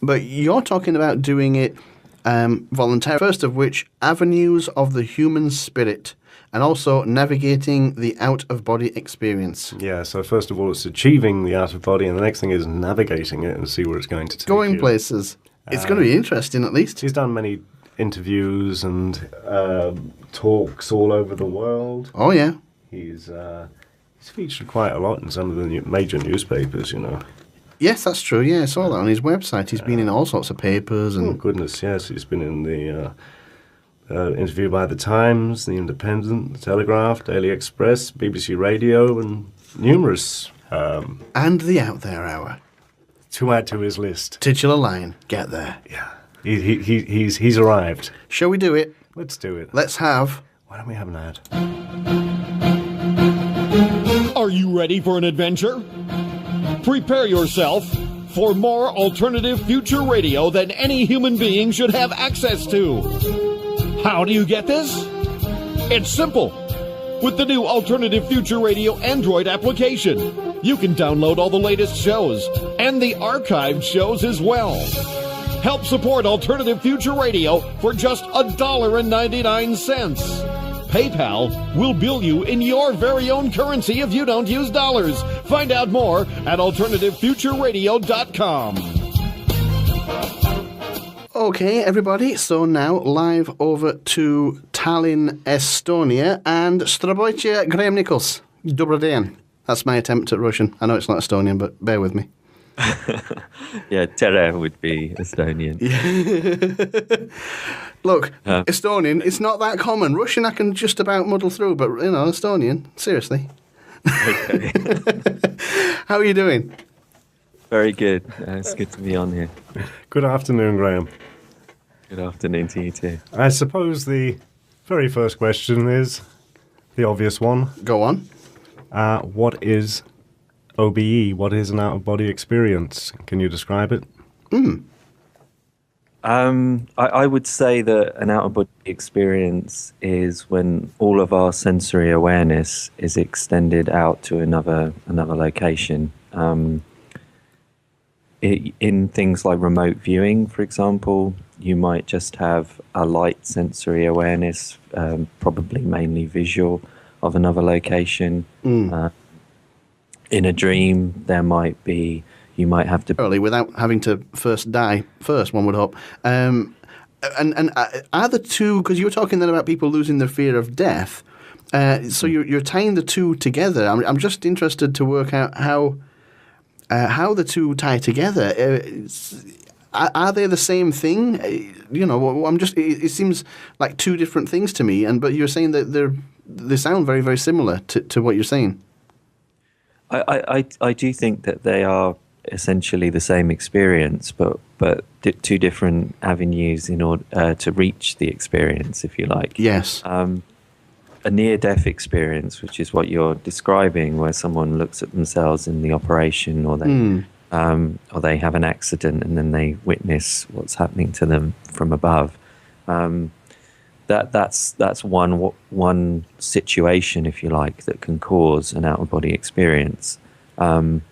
But you're talking about doing it voluntarily. First of which, avenues of the human spirit, and also navigating the out-of-body experience. Yeah, so first of all, it's achieving the out-of-body, and the next thing is navigating it and see where it's going to take you. Going places. It's going to be interesting, at least. He's done many interviews and talks all over the world. Oh, yeah. He's featured quite a lot in some of the major newspapers, you know. Yes, that's true. Yeah, I saw that on his website. He's been in all sorts of papers. Oh, And goodness, yes. He's been in the interview by The Times, The Independent, The Telegraph, Daily Express, BBC Radio, and numerous. and the Out There Hour. To add to his list. Titular line, get there. Yeah. He's arrived. Shall we do it? Let's do it. Let's have... Why don't we have an ad? Are you ready for an adventure? Prepare yourself for more alternative future radio than any human being should have access to. How do you get this? It's simple. With the new Alternative Future Radio Android application, you can download all the latest shows and the archived shows as well. Help support Alternative Future Radio for just $1.99. PayPal will bill you in your very own currency if you don't use dollars. Find out more at alternativefutureradio.com. Okay, everybody, so now live over to Tallinn, Estonia, and Zdravstvuyte, Graham Nicholls. Добрый день. That's my attempt at Russian. I know it's not Estonian, but bear with me. Yeah, tere would be Estonian. Look, Estonian, it's not that common. Russian I can just about muddle through, but, you know, Estonian, seriously. Okay. How are you doing? Very good. It's good to be on here. Good afternoon, Graham. Good afternoon to you too. I suppose the very first question is the obvious one. Go on. What is OBE? What is an out-of-body experience? Can you describe it? I would say that an out-of-body experience is when all of our sensory awareness is extended out to another location. In things like remote viewing, for example, you might just have a light sensory awareness, probably mainly visual, of another location. In a dream, there might be, you might have to... Early, without having to first die first, one would hope. And are the two, because you were talking then about people losing their fear of death, so you're tying the two together. I'm just interested to work out how the two tie together. Are they the same thing? You know, it seems like two different things to me. But you're saying that they sound very, very similar to what you're saying. I do think that they are essentially the same experience, but two different avenues in order to reach the experience, if you like. Yes. A near-death experience, which is what you're describing, where someone looks at themselves in the operation, or they have an accident and then they witness what's happening to them from above. That's one situation, if you like, that can cause an out-of-body experience. And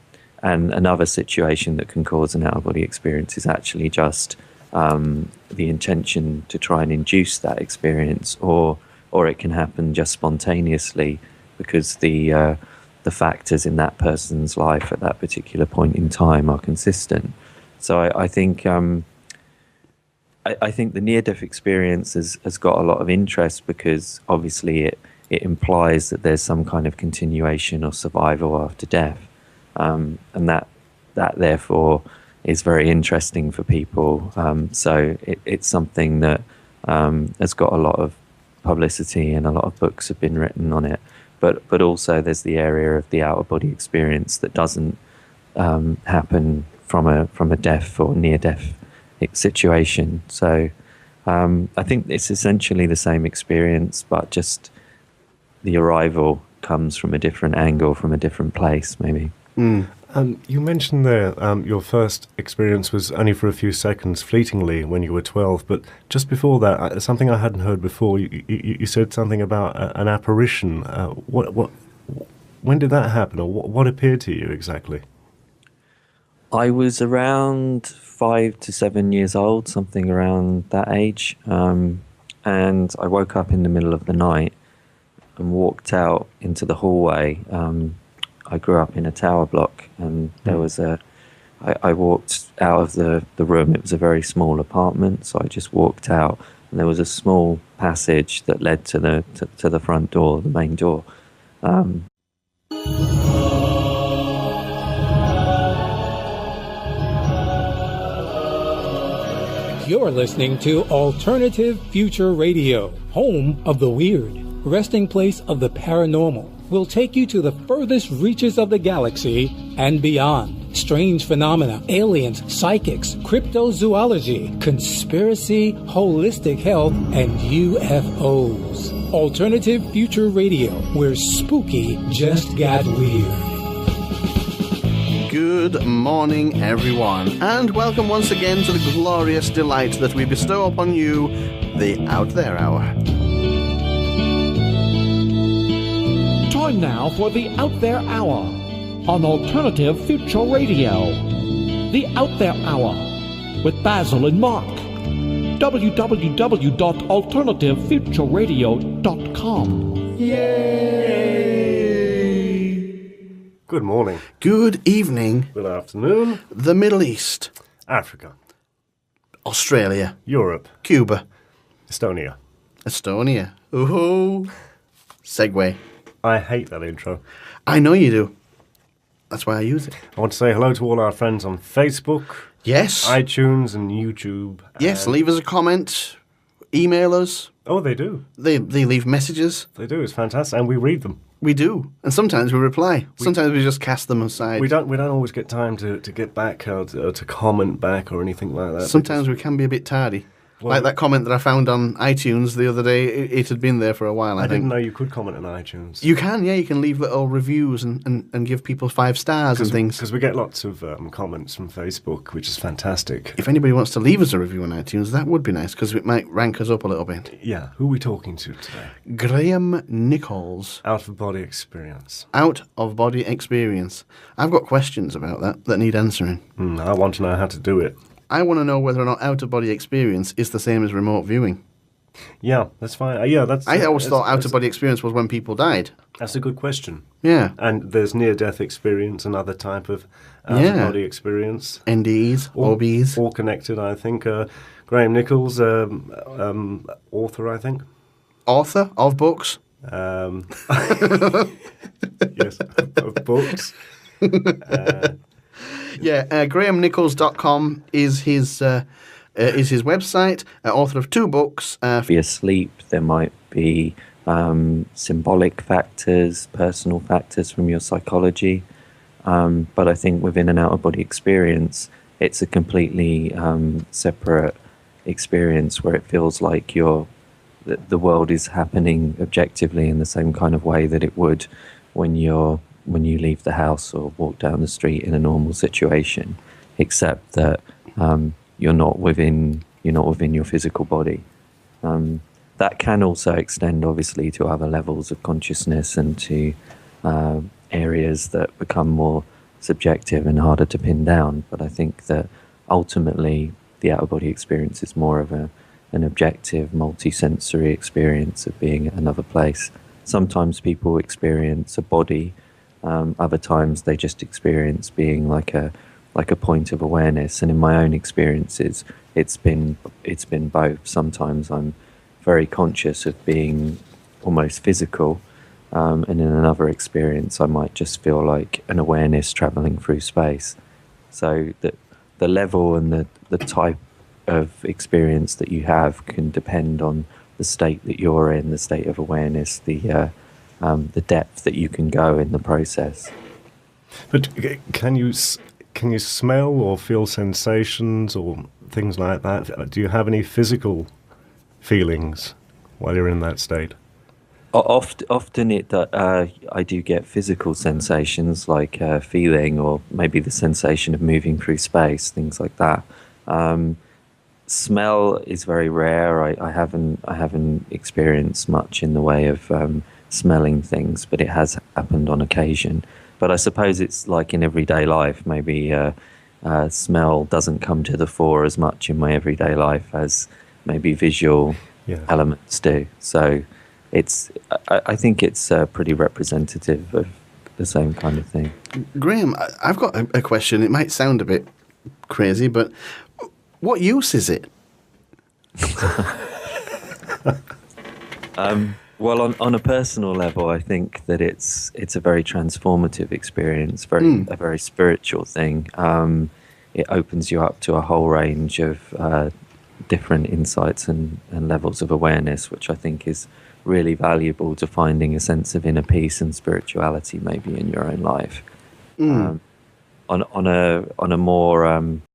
another situation that can cause an out-of-body experience is actually just the intention to try and induce that experience, or it can happen just spontaneously because the factors in that person's life at that particular point in time are consistent. So I think the near-death experience has got a lot of interest because obviously it implies that there's some kind of continuation or survival after death, and that therefore is very interesting for people. So it's something that has got a lot of publicity, and a lot of books have been written on it. But also there's the area of the out-of-body experience that doesn't happen from a death or near-death situation. So I think it's essentially the same experience, but just the arrival comes from a different angle, from a different place, maybe. You mentioned there your first experience was only for a few seconds, fleetingly, when you were 12. But just before that, something I hadn't heard before. You said something about an apparition. When did that happen, or what appeared to you exactly? I was around 5 to 7 years old, something around that age, and I woke up in the middle of the night and walked out into the hallway. I grew up in a tower block, and there was I walked out of the room. It was a very small apartment, so I just walked out, and there was a small passage that led to the front door, the main door. You're listening to Alternative Future Radio, home of the weird, resting place of the paranormal. Will take you to the furthest reaches of the galaxy and beyond. Strange phenomena, aliens, psychics, cryptozoology, conspiracy, holistic health, and UFOs. Alternative Future Radio, where spooky just got weird. Good morning, everyone, and welcome once again to the glorious delight that we bestow upon you, the Out There Hour. Time now for the Out There Hour on Alternative Future Radio. The Out There Hour with Basil and Mark. www.alternativefutureradio.com. Yay! Good morning. Good evening. Good afternoon. The Middle East. Africa. Australia. Europe. Cuba. Estonia. Estonia. Ooh. Segway. I hate that intro. I know you do. That's why I use it. I want to say hello to all our friends on Facebook, Yes. iTunes, and YouTube. Yes, and leave us a comment. Email us. Oh, they do. They leave messages. They do. It's fantastic, and we read them. We do. And sometimes we reply. Sometimes we just cast them aside. We don't always get time to get back or to comment back or anything like that. Sometimes we can be a bit tardy. Well, like that comment that I found on iTunes the other day. It had been there for a while, I think. didn't know you could comment on iTunes. You can, yeah. You can leave little reviews and give people 5 stars and things. Because we get lots of comments from Facebook, which is fantastic. If anybody wants to leave us a review on iTunes, that would be nice, because it might rank us up a little bit. Yeah. Who are we talking to today? Graham Nicholls. Out-of-body experience. Out-of-body experience. I've got questions about that need answering. I want to know how to do it. I want to know whether or not out-of-body experience is the same as remote viewing. Yeah, that's fine. I always thought out-of-body experience was when people died. That's a good question. Yeah. And there's near-death experience, another type of out-of-body experience. NDEs, OBs. All connected, I think. Graham Nicholls, author, I think. Author of books? Yes, of books. GrahamNichols.com is his website. Author of 2 books. Be asleep, there might be symbolic factors, personal factors from your psychology. But I think within an out-of-body experience, it's a completely separate experience where it feels like the world is happening objectively in the same kind of way that it would when you leave the house or walk down the street in a normal situation, except that you're not within your physical body. That can also extend, obviously, to other levels of consciousness and to areas that become more subjective and harder to pin down. But I think that ultimately the out-of-body experience is more of an objective, multi-sensory experience of being at another place. Sometimes people experience a body. Other times they just experience being like a point of awareness. And in my own experiences, it's been both. Sometimes I'm very conscious of being almost physical, and in another experience I might just feel like an awareness traveling through space. So the level and the type of experience that you have can depend on the state that you're in, the state of awareness, the depth that you can go in the process. But can you smell or feel sensations or things like that? Do you have any physical feelings while you're in that state? Often I do get physical sensations like feeling, or maybe the sensation of moving through space, things like that. Smell is very rare. I haven't experienced much in the way of smelling things, but it has happened on occasion. But I suppose it's like in everyday life. Maybe smell doesn't come to the fore as much in my everyday life as maybe visual elements do. So I think it's pretty representative of the same kind of thing. Graham, I've got a question. It might sound a bit crazy, but what use is it? Well, on a personal level, I think that it's a very transformative experience, a very spiritual thing. It opens you up to a whole range of different insights and levels of awareness, which I think is really valuable to finding a sense of inner peace and spirituality maybe in your own life. On a more